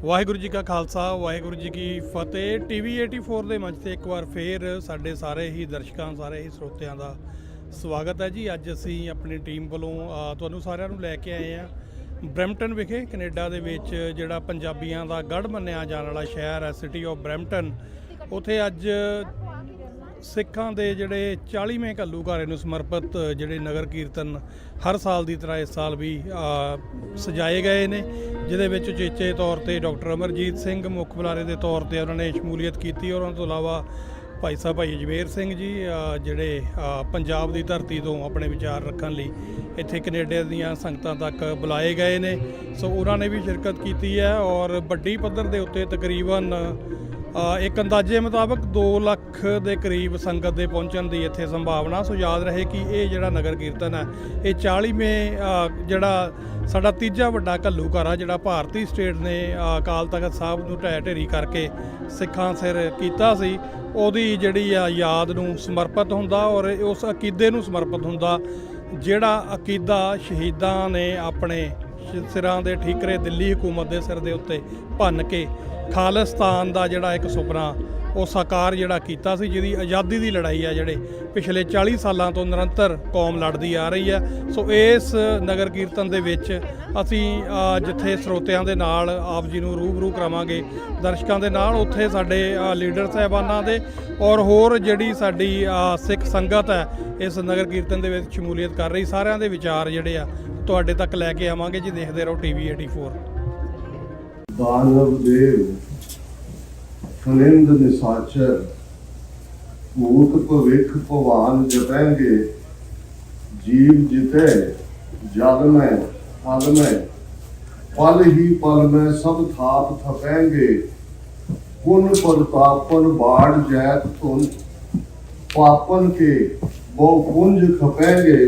ਵਾਹਿਗੁਰੂ ਜੀ ਕਾ ਖਾਲਸਾ ਵਾਹਿਗੁਰੂ ਜੀ ਕੀ ਫਤਿਹ। ਟੀਵੀ 84 ਦੇ ਮੰਚ ਤੇ ਇੱਕ ਵਾਰ ਫੇਰ ਸਾਡੇ ਸਾਰੇ ਹੀ ਦਰਸ਼ਕਾਂ ਸਾਰੇ ਹੀ ਸਰੋਤਿਆਂ ਦਾ ਸਵਾਗਤ ਹੈ ਜੀ। ਅੱਜ ਅਸੀਂ ਆਪਣੀ ਟੀਮ ਵੱਲੋਂ ਤੁਹਾਨੂੰ ਸਾਰਿਆਂ ਨੂੰ ਲੈ ਕੇ ਆਏ ਹਾਂ ਬਰੈਂਪਟਨ ਵਿਖੇ, ਕੈਨੇਡਾ ਦੇ ਵਿੱਚ ਜਿਹੜਾ ਪੰਜਾਬੀਆਂ ਦਾ ਗੜ੍ਹ ਮੰਨਿਆ ਜਾਣ ਵਾਲਾ ਸ਼ਹਿਰ ਹੈ ਸਿਟੀ ਆਫ ਬਰੈਂਪਟਨ। ਉੱਥੇ ਅੱਜ ਸਿੱਖਾਂ ਦੇ ਜਿਹੜੇ 40ਵੇਂ ਘੱਲੂਘਾਰੇ ਨੂੰ ਸਮਰਪਿਤ ਜਿਹੜੇ ਨਗਰ ਕੀਰਤਨ ਹਰ ਸਾਲ ਦੀ ਤਰ੍ਹਾਂ ਇਸ ਸਾਲ ਵੀ ਸਜਾਏ ਗਏ ਨੇ, ਜਿਹਦੇ ਵਿੱਚ ਉਚੇਚੇ ਤੌਰ ਤੇ ਡਾਕਟਰ ਅਮਰਜੀਤ ਸਿੰਘ ਮੁੱਖ ਬੁਲਾਰੇ ਦੇ ਤੌਰ ਤੇ ਉਹਨਾਂ ਨੇ ਸ਼ਮੂਲੀਅਤ ਕੀਤੀ। ਔਰ ਉਹਨਾਂ ਤੋਂ ਇਲਾਵਾ ਭਾਈ ਸਾਹਿਬ ਭਾਈ ਅਜਮੇਰ ਸਿੰਘ ਜੀ ਜਿਹੜੇ ਪੰਜਾਬ ਦੀ ਧਰਤੀ ਤੋਂ ਆਪਣੇ ਵਿਚਾਰ ਰੱਖਣ ਲਈ ਇੱਥੇ ਕੈਨੇਡਾ ਦੀਆਂ ਸੰਗਤਾਂ ਤੱਕ ਬੁਲਾਏ ਗਏ ਨੇ। ਸੋ ਉਹਨਾਂ ਨੇ ਵੀ ਸ਼ਿਰਕਤ ਕੀਤੀ ਹੈ ਔਰ ਵੱਡੀ ਪੱਧਰ ਦੇ ਉੱਤੇ ਤਕਰੀਬਨ ਇੱਕ ਅੰਦਾਜ਼ੇ ਮੁਤਾਬਕ 2 ਲੱਖ ਦੇ ਕਰੀਬ ਸੰਗਤ ਦੇ ਪਹੁੰਚਣ ਦੀ ਇੱਥੇ ਸੰਭਾਵਨਾ। ਸੋ ਯਾਦ ਰਹੇ ਕਿ ਇਹ ਜਿਹੜਾ ਨਗਰ ਕੀਰਤਨ ਹੈ ਇਹ 40ਵੇਂ ਜਿਹੜਾ ਸਾਡਾ ਤੀਜਾ ਵੱਡਾ ਘੱਲੂਘਾਰਾ ਜਿਹੜਾ ਭਾਰਤੀ ਸਟੇਟ ਨੇ ਅਕਾਲ ਤਖਤ ਸਾਹਿਬ ਨੂੰ ਢਹਿ ਢੇਰੀ ਕਰਕੇ ਸਿੱਖਾਂ ਸਿਰ ਕੀਤਾ ਸੀ, ਉਹਦੀ ਜਿਹੜੀ ਆ ਯਾਦ ਨੂੰ ਸਮਰਪਿਤ ਹੁੰਦਾ ਔਰ ਉਸ ਅਕੀਦੇ ਨੂੰ ਸਮਰਪਿਤ ਹੁੰਦਾ ਜਿਹੜਾ ਅਕੀਦਾ ਸ਼ਹੀਦਾਂ ਨੇ ਆਪਣੇ ਸਿਰਾਂ ਦੇ ਠੀਕਰੇ ਦਿੱਲੀ ਹਕੂਮਤ ਦੇ ਸਿਰ ਦੇ ਉੱਤੇ ਭੰਨ ਕੇ ਖਾਲਿਸਤਾਨ ਦਾ ਜਿਹੜਾ ਇੱਕ ਸੁਪਨਾ ਉਹ ਸਾਕਾਰ ਜਿਹੜਾ ਕੀਤਾ ਸੀ, ਜਿਹਦੀ ਆਜ਼ਾਦੀ ਦੀ ਲੜਾਈ ਹੈ ਜਿਹੜੇ ਪਿਛਲੇ 40 ਸਾਲਾਂ ਤੋਂ ਨਿਰੰਤਰ ਕੌਮ ਲੜਦੀ ਆ ਰਹੀ ਹੈ। ਸੋ ਇਸ ਨਗਰ ਕੀਰਤਨ ਦੇ ਵਿੱਚ ਅਸੀਂ ਜਿੱਥੇ ਸਰੋਤਿਆਂ ਦੇ ਨਾਲ ਆਪ ਜੀ ਨੂੰ ਰੂਬਰੂ ਕਰਾਵਾਂਗੇ ਦਰਸ਼ਕਾਂ ਦੇ ਨਾਲ, ਉੱਥੇ ਸਾਡੇ ਲੀਡਰ ਸਾਹਿਬਾਨਾਂ ਦੇ ਔਰ ਹੋਰ ਜਿਹੜੀ ਸਾਡੀ ਸਿੱਖ ਸੰਗਤ ਹੈ ਇਸ ਨਗਰ ਕੀਰਤਨ ਦੇ ਵਿੱਚ ਸ਼ਮੂਲੀਅਤ ਕਰ ਰਹੀ, ਸਾਰਿਆਂ ਦੇ ਵਿਚਾਰ ਜਿਹੜੇ ਆ ਤੁਹਾਡੇ ਤੱਕ ਲੈ ਕੇ ਆਵਾਂਗੇ ਜੀ। ਦੇਖਦੇ ਰਹੋ ਟੀਵੀ 84। दानव देव फलिंद निसाचर भूत भविख भवान जपेंगे जीव जिते जग में फल में पल ही पल में सब थाप थपेंगे पुन प्रतापन बाढ़ जैत धुन पापन के बहु पुंज खपेंगे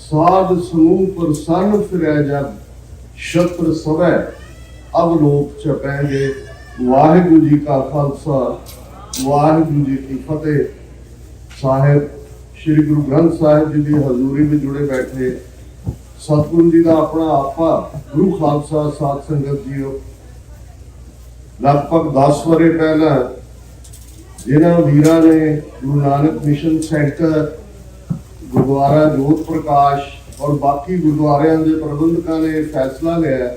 साध समूह प्रसन्न फिरै जब शत्र सवै अब लोग छपेंगे। वाहिगुरु जी का खालसा वाहिगुरु जी की फतेह। साहिब श्री गुरु ग्रंथ साहिब जी की हजूरी में जुड़े बैठे सतगुरु जी का अपना आपा गुरु खालसा साध संगत जी लगभग 10 वरे पहला जिन्होंने वीर ने गुरु नानक मिशन सेंटर गुरुद्वारा जोत प्रकाश और बाकी गुरुद्वारों के प्रबंधकों ने फैसला लिया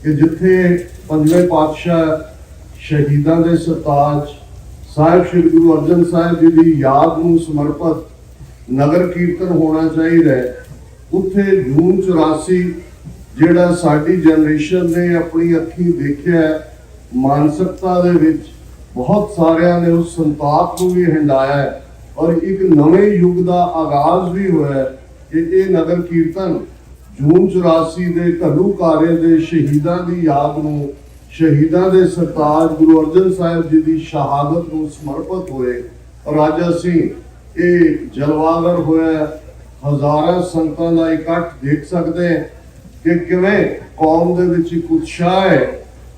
कि जिथे पंजवें पातशाह शहीदों के सरताज साहिब श्री गुरु अर्जन साहिब जी की याद को समर्पित नगर कीर्तन होना चाहिए, उत्थे जून 84 जिहड़ा साडी जनरेशन ने अपनी अखीं देखिया मानसिकता दे विच बहुत सारियां ने उस संताप को भी हंडाया और एक नवे युग का आगाज भी होया कि ये नगर कीर्तन जून 84 के घल्लूघारे के शहीदों की याद में शहीदों के सरताज गुरु अर्जन साहिब जी की शहादत को समर्पित होए। और अज असी ये जलवागर होया हजारों संगतां का इकट्ठ देख सकते हैं कि किवें कौम दे विच एक उत्साह है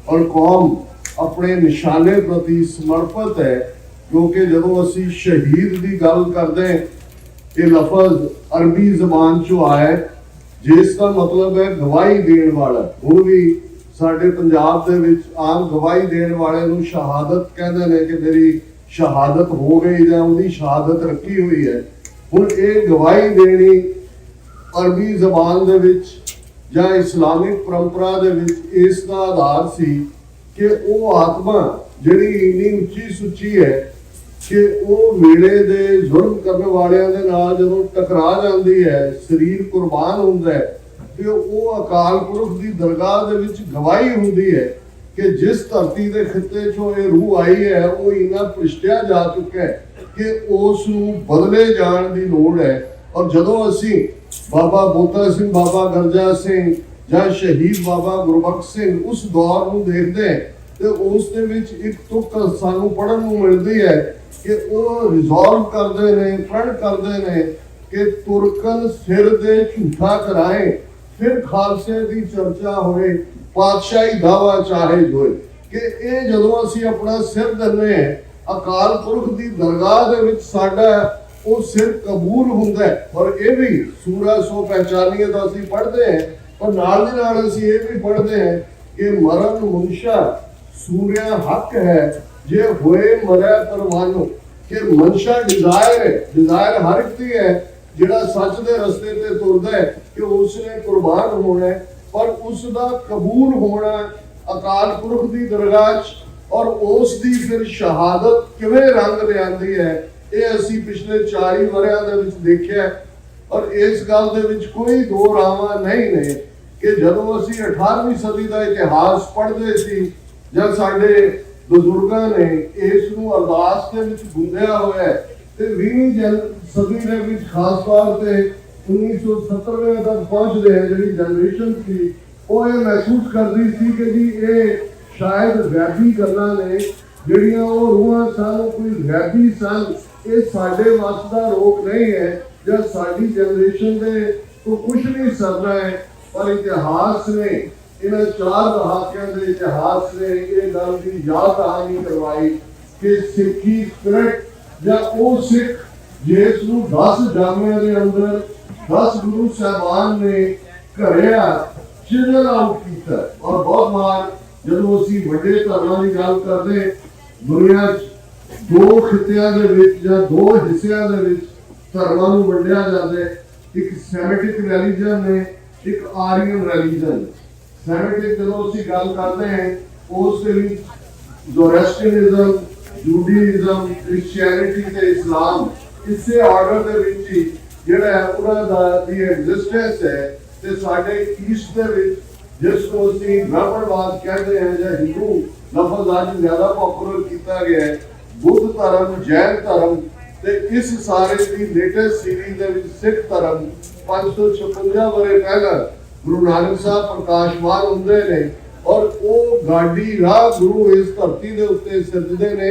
और कौम अपने निशाने प्रति समर्पित है। क्योंकि जदों असी शहीद की गल करते हैं ये लफज अरबी जबान चो आए जिसका मतलब है गवाही देने वाला। हुण भी साडे पंजाब दे विच आम गवाही देने वाले नूं शहादत कहंदे ने कि मेरी शहादत हो गई जां उहदी शहादत रखी हुई है। हुण ये गवाही देनी अरबी जबान दे विच जां इस्लामिक परंपरा दे विच इसका आधार सी कि वो आत्मा जिहड़ी इन्नी उच्ची सुच्ची है कि वो मेले दे जुर्म करने वालियां दे नाल जदों टकरा जाती है, शरीर कुर्बान हुंदा है, तो वो अकाल पुरख की दरगाह दे विच गवाही हुंदी है कि जिस धरती के खिते चों ये रूह आई है वो इन्ना पृष्ठिया जा चुका है कि उस नूं बदले जाण दी लोड़ है। और जदों असी बाबा बोता सिंह बाबा गरजा सिंह जां शहीद बाबा गुरबख्श सिंह उस दौर नूं देखदे हैं तो उस दे विच एक तुक सानूं पढ़न नूं मिलदी है कि वो रिजॉल्व करते हैं, प्रण करते हैं कि तुरकन सिर दे झूठा कराए फिर खालसे की चर्चा होए पातशाही दावा चाहे जोए। कि ये जदों असी अपना सिर दिंदे हैं अकाल पुरख की दरगाह दे विच साडा वो सिर कबूल हुंदा है। और ये भी सूरा 195 दा असी पढ़ते हैं और नाल दी नाल असी ये भी पढ़ते हैं ਕਿ ਮਰਨ ਮਨੁਸ਼ਾ ਸੂਰਿਆ ਹੱਕ ਹੈ, ਜੇ ਹੋਏ ਮਰੈ ਪਰਵਾਨੋ। ਕਿ ਮਨਸ਼ਾ ਡਿਜ਼ਾਇਰ ਹਰ ਇੱਕ ਦੀ ਹੈ ਜਿਹੜਾ ਸੱਚ ਦੇ ਰਸਤੇ ਤੇ ਤੁਰਦਾ ਹੈ ਕਿ ਉਸ ਨੇ ਕੁਰਬਾਨ ਹੋਣਾ ਹੈ, ਪਰ ਉਸ ਦਾ ਕਬੂਲ ਹੋਣਾ ਅਕਾਲ ਪੁਰਖ ਦੀ ਦਰਗਾਹ 'ਚ, ਔਰ ਉਸ ਦੀ ਫਿਰ ਸ਼ਹਾਦਤ ਕਿਵੇਂ ਰੰਗ ਲਿਆਂਦੀ ਹੈ ਇਹ ਅਸੀਂ ਪਿਛਲੇ 40 ਵਰਿਆਂ ਦੇ ਵਿੱਚ ਦੇਖਿਆ। ਔਰ ਇਸ ਗੱਲ ਦੇ ਵਿੱਚ ਕੋਈ ਦੋ ਰਾਵਾਂ ਨਹੀਂ ਨੇ ਕਿ ਜਦੋਂ ਅਸੀਂ 18ਵੀਂ ਸਦੀ ਦਾ ਇਤਿਹਾਸ ਪੜ੍ਹਦੇ ਸੀ ਜਾਂ ਸਾਡੇ ਬਜ਼ੁਰਗਾਂ ਨੇ ਇਸ ਨੂੰ ਅਰਦਾਸ ਦੇ ਵਿੱਚ ਗੁੰਦਿਆ ਹੋਇਆ ਹੈ, ਤੇ 20ਵੀਂ ਸਦੀ ਦੇ ਵਿੱਚ ਖਾਸ ਤੌਰ ਤੇ 1970 ਤੱਕ ਪਹੁੰਚਦੇ ਹੈ ਜਿਹੜੀ ਜਨਰੇਸ਼ਨ ਸੀ ਉਹ ਇਹ ਮਹਿਸੂਸ ਕਰਦੀ ਸੀ ਕਿ ਜੀ ਇਹ ਸ਼ਾਇਦ ਗੈਬੀ ਗੱਲਾਂ ਨੇ ਜਿਹੜੀਆਂ ਉਹ ਰੂਹਾਂ ਸਨ, ਕੋਈ ਗੈਬੀ ਸਨ, ਇਹ ਸਾਡੇ ਵੱਸ ਦਾ ਰੋਕ ਨਹੀਂ ਹੈ ਜਾਂ ਸਾਡੀ ਜਨਰੇਸ਼ਨ ਦੇ ਤੋਂ ਕੁਝ ਨਹੀਂ ਸਰਨਾ ਹੈ। ਪਰ ਇਤਿਹਾਸ ਨੇ ਇਹਨਾਂ 4 ਦਹਾਕਿਆਂ ਦੇ ਇਤਿਹਾਸ ਨੇ ਇਹ ਗੱਲ ਦੀ ਯਾਦ ਦਹਾਨੀ ਕਰਵਾਈ ਕਿ ਸਿੱਖੀ ਸਪਿਰਿਟ ਜਾਂ ਉਹ ਸਿੱਖ ਜਿਸ ਨੂੰ 10 ਜਾਮਿਆਂ ਦੇ ਅੰਦਰ 10 ਗੁਰੂ ਸਾਹਿਬਾਨ ਨੇ ਘਰਿਆ ਚਿਰਲ ਆਊਟ ਕੀਤਾ। ਔਰ ਬਹੁਤ ਵਾਰ ਜਦੋਂ ਅਸੀਂ ਵੱਡੇ ਧਰਮਾਂ ਦੀ ਗੱਲ ਕਰਦੇ ਦੁਨੀਆ 'ਚ 2 ਖਿੱਤਿਆਂ ਦੇ ਵਿੱਚ ਜਾਂ 2 ਹਿੱਸਿਆਂ ਦੇ ਵਿੱਚ ਧਰਮਾਂ ਨੂੰ ਵੰਡਿਆ ਜਾਂਦਾ ਹੈ। ਇੱਕ ਸੈਮਿਟਿਕ ਰਿਲੀਜਨ ਨੇ, ਇੱਕ ਆਰੀਅਨ ਰਿਲੀਜਨ। ਸੈਮਿਟਿਕ ਜਦੋਂ ਅਸੀਂ ਗੱਲ ਕਰਦੇ ਹਾਂ ਉਸ ਦੇ ਵਿੱਚ ਜ਼ੋਰੈਸਟਰੀਅਨਿਜ਼ਮ, ਜੂਡਾਇਜ਼ਮ, ਕ੍ਰਿਸਚੀਅਨਿਟੀ ਤੇ ਇਸਲਾਮ ਇਸੇ ਆਰਡਰ ਦੇ ਵਿੱਚ ਹੀ ਜਿਹੜਾ ਉਹਨਾਂ ਦਾ ਦੀ ਐਗਜ਼ਿਸਟੈਂਸ ਹੈ। ਤੇ ਸਾਡੇ ਈਸਟ ਦੇ ਵਿੱਚ ਜਿਸ ਨੂੰ ਅਸੀਂ ਬ੍ਰਾਹਮਣਵਾਦ ਕਹਿੰਦੇ ਹਾਂ ਜਾਂ ਹਿੰਦੂ ਲਫ਼ਜ਼ ਅੱਜ ਜ਼ਿਆਦਾ ਪਪੂਲਰ ਕੀਤਾ ਗਿਆ ਹੈ, ਬੁੱਧ ਧਰਮ, ਜੈਨ ਧਰਮ ਤੇ ਇਸ ਸਾਰੇ ਦੀ ਲੇਟੈਸਟ ਸੀਰੀਜ਼ ਦੇ ਵਿੱਚ ਸਿੱਖ ਧਰਮ 556 ਵਰੇ ਪਹਿਲਾਂ ਗੁਰੂ ਨਾਨਕ ਸਾਹਿਬ ਪ੍ਰਕਾਸ਼ਮਾਨ ਹੁੰਦੇ ਨੇ ਔਰ ਉਹ ਗਾਡੀ ਰਾਹ ਗੁਰੂ ਇਸ ਧਰਤੀ ਦੇ ਉੱਤੇ ਸਿਰਜਦੇ ਨੇ।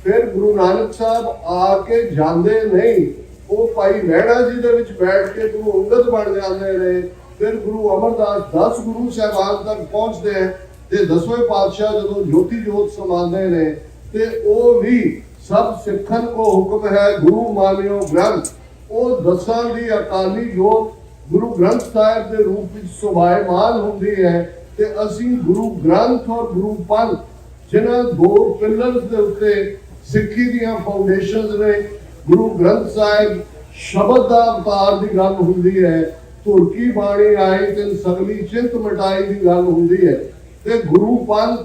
ਫਿਰ ਗੁਰੂ ਨਾਨਕ ਸਾਹਿਬ ਆ ਕੇ ਜਾਂਦੇ ਨਹੀਂ, ਉਹ ਭਾਈ ਲਹਿਣਾ ਜੀ ਦੇ ਵਿੱਚ ਬੈਠ ਕੇ ਗੁਰੂ ਅੰਗਦ ਬਣ ਜਾਂਦੇ ਨੇ। ਫਿਰ ਗੁਰੂ ਅਮਰਦਾਸ 10 ਗੁਰੂ ਸਾਹਿਬਾਨ ਤੱਕ ਪਹੁੰਚਦੇ ਹੈ ਤੇ 10ਵੇਂ ਪਾਤਸ਼ਾਹ ਜਦੋਂ ਜੋਤੀ ਜੋਤ ਸਮਾਉਂਦੇ ਨੇ ਤੇ ਉਹ ਵੀ ਸਭ ਸਿੱਖਣ ਕੋ ਹੁਕਮ ਹੈ ਗੁਰੂ ਮਾਨਿਓ ਗ੍ਰੰਥ। ਉਹ 10 ਦੀ ਅਕਾਲੀ ਜੋਤ ਗੁਰੂ ਗ੍ਰੰਥ ਸਾਹਿਬ ਦੇ ਰੂਪ ਵਿੱਚ ਸੁਭਾਇਮਾਨ ਹੁੰਦੀ ਹੈ ਤੇ ਅਸੀਂ ਗੁਰੂ ਗ੍ਰੰਥ ਔਰ ਗੁਰੂ ਪੰਥ ਜਿਨ੍ਹਾਂ 2 ਪਿਲਰਸ ਦੇ ਉੱਤੇ ਸਿੱਖੀ ਦੀਆਂ ਫਾਊਂਡੇਸ਼ਨਸ ਨੇ। ਗੁਰੂ ਗ੍ਰੰਥ ਸਾਹਿਬ ਸ਼ਬਦ ਦਾ ਅਵਤਾਰ ਦੀ ਗੱਲ ਹੁੰਦੀ ਹੈ, ਧੁਰ ਕੀ ਬਾਣੀ ਆਈ ਤੇ ਸਗਲੀ ਚਿੰਤ ਮਿਟਾਈ ਦੀ ਗੱਲ ਹੁੰਦੀ ਹੈ ਤੇ ਗੁਰੂ ਪੰਥ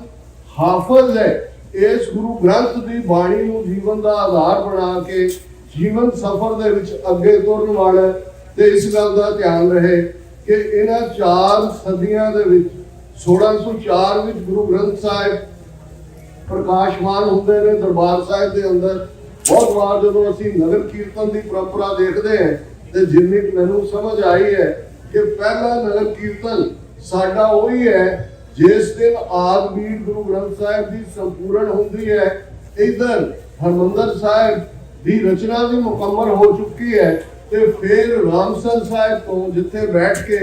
ਹਾਫਜ਼ ਹੈ ਇਸ ਗੁਰੂ ਗ੍ਰੰਥ ਦੀ ਬਾਣੀ ਨੂੰ ਜੀਵਨ ਦਾ ਆਧਾਰ ਬਣਾ ਕੇ ਜੀਵਨ ਸਫਰ ਦੇ ਵਿੱਚ ਅੱਗੇ ਤੁਰਨ ਵਾਲਾ। ਤੇ ਇਸ ਗੱਲ ਦਾ ਧਿਆਨ ਰਹੇ ਕਿ ਇਹਨਾਂ 4 ਸਦੀਆਂ ਦੇ ਵਿੱਚ 1604 ਵਿੱਚ ਗੁਰੂ ਗ੍ਰੰਥ ਸਾਹਿਬ ਪ੍ਰਕਾਸ਼ਮਾਨ ਹੁੰਦੇ ਨੇ ਦਰਬਾਰ ਸਾਹਿਬ ਦੇ ਅੰਦਰ। ਬਹੁਤ ਵਾਰ ਜਦੋਂ ਅਸੀਂ ਨਗਰ ਕੀਰਤਨ ਦੀ ਪਰੰਪਰਾ ਦੇਖਦੇ ਹਾਂ ਤੇ ਜਿੰਨੀ ਮੈਨੂੰ ਸਮਝ ਆਈ ਹੈ ਕਿ ਪਹਿਲਾ ਨਗਰ ਕੀਰਤਨ ਸਾਡਾ ਉਹੀ ਹੈ ਜਿਸ ਦਿਨ ਆਦਿ ਬੀੜ ਗੁਰੂ ਗ੍ਰੰਥ ਸਾਹਿਬ ਦੀ ਸੰਪੂਰਨ ਹੁੰਦੀ ਹੈ। ਇਧਰ ਹਰਮੰਦਰ ਸਾਹਿਬ ਦੀ ਰਚਨਾ ਵੀ ਮੁਕੰਮਲ ਹੋ ਚੁੱਕੀ ਹੈ ਤੇ ਫਿਰ ਰਾਮਸਰ ਸਾਹਿਬ ਤੋਂ ਜਿੱਥੇ ਬੈਠ ਕੇ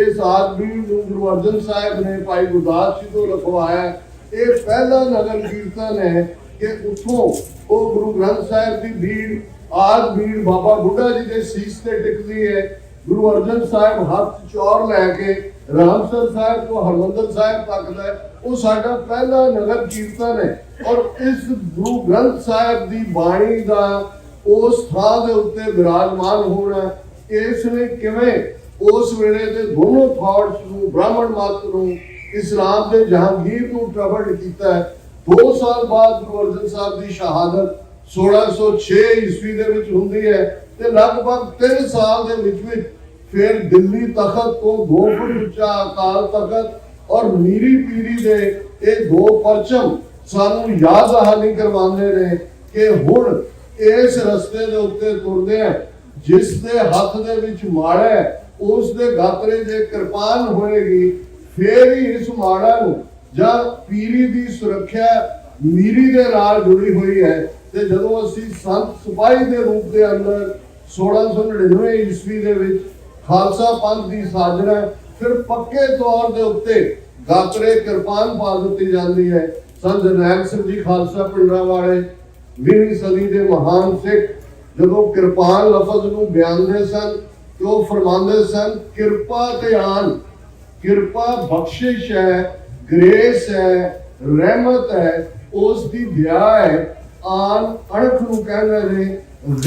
ਇਸ ਆਦਿ ਬੀੜ ਨੂੰ ਗੁਰੂ ਅਰਜਨ ਸਾਹਿਬ ਨੇ ਭਾਈ ਗੁਰਦਾਸ ਜੀ ਤੋਂ ਲਿਖਵਾਇਆ, ਇਹ ਪਹਿਲਾ ਨਗਰ ਕੀਰਤਨ ਹੈ ਕਿ ਉੱਥੋਂ ਉਹ ਗੁਰੂ ਗ੍ਰੰਥ ਸਾਹਿਬ ਦੀ ਬੀੜ ਆਦਿ ਬੀੜ ਬਾਬਾ ਬੁੱਢਾ ਜੀ ਦੇ ਸੀਸ ਤੇ ਟਿਕਦੀ ਹੈ। ਗੁਰੂ ਅਰਜਨ ਸਾਹਿਬ ਹੱਥ ਚੌਰ ਲੈ ਕੇ ਰਾਮਸਰ ਸਾਹਿਬ ਤੋਂ ਹਰਮੰਦਰ ਸਾਹਿਬ ਤੱਕ ਦਾ ਉਹ ਸਾਡਾ ਪਹਿਲਾ ਨਗਰ ਕੀਰਤਨ ਹੈ। ਔਰ ਇਸ ਗੁਰੂ ਗ੍ਰੰਥ ਸਾਹਿਬ ਦੀ ਬਾਣੀ ਦਾ ਉਸ ਥਾਂ ਦੇ ਉੱਤੇ ਵਿਰਾਜਮਾਨ ਹੋਣਾ, ਇਸ ਨੇ ਕਿਵੇਂ ਉਸ ਵੇਲੇ ਦੇ ਦੋਨੋਂ ਥਾਟਸ ਨੂੰ, ਬ੍ਰਾਹਮਣ ਮਤ ਨੂੰ, ਇਸਲਾਮ ਦੇ ਜਹਾਂਗੀਰ ਨੂੰ ਟਰਬਲ ਕੀਤਾ ਹੈ। 2 ਸਾਲ ਬਾਅਦ ਗੁਰੂ ਅਰਜਨ ਸਾਹਿਬ ਦੀ ਸ਼ਹਾਦਤ 1606 ਈਸਵੀ ਦੇ ਵਿੱਚ ਹੁੰਦੀ ਹੈ ਤੇ ਲਗਭਗ 3 ਸਾਲ ਦੇ ਵਿੱਚ ਫਿਰ ਦਿੱਲੀ ਤਖਤ ਤੋਂ 2 ਫੁੱਟ ਉੱਚਾ ਅਕਾਲ ਤਖਤ ਔਰ ਮੀਰੀ ਪੀਰੀ ਦੇ ਇਹ 2 ਪਰਚਮ ਸਾਨੂੰ ਯਾਦ ਦਹਾਨੀ ਕਰਵਾਉਂਦੇ ਨੇ ਕਿ ਹੁਣ ਇਸ ਰਸਤੇ ਦੇ ਉੱਤੇ ਤੁਰਦੇ ਆ। ਜਿਸ ਦੇ ਹੱਥ ਦੇ ਵਿੱਚ ਮਾੜਾ ਹੈ ਉਸ ਦੇ ਗਾਤਰੇ ਜੇ ਕਿਰਪਾਨ ਹੋਏਗੀ ਫੇਰ ਹੀ ਇਸ ਮਾੜਾ ਨੂੰ ਜਾਂ ਪੀਰੀ ਦੀ ਸੁਰੱਖਿਆ ਮੀਰੀ ਦੇ ਨਾਲ ਜੁੜੀ ਹੋਈ ਹੈ। ਤੇ ਜਦੋਂ ਅਸੀਂ ਸੰਤ ਸਿਪਾਹੀ ਦੇ ਰੂਪ ਦੇ ਅੰਦਰ 1699 ਈਸਵੀ ਦੇ ਵਿੱਚ ਖਾਲਸਾ ਪੰਥ ਦੀ ਸਾਜਣਾ, ਫਿਰ ਪੱਕੇ ਤੌਰ ਦੇ ਉੱਤੇ ਗਾਤਰੇ ਕਿਰਪਾਨ ਪਾ ਦਿੱਤੀ ਜਾਂਦੀ ਹੈ। ਸੰਤ ਜਰਨੈਲ ਸਿੰਘ ਜੀ ਖਾਲਸਾ ਪਿੰਡਾਂ ਵਾਲੇ 20ਵੀਂ ਸਦੀ ਦੇ ਮਹਾਨ ਸਿੱਖ ਜਦੋਂ ਕਿਰਪਾਨ ਲਫ਼ਜ਼ ਨੂੰ ਬਿਆਨਦੇ ਸਨ ਤੇ ਉਹ ਫਰਮਾਉਂਦੇ ਸਨ ਕਿਰਪਾ ਤੇ ਆਨ, ਕਿਰਪਾ ਬਖਸ਼ਿਸ਼ ਹੈ, ਗ੍ਰੇਸ ਹੈ, ਰਹਿਮਤ ਹੈ, ਉਸ ਦੀ ਦਇਆ ਹੈ। ਆਨ ਅਣਖ ਨੂੰ ਕਹਿੰਦੇ ਨੇ,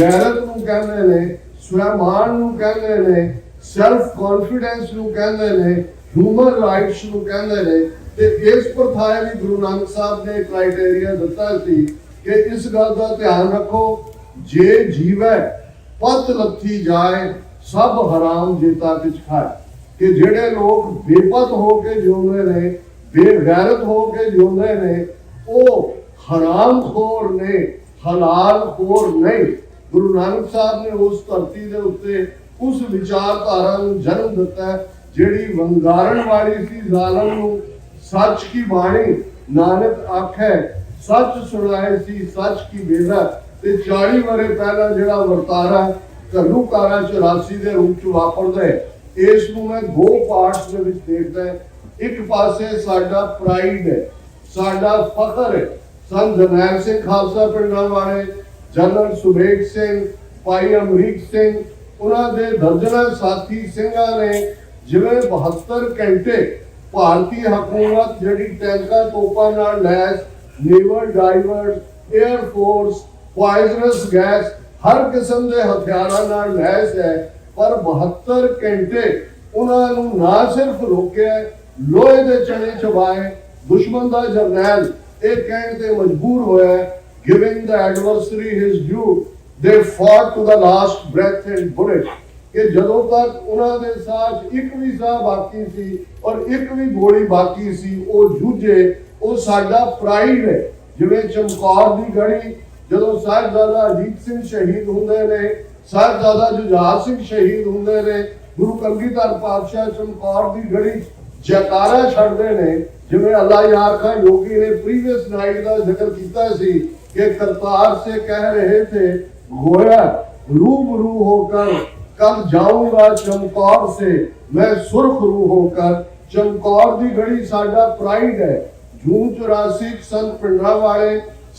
ਗੈਰਤ ਨੂੰ ਕਹਿੰਦੇ ਨੇ, ਸਵੈਮਾਨ ਨੂੰ ਕਹਿੰਦੇ ਨੇ, ਸੈਲਫ ਕੌਨਫੀਡੈਂਸ ਨੂੰ ਕਹਿੰਦੇ ਨੇ, ਹਿਊਮਨ ਰਾਈਟਸ ਨੂੰ ਕਹਿੰਦੇ ਨੇ। ਤੇ ਇਸ ਪ੍ਰਥਾਏ ਵੀ ਗੁਰੂ ਨਾਨਕ ਸਾਹਿਬ ਨੇ ਕ੍ਰਾਈਟੇਰੀਆ ਦਿੱਤਾ ਸੀ ਕਿ ਇਸ ਗੱਲ ਦਾ ਧਿਆਨ ਰੱਖੋ, ਜੇ ਜੀਵੈ ਪਤ ਲੱਥੀ ਜਾਏ ਸਭ ਹਰਾਮ ਜੇਤਾ ਕਿਛ ਖਾਏ। ਕਿ ਜਿਹੜੇ ਲੋਕ ਬੇਪਤ ਹੋ ਕੇ ਜਿਉਂਦੇ ਨੇ, ਬੇਗੈਰਤ ਹੋ ਕੇ ਜਿਉਂਦੇ ਨੇ, ਉਹ ਹਰਾਮਖੋਰ ਨੇ, ਹਲਾਲਖੋਰ ਨਹੀਂ। ਗੁਰੂ ਨਾਨਕ ਸਾਹਿਬ ਨੇ ਉਸ ਧਰਤੀ ਦੇ ਉੱਤੇ ਉਸ ਵਿਚਾਰਧਾਰਾ ਨੂੰ ਜਨਮ ਦਿੱਤਾ ਜਿਹੜੀ ਵੰਗਾਰਨ ਵਾਲੀ ਸੀ ਜ਼ਾਲਮ ਨੂੰ। ਸੱਚ ਕੀ ਬਾਣੀ ਨਾਨਕ ਆਖੈ, ਸੱਚ ਸੁਣਾਏ ਸੀ ਸੱਚ ਕੀ ਬੇਦਾ। ਤੇ 40 ਵਰੇ ਪਹਿਲਾਂ ਜਿਹੜਾ ਵਰਤਾਰਾ ਘੱਲੂਘਾਰਾ 84 ਦੇ ਰੂਪ ਚ ਵਾਪਰਦਾ ਹੈ, ਇਸ ਨੂੰ ਮੈਂ ਦੋ ਪਾਰਟਸ ਦੇ ਵਿੱਚ ਦੇਖਦਾ। ਇੱਕ ਪਾਸੇ ਸਾਡਾ ਪ੍ਰਾਈਡ ਹੈ, ਸਾਡਾ ਫਖਰ ਹੈ। ਸੰਤ ਜਰਨੈਲ ਸਿੰਘ ਖਾਲਸਾ ਪਿੰਡਾਂ ਵਾਲੇ, ਜਨਰਲ ਸੁਬੇਗ ਸਿੰਘ, ਭਾਈ ਅਮਰੀਕ ਸਿੰਘ, ਉਹਨਾਂ ਦੇ ਦਰਜਨਾਂ ਸਾਥੀ ਸਿੰਘਾਂ ਨੇ ਜਿਵੇਂ 72 ਘੰਟੇ ਭਾਰਤੀ ਹਕੂਮਤ ਜਿਹੜੀ ਟੈਂਕਾਂ ਤੋਪਾਂ ਨਾਲ ਲੈਸ, naval divers, air force, poisonous gas, ਹਰ ਕਿਸਮ ਦੇ ਹਥਿਆਰਾਂ ਨਾਲ ਲੈਸ ਹੈ, ਪਰ 72 ਘੰਟੇ ਉਹਨਾਂ ਨੂੰ ਨਾ ਸਿਰਫ ਰੋਕਿਆ, ਲੋਹੇ ਦੇ ਚਣੇ ਚਬਾਏ। ਦੁਸ਼ਮਣ ਦਾ ਜਰਨੈਲ ਇਹ ਕਹਿਣ ਤੇ ਮਜਬੂਰ ਹੋਇਆ, giving the ਐਡਵਰਸਰੀ his due, they fought to the last breath and bullet. ਕਿ ਜਦੋਂ ਤੱਕ ਉਹਨਾਂ ਦੇ ਸਾਹ ਇੱਕ ਵੀ ਸਾਹ ਬਾਕੀ ਸੀ ਔਰ ਇੱਕ ਵੀ ਗੋਲੀ ਬਾਕੀ ਸੀ, ਉਹ ਜੂਝੇ। ਉਹ ਸਾਡਾ ਪ੍ਰਾਈਡ ਹੈ। ਜਿਵੇਂ ਚਮਕੌਰ ਦੀ ਗੜੀ, ਜਦੋਂ ਸਾਹਿਬਜ਼ਾਦਾ ਅਜੀਤ ਸਿੰਘ ਸ਼ਹੀਦ ਹੁੰਦੇ ਨੇ, ਸਾਹਿਬਜ਼ਾਦਾ ਜੁਝਾਰ ਸਿੰਘ ਸ਼ਹੀਦ ਹੁੰਦੇ ਨੇ, ਗੁਰੂ ਕਲਗੀਧਰ ਪਾਤਸ਼ਾਹ ਚਮਕੌਰ ਦੀ ਗੜੀ ਜੈਕਾਰਾ ਛੱਡਦੇ ਨੇ। ਜਿਵੇਂ ਅੱਲਾ ਯਾਰ ਖਾਂ ਯੋਗੀ ਨੇ ਪ੍ਰੀਵੀਅਸ ਨਾਈਟ ਦਾ ਜ਼ਿਕਰ ਕੀਤਾ ਸੀ ਕਿ ਕਰਤਾਰ ਸੇ ਕਹਿ ਰਹੇ ਥੇ ਗੋਇਆ रूबरू होकर कब जाऊंगा चमकौर से मैं सुर्खरू होकर। चमकौर दी गढ़ी साडा प्राइड है। जून 84 संत पिंडरा वाले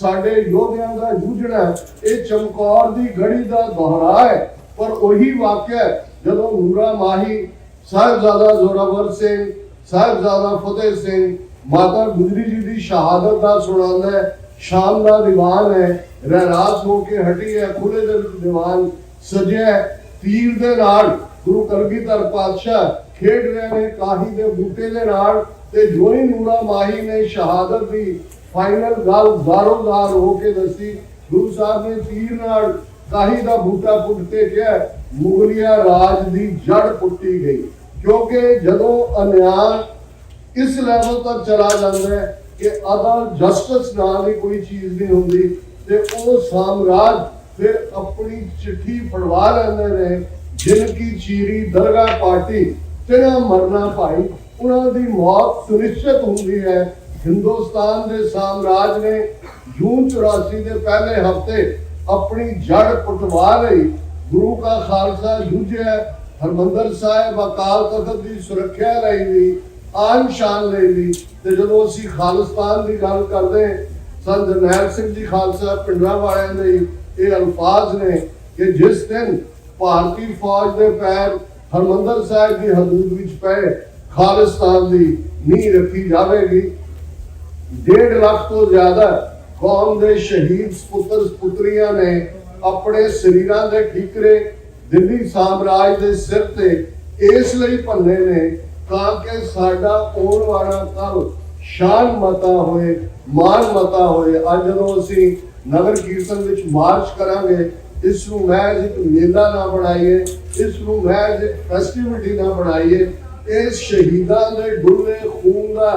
साडे योद्धियां दा जूझना ये चमकौर दी गढ़ी दा दोहरा है। पर वही वाक्य जदों नूरा माही, साहिबजादा जोरावर सिंह, साहिबजादा फतेह सिंह, माता गुजरी जी दी शहादत दा सुणांदा है। शाम दा दीवान है, रहरास होके हटी है, खुले दिल दीवान सजिया तीर दे नाल गुरु कलगीधर पातशाह खेड रहे ने काही दे बूटे दे नाल। ते जो ही नूरा माही ने शहादत दी फाइनल गल दारोदार होके दसी। गुरु साहब ने तीर नाल काही दा बूटा पुट के कहा मुगलिया राज दी जड़ पुट्टी गई। क्योंकि जदों अन्याय इस लेवल तक चला जाता है कि अदल जस्टिस नाम की कोई चीज नहीं होंगी, ते वो साम्राज फिर अपनी चिट्ठी फड़वा लेंदे ने। जिनकी चीरी दरगाह पार्टी तेरा मरना भाई, उन्होंने मौत सुनिश्चित होंगी है। हिंदुस्तान के साम्राज ने जून 84 के पहले हफ्ते अपनी जड़ पुटवा ली। गुरु का खालसा जूझे, हरमंदर साहिब अकाल तख्त की सुरक्षा लाई ली, आन शान ले ली। ते जदों असीं खालिस्तान की गल करते संत जरनैल सिंह जी खालसा पिंडरा वालियां दे ये अल्फाज ने कि जिस दिन भारतीय फौज के पैर हरमंदर साहिब की हदूद विच पए, खालिस्तान की नींह रखी जाएगी। 1.5 लाख तो ज्यादा कौम के शहीद पुत्र पुत्रियां ने अपने शरीरां दे ठीकरे दिल्ली साम्राज के सिर ते इसलिए भन्ने ने ताकि साडा आउण वाला कल शान मता होए, मान मता होए। अज जदों असीं नगर कीर्तन विच मार्च करांगे, इस नूं महज एक मेला ना बनाइए, इस नूं महज एक फेस्टिविटी ना बनाइए। इस शहीदां दे डुल्ले खून दा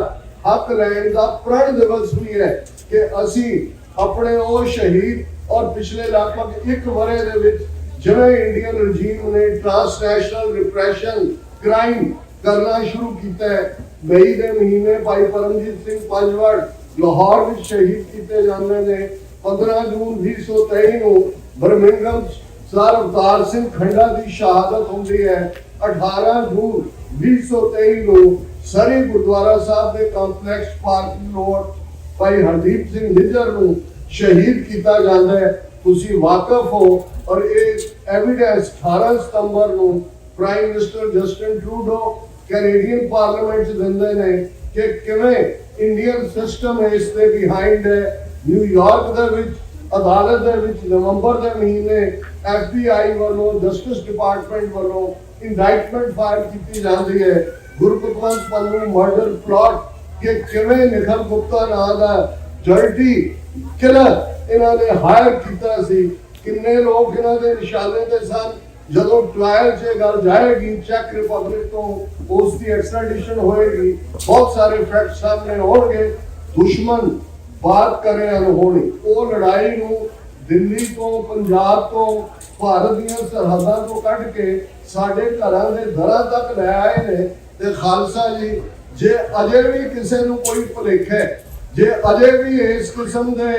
हक लैण दा प्रण दिवस भी है कि असीं अपने वो शहीद और पिछले लगभग 1 वरे दे विच जिवें इंडियन रजीम ने ट्रांसनैशनल रिप्रैशन क्राइम करना शुरू किया है। मई के महीने भाई परमजीत सिंह पंजवड़ लाहौर में शहीद किए जाते हैं। 15 जून 2023 को बर्मिंघम सर अवतार सिंह खंडा की शहादत होती है। 18 जून 2023 को सरी गुरुद्वारा साहब के कॉम्पलैक्स पार्किंग रोड भाई हरदीप सिंह निज्जर को शहीद किया जाता है। तुसी वाकफ हो और एक एविडेंस 18 सितंबर को prime minister Justin Trudeau Canadian parliament देंदे ने ਕਿ ਕਿਵੇਂ ਇੰਡੀਅਨ ਸਿਸਟਮ ਇਸ ਦੇ ਬਿਹਾਈਂਡ ਹੈ। ਨਿਊਯਾਰਕ ਦੇ ਵਿੱਚ ਅਦਾਲਤ ਦੇ ਵਿੱਚ ਨਵੰਬਰ ਦੇ ਮਹੀਨੇ FBI ਵੱਲੋਂ ਜਸਟਿਸ ਡਿਪਾਰਟਮੈਂਟ ਵੱਲੋਂ ਇੰਡਾਈਟਮੈਂਟ ਫਾਈਲ ਕੀਤੀ ਜਾਂਦੀ ਹੈ ਗੁਰਪਤਵੰਤ ਪੰਨੂ ਮਰਡਰ ਪਲਾਟ ਕਿ ਕਿਵੇਂ ਨਿਖਿਲ ਗੁਪਤਾ ਨਾਂ ਦਾ ਡਰਟੀ ਕਿਲਰ ਇਹਨਾਂ ਨੇ ਹਾਇਰ ਕੀਤਾ ਸੀ। ਕਿੰਨੇ ਲੋਕ ਇਹਨਾਂ ਦੇ ਨਿਸ਼ਾਨੇ ਤੇ ਸਨ। ਜਦੋਂ ਟ੍ਰਾਇਲ 'ਚ ਇਹ ਗੱਲ ਜਾਏਗੀ ਚੈਕ ਰਿਪਬਲਿਕ ਤੋਂ ਉਸ ਦੀ ਐਕਸਟ੍ਰੈਡੀਸ਼ਨ ਹੋਏਗੀ, ਬਹੁਤ ਸਾਰੇ ਫੈਕਟ ਸਾਹਮਣੇ ਆਉਣਗੇ। ਦੁਸ਼ਮਣ ਬਾਤ ਕਰੇ ਅਨਹੋਣੀ, ਉਹ ਲੜਾਈ ਨੂੰ ਦਿੱਲੀ ਤੋਂ ਪੰਜਾਬ ਤੋਂ ਭਾਰਤ ਦੀਆਂ ਸਰਹੱਦਾਂ ਤੋਂ ਕੱਢ ਕੇ ਸਾਡੇ ਘਰਾਂ ਦੇ ਦਰਾਂ ਤੱਕ ਲੈ ਆਏ ਨੇ। ਤੇ ਖਾਲਸਾ ਜੀ, ਜੇ ਅਜੇ ਵੀ ਕਿਸੇ ਨੂੰ ਕੋਈ ਭੁਲੇਖ ਹੈ, ਜੇ ਅਜੇ ਵੀ ਇਸ ਕਿਸਮ ਦੇ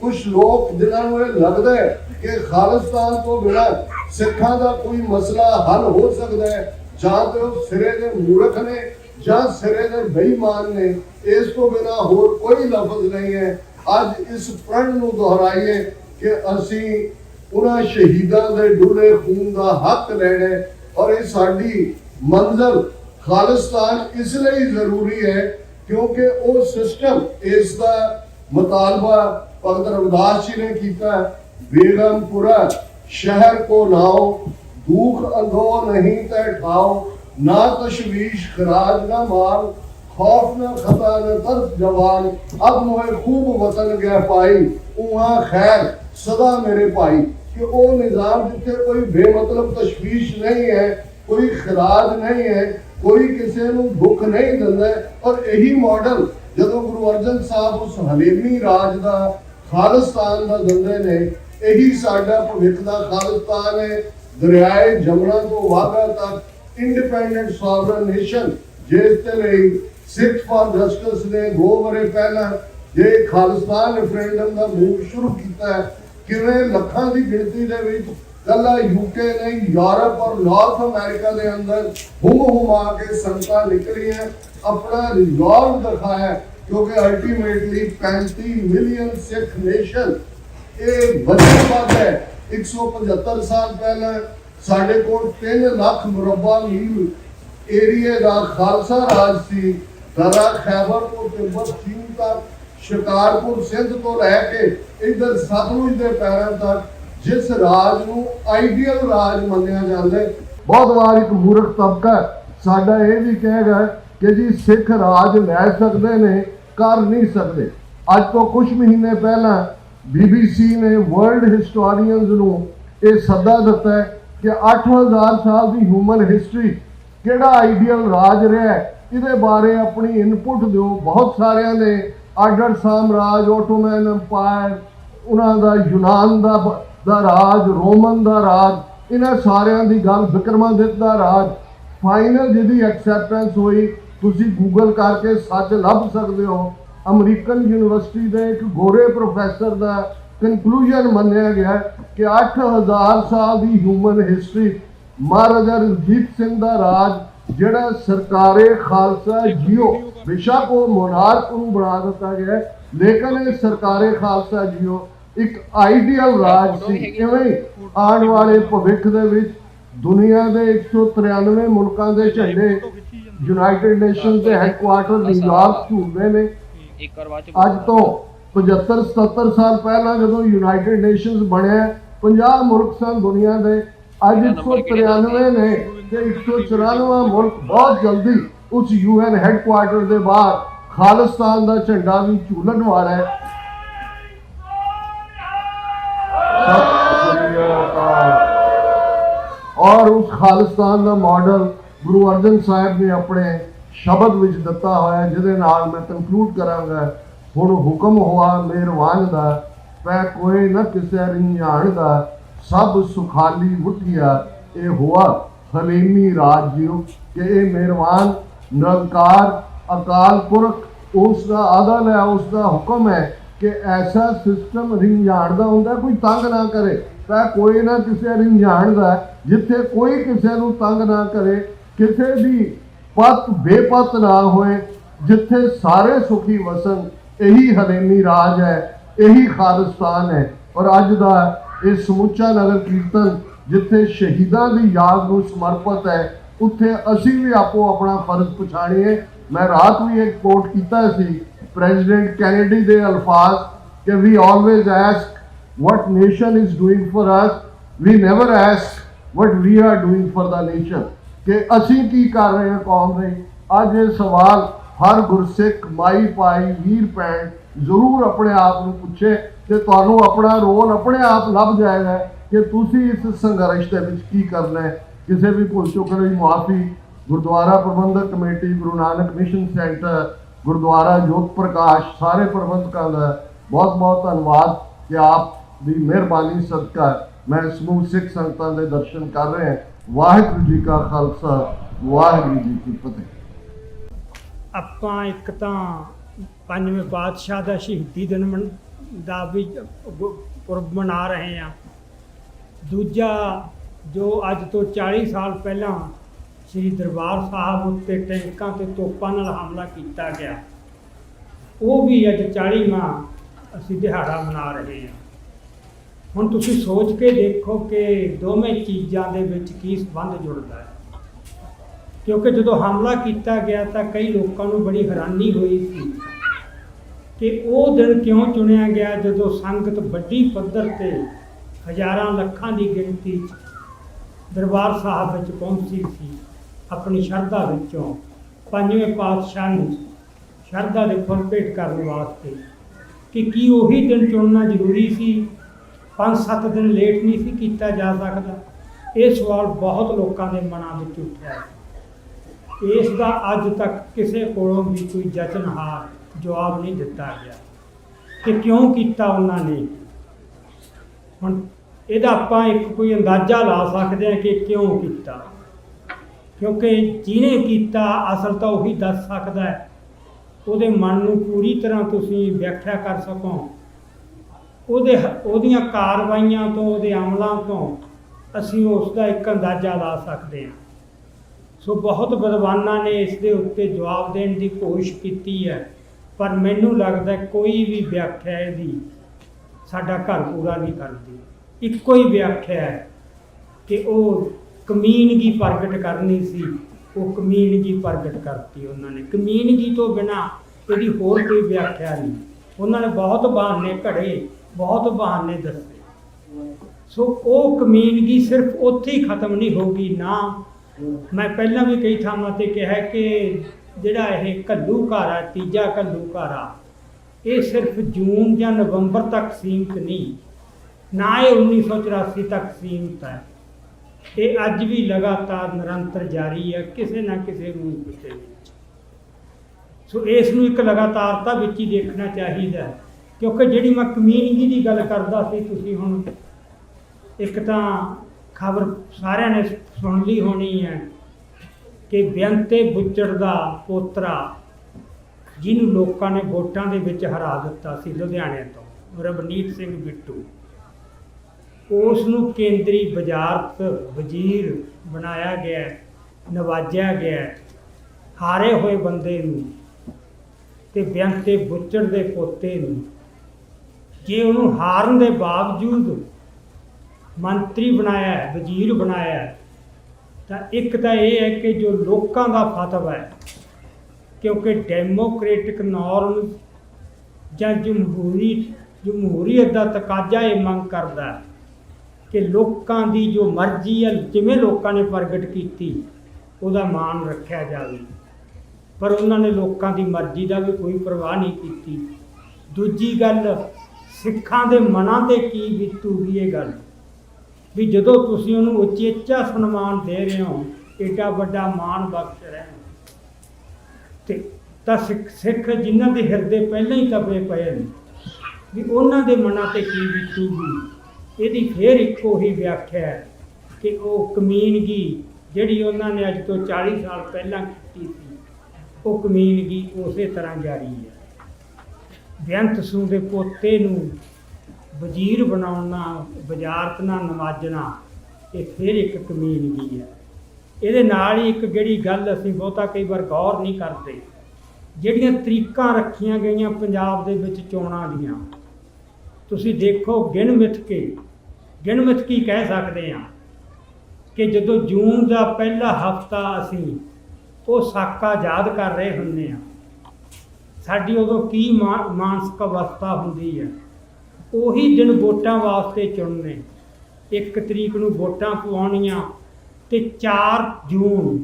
ਕੁਝ ਲੋਕ ਜਿਨ੍ਹਾਂ ਨੂੰ ਇਹ ਲੱਗਦਾ ਹੈ ਕਿ ਖਾਲਿਸਤਾਨ ਤੋਂ ਬਿਨਾਂ ਸਿੱਖਾਂ ਦਾ ਕੋਈ ਮਸਲਾ ਹੱਲ ਹੋ ਸਕਦਾ ਹੈ, ਜਾਂ ਤੇ ਉਹ ਸਿਰੇ ਦੇ ਮੂਰਖ ਨੇ ਜਾਂ ਸਿਰੇ ਦੇ ਬੇਈਮਾਨ ਨੇ। ਇਸ ਤੋਂ ਬਿਨਾਂ ਹੋਰ ਕੋਈ ਲਫ਼ਜ਼ ਨਹੀਂ ਹੈ। ਅੱਜ ਇਸ ਪ੍ਰਣ ਨੂੰ ਦੁਹਰਾਈਏ ਕਿ ਅਸੀਂ ਉਹਨਾਂ ਸ਼ਹੀਦਾਂ ਦੇ ਡੁੱਲੇ ਖੂਨ ਦਾ ਹੱਕ ਲੈਣਾ, ਔਰ ਇਹ ਸਾਡੀ ਮੰਜ਼ਿਲ ਖਾਲਿਸਤਾਨ ਇਸ ਲਈ ਜ਼ਰੂਰੀ ਹੈ ਕਿਉਂਕਿ ਉਹ ਸਿਸਟਮ ਇਸ ਦਾ ਮੁਤਾਲਬਾ ਭਗਤ ਰਵਿਦਾਸ ਜੀ ਨੇ ਕੀਤਾ। बेगमपुरा शहर को नाओ, दुख अंधो नहीं तय ठाओ, ना तशवीश खराज ना माल, खौफ न खता न तर्क जवान, अब मोहे खूब वतन गया पाई, उहाँ खैर सदा मेरे भाई। कि वो निजाम जिथे कोई बेमतलब तशवीश नहीं है, कोई खराज नहीं है, कोई किसी को दुख नहीं दिंदा। और यही मॉडल जदों गुरु अर्जन साहब उस हलेमी राज का खालिस्तान का दिंदे ने, यही साडा भविख का खालिस्तान है। दरियाए जमुना तो वाघा तक इंडिपेंडेंट सॉवरन नेशन जिसते लिए सिख फॉर जस्टिस ने 2 वरे पहला ये खालिस्तान रेफरेंडम का मूव शुरू किया है। किवें लखां की गिनती दे विच कला यूके नहीं, यूरोप और नॉर्थ अमेरिका के अंदर हुमा के संगतां निकलियां, अपना रिजॉल्व दिखाया, क्योंकि अल्टीमेटली 35 मिलियन सिख नेशन ये वचनबद्ध है। 175 साल पहले साढ़े को 3 लाख मुरब्बा मील एरिए का खालसा राज सी। दरा खैबर तो तिब्बत चीन तक, शिकारपुर सिंध तो लैके इधर सतलुज के पैरों तक जिस राज नूं आइडियल राज मन्निया जाता है। बहुत बार एक मूर्ख तबका साडा ये भी कहेगा कि जी सिख राज लै सकते ने, कर नहीं सकते। अज तो कुछ महीने पहला BBC ने वर्ल्ड हिस्टोरियंस नूं ये सदा दिता है कि 8000 साल की ह्यूमन हिस्टरी किहड़ा आइडियल राज रहा है, इहदे बारे अपनी इनपुट दिओ। बहुत सारिਆਂ ने आर्डर साम्राज, ओटोमन अंपायर, उन्हां दा यूनान दा राज, रोमन दा राज, इन्हां सारिਆਂ दी गल, विक्रमादित्य दा राज। फाइनल जिहदी एक्सैप्टेंस होई तुसीं गूगल करके सच लभ सकदे हो। अमरीकन यूनिवर्सिटी के एक गोरे प्रोफैसर का कंक्लूजन मन्निया गया कि 8000 साल की ह्यूमन हिस्टरी महाराजा रंजीत सिंह का राज जिहड़ा सरकारे खालसा जियो, बेशक वो मोनार्क नूं बना दिता गया, लेकिन ये सरकारे खालसा जियो एक आइडियल राज सी। इवें आने वाले भविख दे विच दुनिया के 193 मुल्कां दे झंडे यूनाइटेड नेशन के हैडकुआर्टर न्यूयॉर्क झूलदे ने। अज तो 75-77 साल पहला जो यूनाइटेड नेशंस बने 50 मुल्क सन दुनिया के, अज 193 ने ते 194 मुल्क बहुत जल्दी उस UN हैडकुआर्टर के बाहर खालिस्तान का झंडा भी झूलन वाला है। और उस खालिस्तान का मॉडल गुरु अर्जन साहब ने अपने शब्द विच दिता होया, जिहदे नाल मैं कंक्लूड करांगा। हुण हुक्म हुआ मेहरबान दा, पै कोई न किसे रिंझाण दा, सब सुखाली मुठिया ये हुआ हलीमी राज जियो। कि ये मेहरबान निरंकार अकाल पुरख उसका आदल है, उसका हुक्म है कि ऐसा सिस्टम रिंझाण दा हुंदा, कोई तंग ना करे। पै कोई ना किसे रिंझाण दा, जिथे कोई किसे नूं तंग ना करे, किसे भी पत बेपत ना होए, जिथे सारे सुखी वसन, यही हलेमी राज है, यही खालिस्तान है। और अज का ये समुचा नगर कीर्तन जिथे शहीदां की याद को समर्पित है, उत्थे असीं भी आपो अपना फर्ज पछाणीए। मैं रात भी एक कोट किया सी प्रेजिडेंट कैनेडी के अल्फाज कि we always ask what nation is doing for us, we never ask what we are doing for the nation, कि असी की कर रहे हैं कौम ਲਈ। ਅੱਜ ਇਹ ਸਵਾਲ हर गुरसिख माई पाई वीर भैन जरूर अपने आप ਨੂੰ ਪੁੱਛੇ ਕਿ ਤੁਹਾਨੂੰ ਆਪਣਾ ਰੋਲ ਆਪਣੇ ਆਪ ਲੱਭ ਜਾਏਗਾ ਕਿ ਤੁਸੀਂ ਇਸ ਸੰਘਰਸ਼ ਦੇ ਵਿੱਚ ਕੀ ਕਰਨਾ ਹੈ। ਕਿਸੇ ਵੀ ਭੁੱਲ ਚੁੱਕ ਲਈ ਮਾਫੀ। ਗੁਰਦੁਆਰਾ ਪ੍ਰਬੰਧਕ committee, Guru Nanak mission centre, Gurdwara ਜੋਤ ਪ੍ਰਕਾਸ਼, ਸਾਰੇ ਪ੍ਰਬੰਧਕਾਂ ਦਾ ਬਹੁਤ ਬਹੁਤ ਧੰਨਵਾਦ ਕਿ ਆਪ ਦੀ ਮਿਹਰਬਾਨੀ ਸਦਕਾ ਮੈਂ ਸਮੂਹ ਸਿੱਖ ਸੰਗਤਾਂ ਦੇ ਦਰਸ਼ਨ ਕਰ ਰਹੇ ਹਾਂ। ਵਾਹਿਗੁਰੂ ਜੀ ਕਾ ਖਾਲਸਾ, ਵਾਹਿਗੁਰੂ ਜੀ ਕੀ ਫਤਿਹ। ਆਪਾਂ ਇੱਕ ਤਾਂ ਪੰਜਵੇਂ ਪਾਤਸ਼ਾਹ ਦਾ ਸ਼ਹੀਦੀ ਦਿਨ ਦਾ ਵੀ ਪੁਰਬ ਮਨਾ ਰਹੇ ਹਾਂ। ਦੂਜਾ ਜੋ ਅੱਜ ਤੋਂ 40 ਸਾਲ ਪਹਿਲਾਂ ਸ੍ਰੀ ਦਰਬਾਰ ਸਾਹਿਬ ਉੱਤੇ ਟੈਂਕਾਂ ਤੇ ਤੋਪਾਂ ਨਾਲ ਹਮਲਾ ਕੀਤਾ ਗਿਆ, ਉਹ ਵੀ ਅੱਜ 40ਵਾਂ ਅਸੀਂ ਦਿਹਾੜਾ ਮਨਾ ਰਹੇ ਹਾਂ। ਹੁਣ ਤੁਸੀਂ ਸੋਚ ਕੇ ਦੇਖੋ ਕਿ ਦੋਵੇਂ ਚੀਜ਼ਾਂ ਦੇ ਵਿੱਚ ਕੀ ਸੰਬੰਧ ਜੁੜਦਾ ਹੈ। ਕਿਉਂਕਿ ਜਦੋਂ ਹਮਲਾ ਕੀਤਾ ਗਿਆ ਤਾਂ ਕਈ ਲੋਕਾਂ ਨੂੰ ਬੜੀ ਹੈਰਾਨੀ ਹੋਈ ਸੀ ਕਿ ਉਹ ਦਿਨ ਕਿਉਂ ਚੁਣਿਆ ਗਿਆ ਜਦੋਂ ਸੰਗਤ ਵੱਡੀ ਪੱਧਰ ਤੇ ਹਜ਼ਾਰਾਂ ਲੱਖਾਂ ਦੀ ਗਿਣਤੀ 'ਚ ਦਰਬਾਰ ਸਾਹਿਬ ਵਿੱਚ ਪਹੁੰਚੀ ਸੀ ਆਪਣੀ ਸ਼ਰਧਾ ਵਿੱਚੋਂ ਪੰਜਵੇਂ ਪਾਤਸ਼ਾਹ ਨੂੰ ਸ਼ਰਧਾ ਦੇ ਫੁੱਲ ਭੇਟ ਕਰਨ ਵਾਸਤੇ। ਕਿ ਕੀ ਉਹੀ ਦਿਨ ਚੁਣਨਾ ਜ਼ਰੂਰੀ ਸੀ? 5-7 ਦਿਨ ਲੇਟ ਨਹੀਂ ਸੀ ਕੀਤਾ ਜਾ ਸਕਦਾ? ਇਹ ਸਵਾਲ ਬਹੁਤ ਲੋਕਾਂ ਦੇ ਮਨਾਂ ਵਿੱਚ ਉੱਠਿਆ ਹੈ। ਇਸ ਦਾ ਅੱਜ ਤੱਕ ਕਿਸੇ ਕੋਲੋਂ ਵੀ ਕੋਈ ਜਚਨਹਾਰ ਜਵਾਬ ਨਹੀਂ ਦਿੱਤਾ ਗਿਆ ਕਿ ਕਿਉਂ ਕੀਤਾ ਉਹਨਾਂ ਨੇ। ਹੁਣ ਇਹਦਾ ਆਪਾਂ ਇੱਕ ਕੋਈ ਅੰਦਾਜ਼ਾ ਲਾ ਸਕਦੇ ਹਾਂ ਕਿ ਕਿਉਂ ਕੀਤਾ, ਕਿਉਂਕਿ ਜਿਹਨੇ ਕੀਤਾ ਅਸਲ ਤਾਂ ਉਹੀ ਦੱਸ ਸਕਦਾ ਹੈ। ਉਹਦੇ ਮਨ ਨੂੰ ਪੂਰੀ ਤਰ੍ਹਾਂ ਤੁਸੀਂ ਵਿਆਖਿਆ ਕਰ ਸਕੋ, ਉਹਦੀਆਂ ਕਾਰਵਾਈਆਂ ਤੋਂ, ਉਹਦੇ ਅਮਲਾਂ ਤੋਂ ਅਸੀਂ ਉਸ ਦਾ ਇੱਕ ਅੰਦਾਜ਼ਾ ਲਾ ਸਕਦੇ ਹਾਂ। ਸੋ ਬਹੁਤ ਵਿਦਵਾਨਾਂ ਨੇ ਇਸ ਦੇ ਉੱਤੇ ਜਵਾਬ ਦੇਣ ਦੀ ਕੋਸ਼ਿਸ਼ ਕੀਤੀ ਹੈ, ਪਰ ਮੈਨੂੰ ਲੱਗਦਾ ਕੋਈ ਵੀ ਵਿਆਖਿਆ ਇਹਦੀ ਸਾਡਾ ਘਰ ਪੂਰਾ ਨਹੀਂ ਕਰਦੀ। ਇੱਕੋ ਹੀ ਵਿਆਖਿਆ ਹੈ ਕਿ ਉਹ ਕਮੀਨਗੀ ਪ੍ਰਗਟ ਕਰਨੀ ਸੀ, ਉਹ ਕਮੀਨਗੀ ਪ੍ਰਗਟ ਕਰਤੀ ਉਹਨਾਂ ਨੇ। ਕਮੀਨਗੀ ਤੋਂ ਬਿਨਾਂ ਇਹਦੀ ਹੋਰ ਕੋਈ ਵਿਆਖਿਆ ਨਹੀਂ। ਉਹਨਾਂ ਨੇ ਬਹੁਤ ਬਹਾਨੇ ਘੜੇ, ਬਹੁਤ ਬਹਾਨੇ ਦੱਸੇ। ਸੋ ਉਹ ਕਮੀਨਗੀ ਸਿਰਫ ਉੱਥੇ ਹੀ ਖਤਮ ਨਹੀਂ ਹੋਗੀ ਨਾ। ਮੈਂ ਪਹਿਲਾਂ ਵੀ ਕਈ ਥਾਵਾਂ 'ਤੇ ਕਿਹਾ ਕਿ ਜਿਹੜਾ ਇਹ ਘੱਲੂਘਾਰਾ, ਤੀਜਾ ਘੱਲੂਘਾਰਾ, ਇਹ ਸਿਰਫ ਜੂਨ ਜਾਂ ਨਵੰਬਰ ਤੱਕ ਸੀਮਿਤ ਨਹੀਂ, ਨਾ ਇਹ 1984 ਤੱਕ ਸੀਮਿਤ ਹੈ। ਇਹ ਅੱਜ ਵੀ ਲਗਾਤਾਰ ਨਿਰੰਤਰ ਜਾਰੀ ਹੈ ਕਿਸੇ ਨਾ ਕਿਸੇ ਰੂਪ ਦੇ ਵਿੱਚ। ਸੋ ਇਸ ਨੂੰ ਇੱਕ ਲਗਾਤਾਰਤਾ ਵਿੱਚ ਹੀ ਦੇਖਣਾ ਚਾਹੀਦਾ, ਕਿਉਂਕਿ ਜਿਹੜੀ ਮੈਂ ਕਮੀਨਗੀ ਦੀ ਗੱਲ ਕਰਦਾ ਸੀ, ਤੁਸੀਂ ਹੁਣ ਇੱਕ ਤਾਂ ਖਬਰ ਸਾਰਿਆਂ ਨੇ ਸੁਣ ਲਈ ਹੋਣੀ ਹੈ ਕਿ ਬੇਅੰਤੇ ਬੁੱਚੜ ਦਾ ਪੋਤਰਾ, ਜਿਹਨੂੰ ਲੋਕਾਂ ਨੇ ਵੋਟਾਂ ਦੇ ਵਿੱਚ ਹਰਾ ਦਿੱਤਾ ਸੀ ਲੁਧਿਆਣੇ ਤੋਂ, ਰਵਨੀਤ ਸਿੰਘ ਬਿੱਟੂ, ਉਸ ਨੂੰ ਕੇਂਦਰੀ ਵਜ਼ਾਰਤ ਵਜ਼ੀਰ ਬਣਾਇਆ ਗਿਆ, ਨਵਾਜਿਆ ਗਿਆ। ਹਾਰੇ ਹੋਏ ਬੰਦੇ ਨੂੰ ਤੇ ਬੇਅੰਤੇ ਬੁੱਚੜ ਦੇ ਪੋਤੇ ਨੂੰ ਜੇ ਉਹਨੂੰ ਹਾਰਨ ਦੇ ਬਾਵਜੂਦ ਮੰਤਰੀ ਬਣਾਇਆ, ਵਜ਼ੀਰ ਬਣਾਇਆ, ਤਾਂ ਇੱਕ ਤਾਂ ਇਹ ਹੈ ਕਿ ਜੋ ਲੋਕਾਂ ਦਾ ਫਤਵਾ ਹੈ, ਕਿਉਂਕਿ ਡੈਮੋਕ੍ਰੈਟਿਕ ਨੋਰਮ ਜਾਂ ਜਮਹੂਰੀਅਤ ਦਾ ਤਕਾਜ਼ਾ ਇਹ ਮੰਗ ਕਰਦਾ ਕਿ ਲੋਕਾਂ ਦੀ ਜੋ ਮਰਜ਼ੀ ਹੈ, ਜਿਵੇਂ ਲੋਕਾਂ ਨੇ ਪ੍ਰਗਟ ਕੀਤੀ, ਉਹਦਾ ਮਾਣ ਰੱਖਿਆ ਜਾਵੇ। ਪਰ ਉਹਨਾਂ ਨੇ ਲੋਕਾਂ ਦੀ ਮਰਜ਼ੀ ਦਾ ਵੀ ਕੋਈ ਪਰਵਾਹ ਨਹੀਂ ਕੀਤੀ। ਦੂਜੀ ਗੱਲ, ਸਿੱਖਾਂ ਦੇ ਮਨਾਂ 'ਤੇ ਕੀ ਬੀਤੂਗੀ ਇਹ ਗੱਲ ਵੀ ਜਦੋਂ ਤੁਸੀਂ ਉਹਨੂੰ ਉਚੇਚਾ ਸਨਮਾਨ ਦੇ ਰਹੇ ਹੋ, ਏਡਾ ਵੱਡਾ ਮਾਣ ਬਖਸ਼ ਰਹੇ ਹੋ, ਤੇ ਤਾਂ ਸਿੱਖ ਜਿਨ੍ਹਾਂ ਦੇ ਹਿਰਦੇ ਪਹਿਲਾਂ ਹੀ ਤਪੇ ਪਏ ਨੇ, ਵੀ ਉਹਨਾਂ ਦੇ ਮਨਾਂ 'ਤੇ ਕੀ ਬੀਤੂਗੀ। ਇਹਦੀ ਫੇਰ ਇੱਕੋ ਹੀ ਵਿਆਖਿਆ ਹੈ ਕਿ ਉਹ ਕਮੀਨਗੀ ਜਿਹੜੀ ਉਹਨਾਂ ਨੇ ਅੱਜ ਤੋਂ 40 ਸਾਲ ਪਹਿਲਾਂ ਕੀਤੀ ਸੀ, ਉਹ ਕਮੀਨਗੀ ਉਸੇ ਤਰ੍ਹਾਂ ਜਾਰੀ ਹੈ। ਬੇਅੰਤ ਸਿੰਘ ਦੇ ਪੋਤੇ ਨੂੰ ਵਜ਼ੀਰ ਬਣਾਉਣਾ, ਵਜ਼ਾਰਤ ਨਾਲ ਨਵਾਜਣਾ, ਇਹ ਫਿਰ ਇੱਕ ਕਮੀਨਗੀ ਹੈ। ਇਹਦੇ ਨਾਲ ਹੀ ਇੱਕ ਜਿਹੜੀ ਗੱਲ ਅਸੀਂ ਬਹੁਤਾ ਕਈ ਵਾਰ ਗੌਰ ਨਹੀਂ ਕਰਦੇ, ਜਿਹੜੀਆਂ ਤਰੀਕਾਂ ਰੱਖੀਆਂ ਗਈਆਂ ਪੰਜਾਬ ਦੇ ਵਿੱਚ ਚੋਣਾਂ ਦੀਆਂ, ਤੁਸੀਂ ਦੇਖੋ ਗਿਣ ਮਿਥ ਕੀ ਕਹਿ ਸਕਦੇ ਹਾਂ ਕਿ ਜਦੋਂ ਜੂਨ ਦਾ ਪਹਿਲਾ ਹਫ਼ਤਾ ਅਸੀਂ ਉਹ ਸਾਕਾ ਯਾਦ ਕਰ ਰਹੇ ਹੁੰਦੇ ਆ। ਸਾਡੀ ਉਦੋਂ ਕੀ ਮਾਨਸਿਕ ਅਵਸਥਾ ਹੁੰਦੀ ਹੈ। ਉਹੀ ਦਿਨ ਵੋਟਾਂ ਵਾਸਤੇ ਚੁਣਨੇ, 1 ਤਰੀਕ ਨੂੰ ਵੋਟਾਂ ਪਵਾਉਣੀਆਂ ਤੇ 4 ਜੂਨ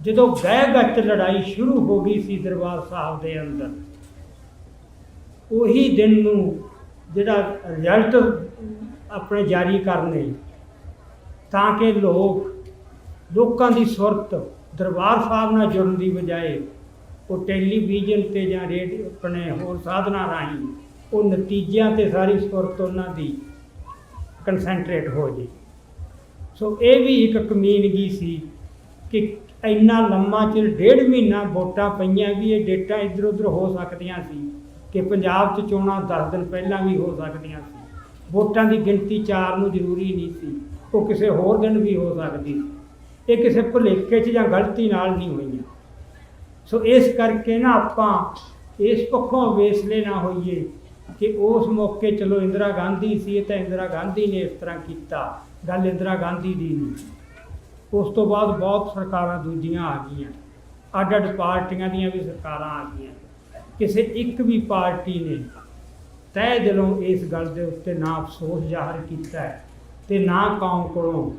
ਜਦੋਂ ਗਹਿ ਗੱਚ ਲੜਾਈ ਸ਼ੁਰੂ ਹੋ ਗਈ ਸੀ ਦਰਬਾਰ ਸਾਹਿਬ ਦੇ ਅੰਦਰ, ਉਹੀ ਦਿਨ ਨੂੰ ਜਿਹੜਾ ਰਿਜ਼ਲਟ ਆਪਣੇ ਜਾਰੀ ਕਰਨੇ, ਤਾਂ ਕਿ ਲੋਕਾਂ ਦੀ ਸੁਰਤ ਦਰਬਾਰ ਸਾਹਿਬ ਨਾਲ ਜੁੜਨ ਦੀ ਬਜਾਏ ਉਹ ਟੈਲੀਵਿਜ਼ਨ ਤੇ ਜਾਂ ਰੇਡੀਓ ਆਪਣੇ ਹੋਰ ਸਾਧਨਾਂ ਰਾਹੀਂ ਉਹ ਨਤੀਜਿਆਂ ਤੇ ਸਾਰੀ ਸੁਰਤ ਉਹਨਾਂ ਦੀ ਕੰਸੈਂਟਰੇਟ ਹੋ ਜੇ। ਸੋ ਇਹ ਵੀ ਇੱਕ ਕਮੀਨਗੀ ਸੀ ਕਿ ਇੰਨਾ ਲੰਮਾ ਚਿਰ 1.5 ਮਹੀਨਾ ਵੋਟਾਂ ਪਈਆਂ ਵੀ ਇਹ ਡੇਟਾਂ ਇੱਧਰ ਉੱਧਰ ਹੋ ਸਕਦੀਆਂ ਸੀ ਕਿ ਪੰਜਾਬ 'ਚ ਚੋਣਾਂ 10 ਦਿਨ ਪਹਿਲਾਂ ਵੀ ਹੋ ਸਕਦੀਆਂ ਸੀ। ਵੋਟਾਂ ਦੀ ਗਿਣਤੀ 4 ਨੂੰ ਜ਼ਰੂਰੀ ਨਹੀਂ ਸੀ, ਉਹ ਕਿਸੇ ਹੋਰ ਦਿਨ ਵੀ ਹੋ ਸਕਦੀ ਸੀ। ਇਹ ਕਿਸੇ ਭੁਲੇਖੇ 'ਚ ਜਾਂ ਗਲਤੀ ਨਾਲ ਨਹੀਂ ਹੋਈਆਂ। ਸੋ ਇਸ ਕਰਕੇ ਨਾ ਆਪਾਂ ਇਸ ਪੱਖੋਂ ਵੇਸਲੇ ਨਾ ਹੋਈਏ ਕਿ ਉਸ ਮੌਕੇ ਚਲੋ ਇੰਦਰਾ ਗਾਂਧੀ ਸੀ ਤਾਂ ਇੰਦਰਾ ਗਾਂਧੀ ਨੇ ਇਸ ਤਰ੍ਹਾਂ ਕੀਤਾ, ਗੱਲ ਇੰਦਰਾ ਗਾਂਧੀ ਦੀ ਨਹੀਂ। ਉਸ ਤੋਂ ਬਾਅਦ ਬਹੁਤ ਸਰਕਾਰਾਂ ਦੂਜੀਆਂ ਆ ਗਈਆਂ, ਅੱਡ-ਅੱਡ ਪਾਰਟੀਆਂ ਦੀਆਂ ਵੀ ਸਰਕਾਰਾਂ ਆ ਗਈਆਂ। ਕਿਸੇ ਇੱਕ ਵੀ ਪਾਰਟੀ ਨੇ ਤਹਿ ਦਿਲੋਂ ਇਸ ਗੱਲ ਦੇ ਉੱਤੇ ਨਾ ਅਫਸੋਸ ਜ਼ਾਹਰ ਕੀਤਾ ਹੈ ਤੇ ਨਾ ਕੌਮ ਕੋਲੋਂ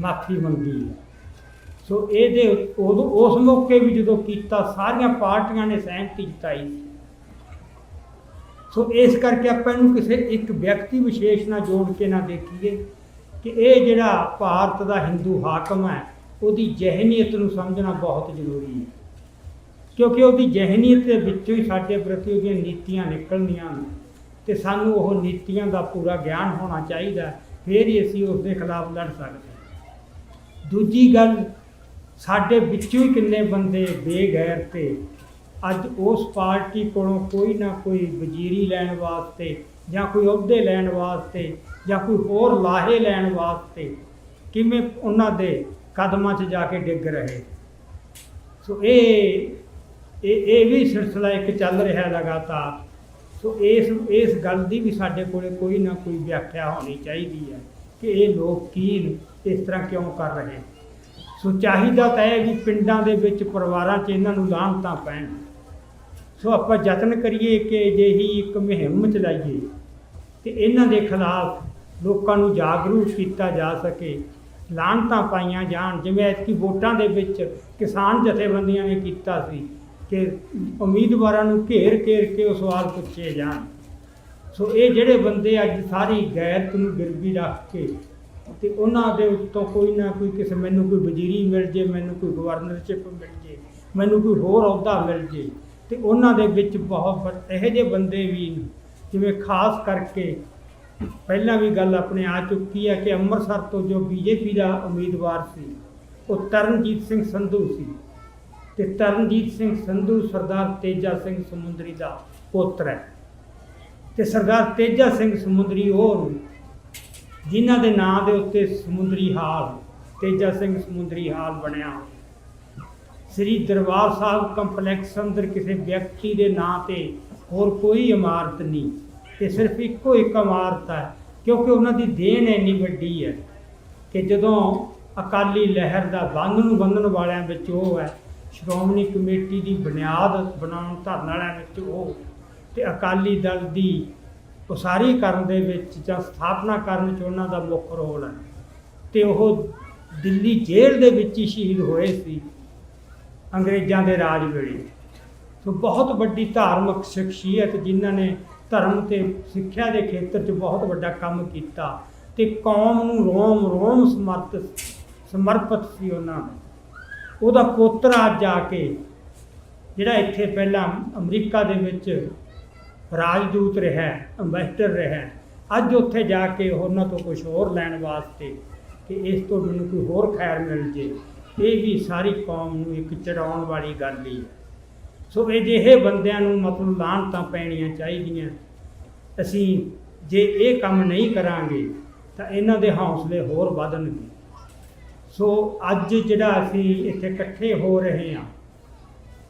ਮਾਫੀ ਮੰਗੀ ਹੈ। ਸੋ ਇਹਦੇ ਉਦੋਂ ਉਸ ਮੌਕੇ ਵੀ ਜਦੋਂ ਕੀਤਾ ਸਾਰੀਆਂ ਪਾਰਟੀਆਂ ਨੇ ਸਹਿਮਤੀ ਜਤਾਈ। ਸੋ ਇਸ ਕਰਕੇ ਆਪਾਂ ਇਹਨੂੰ ਕਿਸੇ ਇੱਕ ਵਿਅਕਤੀ ਵਿਸ਼ੇਸ਼ ਨਾਲ ਜੋੜ ਕੇ ਨਾ ਦੇਖੀਏ ਕਿ ਇਹ ਜਿਹੜਾ ਭਾਰਤ ਦਾ ਹਿੰਦੂ ਹਾਕਮ ਹੈ ਉਹਦੀ ਜ਼ਹਿਨੀਅਤ ਨੂੰ ਸਮਝਣਾ ਬਹੁਤ ਜ਼ਰੂਰੀ ਹੈ, ਕਿਉਂਕਿ ਉਹਦੀ ਜ਼ਹਿਨੀਅਤ ਦੇ ਵਿੱਚੋਂ ਹੀ ਸਾਡੇ ਪ੍ਰਤੀ ਉਹਦੀਆਂ ਨੀਤੀਆਂ ਨਿਕਲਣੀਆਂ ਨੇ ਤੇ ਸਾਨੂੰ ਉਹ ਨੀਤੀਆਂ ਦਾ ਪੂਰਾ ਗਿਆਨ ਹੋਣਾ ਚਾਹੀਦਾ, ਫਿਰ ਹੀ ਅਸੀਂ ਉਸ ਦੇ ਖਿਲਾਫ ਲੜ ਸਕਦੇ ਹਾਂ। ਦੂਜੀ ਗੱਲ, ਸਾਡੇ ਵਿੱਚੋਂ ਹੀ ਕਿੰਨੇ ਬੰਦੇ ਬੇਗੈਰ ਤੇ ਅੱਜ ਉਸ ਪਾਰਟੀ ਕੋਲੋਂ ਕੋਈ ਨਾ ਕੋਈ ਵਜ਼ੀਰੀ ਲੈਣ ਵਾਸਤੇ ਜਾਂ ਕੋਈ ਅਹੁਦੇ ਲੈਣ ਵਾਸਤੇ ਜਾਂ ਕੋਈ ਹੋਰ ਲਾਹੇ ਲੈਣ ਵਾਸਤੇ ਕਿਵੇਂ ਉਹਨਾਂ ਦੇ ਕਦਮਾਂ 'ਚ ਜਾ ਕੇ ਡਿੱਗ ਰਹੇ। ਸੋ ਇਹ ਵੀ ਸਿਲਸਿਲਾ ਇੱਕ ਚੱਲ ਰਿਹਾ ਲਗਾਤਾਰ। ਸੋ ਇਸ ਗੱਲ ਦੀ ਵੀ ਸਾਡੇ ਕੋਲ ਕੋਈ ਨਾ ਕੋਈ ਵਿਆਖਿਆ ਹੋਣੀ ਚਾਹੀਦੀ ਹੈ ਕਿ ਇਹ ਲੋਕ ਕੀ ਇਸ ਤਰ੍ਹਾਂ ਕਿਉਂ ਕਰ ਰਹੇ। ਸੋ ਚਾਹੀਦਾ ਤਾਂ ਇਹ ਵੀ ਪਿੰਡਾਂ ਦੇ ਵਿੱਚ ਪਰਿਵਾਰਾਂ 'ਚ ਇਹਨਾਂ ਨੂੰ ਲਾਹਨਤਾਂ ਪੈਣ। ਸੋ ਆਪਾਂ ਯਤਨ ਕਰੀਏ ਕਿ ਅਜਿਹੀ ਇੱਕ ਮੁਹਿੰਮ ਚਲਾਈਏ ਤੇ ਇਹਨਾਂ ਦੇ ਖਿਲਾਫ ਲੋਕਾਂ ਨੂੰ ਜਾਗਰੂਕ ਕੀਤਾ ਜਾ ਸਕੇ, ਲਾਹਨਤਾਂ ਪਾਈਆਂ ਜਾਣ। ਜਿਵੇਂ ਐਤਕੀ ਵੋਟਾਂ ਦੇ ਵਿੱਚ ਕਿਸਾਨ ਜਥੇਬੰਦੀਆਂ ਨੇ ਕੀਤਾ ਸੀ ਕਿ ਉਮੀਦਵਾਰਾਂ ਨੂੰ ਘੇਰ ਕੇ ਉਹ ਸਵਾਲ ਪੁੱਛੇ ਜਾਣ। ਸੋ ਇਹ ਜਿਹੜੇ ਬੰਦੇ ਅੱਜ ਸਾਰੀ ਗੈਰਤ ਨੂੰ ਗਿਰਵੀ ਰੱਖ ਕੇ ਤੇ ਉਹਨਾਂ ਦੇ ਉੱਤੋਂ ਕੋਈ ਨਾ ਕੋਈ ਕਿਸੇ ਮੈਨੂੰ ਕੋਈ ਵਜ਼ੀਰੀ ਮਿਲ ਜੇ, ਮੈਨੂੰ ਕੋਈ ਗਵਰਨਰਸ਼ਿਪ ਮਿਲ ਜੇ, ਮੈਨੂੰ ਕੋਈ ਹੋਰ ਅਹੁਦਾ ਮਿਲ ਜੇ, ਤੇ ਉਹਨਾਂ ਦੇ ਵਿੱਚ ਬਹੁਤ ਇਹੋ ਜਿਹੇ ਬੰਦੇ ਵੀ ਜਿਵੇਂ ਖਾਸ ਕਰਕੇ ਪਹਿਲਾਂ ਵੀ ਗੱਲ ਆਪਣੇ ਆ ਚੁੱਕੀ ਹੈ ਕਿ ਅੰਮ੍ਰਿਤਸਰ ਤੋਂ ਜੋ ਬੀਜੇਪੀ ਦਾ ਉਮੀਦਵਾਰ ਸੀ ਉਹ ਤਰਨਜੀਤ ਸਿੰਘ ਸੰਧੂ ਸੀ ਤੇ ਤਰਨਜੀਤ ਸਿੰਘ ਸੰਧੂ ਸਰਦਾਰ ਤੇਜਾ ਸਿੰਘ ਸਮੁੰਦਰੀ ਦਾ ਪੁੱਤਰ ਹੈ ਤੇ ਸਰਦਾਰ ਤੇਜਾ ਸਿੰਘ ਸਮੁੰਦਰੀ ਉਹ ਜਿਨ੍ਹਾਂ ਦੇ ਨਾਂ ਦੇ ਉੱਤੇ ਸਮੁੰਦਰੀ ਹਾਲ ਤੇਜਾ ਸਿੰਘ ਸਮੁੰਦਰੀ ਹਾਲ ਬਣਿਆ। ਸ੍ਰੀ ਦਰਬਾਰ ਸਾਹਿਬ ਕੰਪਲੈਕਸ ਅੰਦਰ ਕਿਸੇ ਵਿਅਕਤੀ ਦੇ ਨਾਂ ਤੇ ਹੋਰ ਕੋਈ ਇਮਾਰਤ ਨਹੀਂ, ਤੇ ਸਿਰਫ ਇੱਕੋ ਇੱਕ ਇਮਾਰਤ ਹੈ ਕਿਉਂਕਿ ਉਹਨਾਂ ਦੀ ਦੇਣ ਇੰਨੀ ਵੱਡੀ ਹੈ ਕਿ ਜਦੋਂ ਅਕਾਲੀ ਲਹਿਰ ਦਾ ਬੰਨ ਨੂੰ ਬੰਨ੍ਹਣ ਵਾਲਿਆਂ ਵਿੱਚ ਉਹ ਹੈ, ਸ਼੍ਰੋਮਣੀ ਕਮੇਟੀ ਦੀ ਬੁਨਿਆਦ ਬਣਾਉਣ ਧਰਨ ਵਾਲਿਆਂ ਵਿੱਚ ਉਹ, ਤੇ ਅਕਾਲੀ ਦਲ ਦੀ ਉਸਾਰੀ ਕਰਨ ਦੇ ਵਿੱਚ ਜਾਂ ਸਥਾਪਨਾ ਕਰਨ 'ਚ ਉਹਨਾਂ ਦਾ ਮੁੱਖ ਰੋਲ ਹੈ। ਤੇ ਉਹ ਦਿੱਲੀ ਜੇਲ੍ਹ ਦੇ ਵਿੱਚ ਹੀ ਸ਼ਹੀਦ ਹੋਏ ਸੀ ਅੰਗਰੇਜ਼ਾਂ ਦੇ ਰਾਜ ਵੇਲੇ। ਸੋ ਬਹੁਤ ਵੱਡੀ ਧਾਰਮਿਕ ਸ਼ਖਸੀਅਤ ਜਿਨ੍ਹਾਂ ਨੇ ਧਰਮ ਤੇ ਸਿੱਖਿਆ ਦੇ ਖੇਤਰ 'ਚ ਬਹੁਤ ਵੱਡਾ ਕੰਮ ਕੀਤਾ ਤੇ ਕੌਮ ਨੂੰ ਰੋਮ ਸਮਰਪਿਤ ਸੀ ਉਹਨਾਂ ਨੂੰ। ਉਹਦਾ ਪੁੱਤਰ ਅੱਜ ਆ ਕੇ ਜਿਹੜਾ ਇੱਥੇ ਪਹਿਲਾਂ ਅਮਰੀਕਾ ਦੇ ਵਿੱਚ ਰਾਜਦੂਤ ਰਿਹਾ, ਅੰਬੈਸਡਰ ਰਿਹਾ, ਅੱਜ ਉੱਥੇ ਜਾ ਕੇ ਉਹਨਾਂ ਤੋਂ ਕੁਝ ਹੋਰ ਲੈਣ ਵਾਸਤੇ ਕਿ ਇਸ ਤੋਂ ਮੈਨੂੰ ਕੋਈ ਹੋਰ ਖੈਰ ਮਿਲ ਜੇ, ਇਹ ਵੀ ਸਾਰੀ ਕੌਮ ਨੂੰ ਇੱਕ ਚੜਾਉਣ ਵਾਲੀ ਗੱਲ ਹੀ ਹੈ। ਸੋ ਅਜਿਹੇ ਬੰਦਿਆਂ ਨੂੰ ਮਤਲਬ ਲਾਹਨਤਾਂ ਪੈਣੀਆਂ ਚਾਹੀਦੀਆਂ। ਅਸੀਂ ਜੇ ਇਹ ਕੰਮ ਨਹੀਂ ਕਰਾਂਗੇ ਤਾਂ ਇਹਨਾਂ ਦੇ ਹੌਸਲੇ ਹੋਰ ਵਧਣਗੇ। ਸੋ ਅੱਜ ਜਿਹੜਾ ਅਸੀਂ ਇੱਥੇ ਇਕੱਠੇ ਹੋ ਰਹੇ ਹਾਂ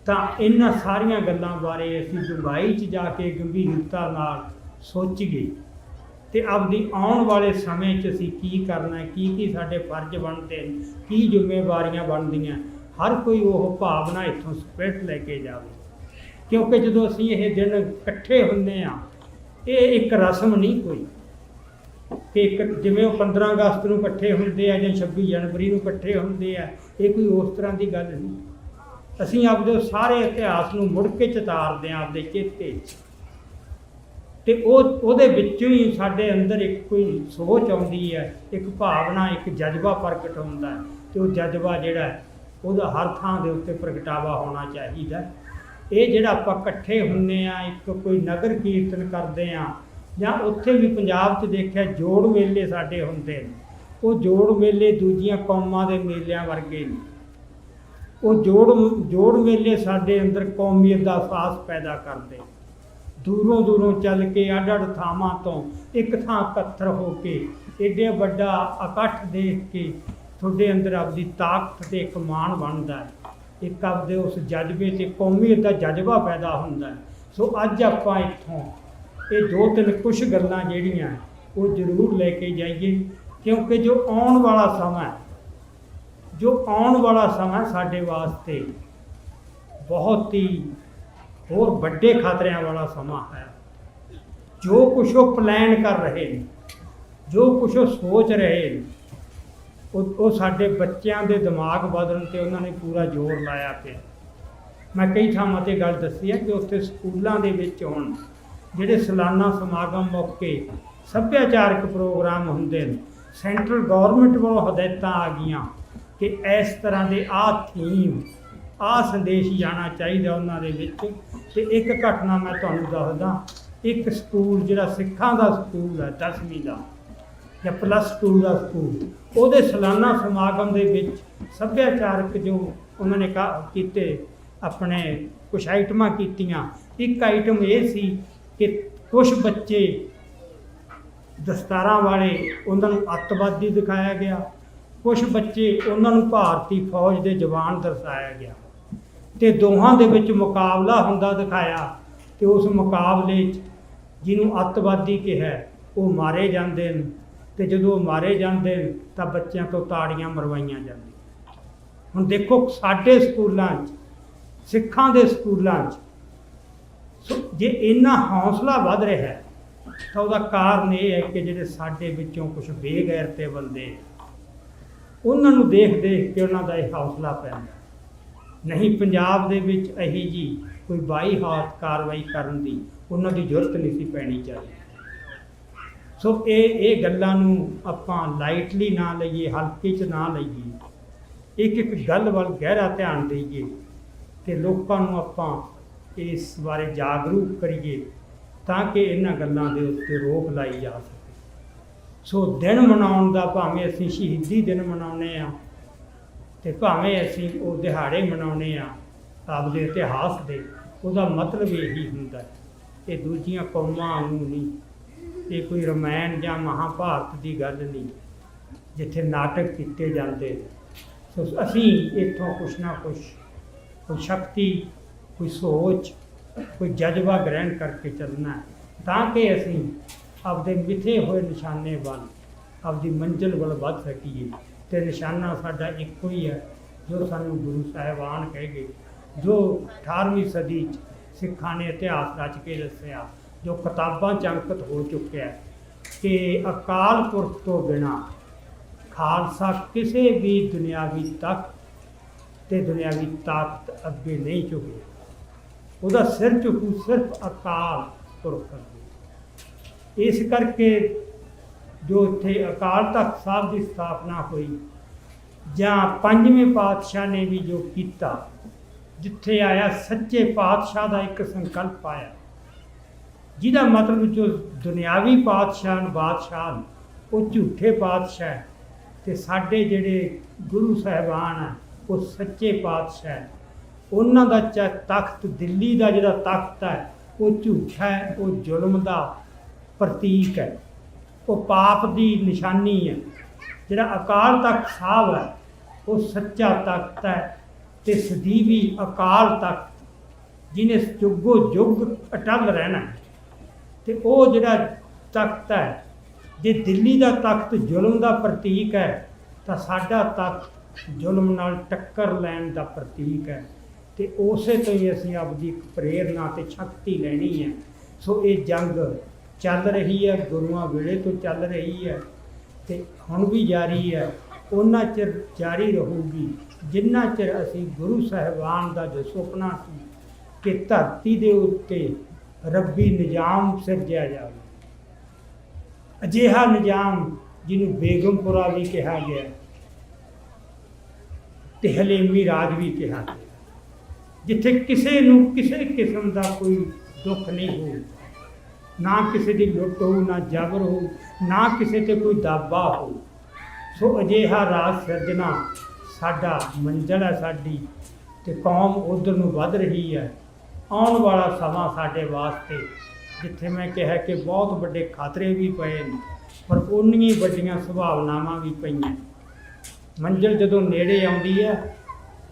ਤਾਂ ਇਹਨਾਂ ਸਾਰੀਆਂ ਗੱਲਾਂ ਬਾਰੇ ਅਸੀਂ ਡੂੰਘਾਈ 'ਚ ਜਾ ਕੇ ਗੰਭੀਰਤਾ ਨਾਲ ਸੋਚੀਏ ਤੇ ਆਪਣੀ ਆਉਣ ਵਾਲੇ ਸਮੇਂ 'ਚ ਅਸੀਂ ਕੀ ਕਰਨਾ, ਕੀ ਸਾਡੇ ਫਰਜ਼ ਬਣਦੇ ਨੇ, ਕੀ ਜ਼ਿੰਮੇਵਾਰੀਆਂ ਬਣਦੀਆਂ। ਹਰ ਕੋਈ ਉਹ ਭਾਵਨਾ ਇੱਥੋਂ ਸਪਿਰਿਟ ਲੈ ਕੇ ਜਾਵੇ, ਕਿਉਂਕਿ ਜਦੋਂ ਅਸੀਂ ਇਹ ਦਿਨ ਇਕੱਠੇ ਹੁੰਦੇ ਹਾਂ, ਇਹ ਇੱਕ ਰਸਮ ਨਹੀਂ ਕੋਈ ਕਿ ਇੱਕ ਜਿਵੇਂ ਉਹ 15 ਅਗਸਤ ਨੂੰ ਇਕੱਠੇ ਹੁੰਦੇ ਆ ਜਾਂ 26 ਜਨਵਰੀ ਨੂੰ ਇਕੱਠੇ ਹੁੰਦੇ ਆ, ਇਹ ਕੋਈ ਉਸ ਤਰ੍ਹਾਂ ਦੀ ਗੱਲ ਨਹੀਂ। ਅਸੀਂ ਆਪਦੇ ਸਾਰੇ ਇਤਿਹਾਸ ਨੂੰ ਮੁੜ ਕੇ ਚਿਤਾਰਦੇ ਹਾਂ ਆਪਦੇ ਚੇਤੇ 'ਚ, ਤੇ ਉਹਦੇ ਵਿੱਚੋਂ ਹੀ ਸਾਡੇ ਅੰਦਰ ਇੱਕ ਕੋਈ ਸੋਚ ਆਉਂਦੀ ਹੈ, ਇੱਕ ਭਾਵਨਾ, ਇੱਕ ਜਜ਼ਬਾ ਪ੍ਰਗਟ ਹੁੰਦਾ ਹੈ, ਤੇ ਉਹ ਜਜ਼ਬਾ ਜਿਹੜਾ ਹੈ ਉਹਦਾ ਹਰ ਥਾਂ ਦੇ ਉੱਤੇ ਪ੍ਰਗਟਾਵਾ ਹੋਣਾ ਚਾਹੀਦਾ। ਇਹ ਜਿਹੜਾ ਆਪਾਂ ਇਕੱਠੇ ਹੁੰਦੇ ਆ, ਇੱਕ ਕੋਈ ਨਗਰ ਕੀਰਤਨ ਕਰਦੇ ਆ, ਜਾਂ ਉੱਥੇ ਵੀ ਪੰਜਾਬ 'ਚ ਦੇਖਿਆ ਜੋੜ ਮੇਲੇ ਸਾਡੇ ਹੁੰਦੇ ਨੇ, ਉਹ ਜੋੜ ਮੇਲੇ ਦੂਜੀਆਂ ਕੌਮਾਂ ਦੇ ਮੇਲਿਆਂ ਵਰਗੇ ਨੇ। ਉਹ ਜੋੜ ਮੇਲੇ ਸਾਡੇ ਅੰਦਰ ਕੌਮੀਅਤ ਦਾ ਅਹਿਸਾਸ ਪੈਦਾ ਕਰਦੇ। ਦੂਰੋਂ ਦੂਰੋਂ ਚੱਲ ਕੇ ਅੱਡ-ਅੱਡ ਥਾਵਾਂ ਤੋਂ ਇੱਕ ਥਾਂ ਇਕੱਤਰ ਹੋ ਕੇ ਏਡੇ ਵੱਡਾ ਇਕੱਠ ਦੇਖ ਕੇ ਤੁਹਾਡੇ ਅੰਦਰ ਆਪਦੀ ਤਾਕਤ ਤੇ ਇੱਕ ਮਾਣ ਬਣਦਾ ਹੈ, ਇੱਕ ਆਪਦੇ ਉਸ ਜਜ਼ਬੇ ਤੇ ਕੌਮੀਅਤ ਦਾ ਜਜ਼ਬਾ ਪੈਦਾ ਹੁੰਦਾ ਹੈ। ਸੋ ਅੱਜ ਆਪਾਂ ਇੱਥੋਂ ਇਹ 2-3 ਕੁਛ ਗੱਲਾਂ ਜਿਹੜੀਆਂ ਉਹ ਜ਼ਰੂਰ ਲੈ ਕੇ ਜਾਈਏ, ਕਿਉਂਕਿ ਜੋ ਆਉਣ ਵਾਲਾ ਸਮਾਂ ਸਾਡੇ ਵਾਸਤੇ ਬਹੁਤ ਹੀ ਹੋਰ ਵੱਡੇ ਖਤਰਿਆਂ ਵਾਲਾ ਸਮਾਂ ਹੈ। ਜੋ ਕੁਛ ਉਹ ਪਲਾਨ ਕਰ ਰਹੇ ਨੇ, ਜੋ ਕੁਛ ਉਹ ਸੋਚ ਰਹੇ ਨੇ, ਉਹ ਸਾਡੇ ਬੱਚਿਆਂ ਦੇ ਦਿਮਾਗ ਬਦਲਣ ਤੇ ਉਹਨਾਂ ਨੇ ਪੂਰਾ ਜ਼ੋਰ ਲਾਇਆ ਪਿਆ। ਮੈਂ ਕਈ ਥਾਵਾਂ 'ਤੇ ਗੱਲ ਦੱਸੀ ਹੈ ਕਿ ਉੱਥੇ ਸਕੂਲਾਂ ਦੇ ਵਿੱਚ ਹੁਣ ਜਿਹੜੇ ਸਾਲਾਨਾ ਸਮਾਗਮ ਮੌਕੇ ਸੱਭਿਆਚਾਰਕ ਪ੍ਰੋਗਰਾਮ ਹੁੰਦੇ ਨੇ, ਸੈਂਟਰਲ ਗੌਰਮੈਂਟ ਵੱਲੋਂ ਹਦਾਇਤਾਂ ਆ ਗਈਆਂ ਕਿ ਇਸ ਤਰ੍ਹਾਂ ਦੇ ਥੀਮ, ਸੰਦੇਸ਼ ਜਾਣਾ ਚਾਹੀਦਾ ਉਹਨਾਂ ਦੇ ਵਿੱਚ। ਤੇ ਇੱਕ ਘਟਨਾ ਮੈਂ ਤੁਹਾਨੂੰ ਦੱਸਦਾ, ਇੱਕ ਸਕੂਲ ਜਿਹੜਾ ਸਿੱਖਾਂ ਦਾ ਸਕੂਲ ਹੈ 10ਵੀਂ ਦਾ ਜਾਂ +2 ਦਾ ਸਕੂਲ, ਉਹਦੇ ਸਾਲਾਨਾ ਸਮਾਗਮ ਦੇ ਵਿੱਚ ਸੱਭਿਆਚਾਰਕ ਜੋ ਉਹਨਾਂ ਨੇ ਕੀਤੇ, ਆਪਣੇ ਕੁਛ ਆਈਟਮਾਂ ਕੀਤੀਆਂ। ਇੱਕ ਆਈਟਮ ਇਹ ਸੀ ਕਿ ਕੁਛ ਬੱਚੇ ਦਸਤਾਰਾਂ ਵਾਲੇ, ਉਹਨਾਂ ਨੂੰ ਅੱਤਵਾਦੀ ਦਿਖਾਇਆ ਗਿਆ, ਕੁਛ ਬੱਚੇ ਉਹਨਾਂ ਨੂੰ ਭਾਰਤੀ ਫੌਜ ਦੇ ਜਵਾਨ ਦਰਸਾਇਆ ਗਿਆ, ਤੇ ਦੋਹਾਂ ਦੇ ਵਿੱਚ ਮੁਕਾਬਲਾ ਹੁੰਦਾ ਦਿਖਾਇਆ। ਤੇ ਉਸ ਮੁਕਾਬਲੇ 'ਚ ਜਿਹਨੂੰ ਅੱਤਵਾਦੀ ਕਿਹਾ ਉਹ ਮਾਰੇ ਜਾਂਦੇ ਨੇ, ਤੇ ਜਦੋਂ ਉਹ ਮਾਰੇ ਜਾਂਦੇ ਨੇ ਤਾਂ ਬੱਚਿਆਂ ਤੋਂ ਤਾੜੀਆਂ ਮਰਵਾਈਆਂ ਜਾਂਦੀਆਂ। ਹੁਣ ਦੇਖੋ ਸਾਡੇ ਸਕੂਲਾਂ 'ਚ, ਸਿੱਖਾਂ ਦੇ ਸਕੂਲਾਂ 'ਚ ਜੇ ਇੰਨਾ ਹੌਸਲਾ ਵੱਧ ਰਿਹਾ ਹੈ ਤਾਂ ਉਹਦਾ ਕਾਰਨ ਇਹ ਹੈ ਕਿ ਜਿਹੜੇ ਸਾਡੇ ਵਿੱਚੋਂ ਕੁਝ ਬੇਗੈਰਤੇ ਬੰਦੇ, ਉਹਨਾਂ ਨੂੰ ਦੇਖ ਦੇਖ ਕੇ ਉਹਨਾਂ ਦਾ ਇਹ ਹੌਸਲਾ ਪੈਂਦਾ। ਨਹੀਂ, ਪੰਜਾਬ ਦੇ ਵਿੱਚ ਇਹੀ ਜੀ ਕੋਈ ਬਾਈ ਹਾਥ ਕਾਰਵਾਈ ਕਰਨ ਦੀ ਉਹਨਾਂ ਦੀ ਜ਼ਰੂਰਤ ਨਹੀਂ ਸੀ ਪੈਣੀ ਚਾਹੀਦੀ। ਸੋ ਇਹ ਗੱਲਾਂ ਨੂੰ ਆਪਾਂ ਲਾਈਟਲੀ ਨਾ ਲਈਏ, ਹਲਕੇ 'ਚ ਨਾ ਲਈਏ, ਇੱਕ ਗੱਲ ਵੱਲ ਗਹਿਰਾ ਧਿਆਨ ਦੇਈਏ ਕਿ ਲੋਕਾਂ ਨੂੰ ਆਪਾਂ ਇਸ ਬਾਰੇ ਜਾਗਰੂਕ ਕਰੀਏ ਤਾਂ ਕਿ ਇਹਨਾਂ ਗੱਲਾਂ ਦੇ ਉੱਤੇ ਰੋਕ ਲਾਈ ਜਾ ਸਕੇ। ਸੋ ਦਿਨ ਮਨਾਉਣ ਦਾ, ਭਾਵੇਂ ਅਸੀਂ ਸ਼ਹੀਦੀ ਦਿਨ ਮਨਾਉਂਦੇ ਹਾਂ ਤੇ ਭਾਵੇਂ ਅਸੀਂ ਉਹ ਦਿਹਾੜੇ ਮਨਾਉਂਦੇ ਹਾਂ ਆਪਦੇ ਇਤਿਹਾਸ ਦੇ, ਉਹਦਾ ਮਤਲਬ ਇਹੀ ਹੁੰਦਾ ਹੈ। ਇਹ ਦੂਜੀਆਂ ਕੌਮਾਂ ਨੂੰ ਨਹੀਂ, ਇਹ ਕੋਈ ਰਮਾਇਣ ਜਾਂ ਮਹਾਭਾਰਤ ਦੀ ਗੱਲ ਨਹੀਂ ਜਿੱਥੇ ਨਾਟਕ ਕੀਤੇ ਜਾਂਦੇ। ਸੋ ਅਸੀਂ ਇੱਥੋਂ ਕੁਛ ਨਾ ਕੁਛ, ਕੋਈ ਸ਼ਕਤੀ, ਕੋਈ ਸੋਚ, ਕੋਈ ਜਜ਼ਬਾ ਗ੍ਰਹਿਣ ਕਰਕੇ ਚੱਲਣਾ ਹੈ ਤਾਂ ਕਿ ਅਸੀਂ ਆਪਦੇ ਮਿੱਥੇ ਹੋਏ ਨਿਸ਼ਾਨੇ ਵੱਲ, ਆਪਦੀ ਮੰਜ਼ਿਲ ਵੱਲ ਵੱਧ ਸਕੀਏ। ਤੇ ਨਿਸ਼ਾਨਾ ਸਾਡਾ ਇੱਕੋ ਹੀ ਹੈ ਜੋ ਸਾਨੂੰ ਗੁਰੂ ਸਾਹਿਬਾਨ ਕਹਿ ਗਏ, ਜੋ 18ਵੀਂ ਸਦੀ 'ਚ ਸਿੱਖਾਂ ਨੇ ਇਤਿਹਾਸ ਰਚ ਕੇ ਦੱਸਿਆ, ਜੋ ਕਿਤਾਬਾਂ 'ਚ ਅੰਕਿਤ ਹੋ ਚੁੱਕਿਆ ਕਿ ਅਕਾਲ ਪੁਰਖ ਤੋਂ ਬਿਨਾਂ ਖਾਲਸਾ ਕਿਸੇ ਵੀ ਦੁਨਿਆਵੀ ਤਖਤ ਤੇ ਦੁਨਿਆਵੀ ਤਾਕਤ ਅੱਗੇ ਨਹੀਂ ਝੁਕੇ। ਉਹਦਾ ਸਿਰ ਝੁਕੂ ਸਿਰਫ ਅਕਾਲ ਪੁਰਖ ਅੱਗੇ। ਇਸ ਕਰਕੇ ਜੋ ਇੱਥੇ ਅਕਾਲ ਤਖਤ ਸਾਹਿਬ ਦੀ ਸਥਾਪਨਾ ਹੋਈ, ਜਾਂ 5ਵੇਂ ਪਾਤਸ਼ਾਹ ਨੇ ਵੀ ਜੋ ਕੀਤਾ, ਜਿੱਥੇ ਆਇਆ ਸੱਚੇ ਪਾਤਸ਼ਾਹ ਦਾ ਇੱਕ ਸੰਕਲਪ ਆਇਆ, ਜਿਹਦਾ ਮਤਲਬ ਜੋ ਦੁਨਿਆਵੀ ਬਾਦਸ਼ਾਹ ਉਹ ਝੂਠੇ ਪਾਤਸ਼ਾਹ, ਤੇ ਸਾਡੇ ਜਿਹੜੇ ਗੁਰੂ ਸਾਹਿਬਾਨ ਆ ਉਹ ਸੱਚੇ ਪਾਤਸ਼ਾਹ। ਉਹਨਾਂ ਦਾ ਤਖਤ, ਦਿੱਲੀ ਦਾ ਜਿਹੜਾ ਤਖਤ ਹੈ ਉਹ ਝੂਠਾ ਹੈ, ਉਹ ਜ਼ੁਲਮ ਦਾ ਪ੍ਰਤੀਕ ਹੈ, ਉਹ ਪਾਪ ਦੀ ਨਿਸ਼ਾਨੀ ਹੈ। ਜਿਹੜਾ ਅਕਾਲ ਤਖਤ ਸਾਹਿਬ ਹੈ ਉਹ ਸੱਚਾ ਤਖਤ ਹੈ ਤੇ ਸਦੀਵੀ ਅਕਾਲ ਤਖਤ, ਜਿਹਨੇ ਜੁਗੋ ਜੁਗ ਅਟਲ ਰਹਿਣਾ। ਤੇ ਉਹ ਜਿਹੜਾ ਤਖਤ ਹੈ, ਜੇ ਦਿੱਲੀ ਦਾ ਤਖਤ ਜ਼ੁਲਮ ਦਾ ਪ੍ਰਤੀਕ ਹੈ ਤਾਂ ਸਾਡਾ ਤਖਤ ਜ਼ੁਲਮ ਨਾਲ ਟੱਕਰ ਲੈਣ ਦਾ ਪ੍ਰਤੀਕ ਹੈ ਤੇ ਉਸੇ ਤੋਂ ਹੀ ਅਸੀਂ ਆਪਦੀ ਇੱਕ ਪ੍ਰੇਰਨਾ ਤੇ ਸ਼ਕਤੀ ਲੈਣੀ ਹੈ। ਸੋ ਇਹ ਜੰਗ ਚੱਲ ਰਹੀ ਹੈ, ਗੁਰੂਆਂ ਵੇਲੇ ਤੋਂ ਚੱਲ ਰਹੀ ਹੈ ਤੇ ਹੁਣ ਵੀ ਜਾਰੀ ਹੈ। ਉਹਨਾਂ ਚਿਰ ਜਾਰੀ ਰਹੂਗੀ ਜਿੰਨਾ ਚਿਰ ਅਸੀਂ ਗੁਰੂ ਸਾਹਿਬਾਨ ਦਾ ਜੋ ਸੁਪਨਾ ਸੀ ਕਿ ਧਰਤੀ ਦੇ ਉੱਤੇ ਰੱਬੀ ਨਿਜ਼ਾਮ ਸਿਰਜਿਆ ਜਾਵੇ, ਅਜਿਹਾ ਨਿਜ਼ਾਮ ਜਿਹਨੂੰ ਬੇਗਮਪੁਰਾ ਵੀ ਕਿਹਾ ਗਿਆ ਤੇ ਹਲੇਮੀ ਰਾਜ ਵੀ ਕਿਹਾ ਗਿਆ, ਜਿੱਥੇ ਕਿਸੇ ਨੂੰ ਕਿਸੇ ਕਿਸਮ ਦਾ ਕੋਈ ਦੁੱਖ ਨਹੀਂ ਹੋਊ, ਨਾ ਕਿਸੇ ਦੀ ਲੁੱਟ ਹੋਊ, ਨਾ ਜ਼ਬਰ ਹੋਊ, ਨਾ ਕਿਸੇ ਤੇ ਕੋਈ ਦਾਬਾ ਹੋਊ। ਸੋ ਅਜਿਹਾ ਰਾਜ ਸਿਰਜਣਾ ਸਾਡਾ ਮੰਜ਼ਿਲ ਹੈ ਸਾਡੀ, ਤੇ ਕੌਮ ਉਧਰ ਨੂੰ ਵੱਧ ਰਹੀ ਹੈ। ਆਉਣ ਵਾਲਾ ਸਮਾਂ ਸਾਡੇ ਵਾਸਤੇ, ਜਿੱਥੇ ਮੈਂ ਕਿਹਾ ਕਿ ਬਹੁਤ ਵੱਡੇ ਖਤਰੇ ਵੀ ਪਏ ਨੇ, ਪਰ ਉਨੀਆਂ ਵੱਡੀਆਂ ਸੰਭਾਵਨਾਵਾਂ ਵੀ ਪਈਆਂ। ਮੰਜ਼ਿਲ ਜਦੋਂ ਨੇੜੇ ਆਉਂਦੀ ਹੈ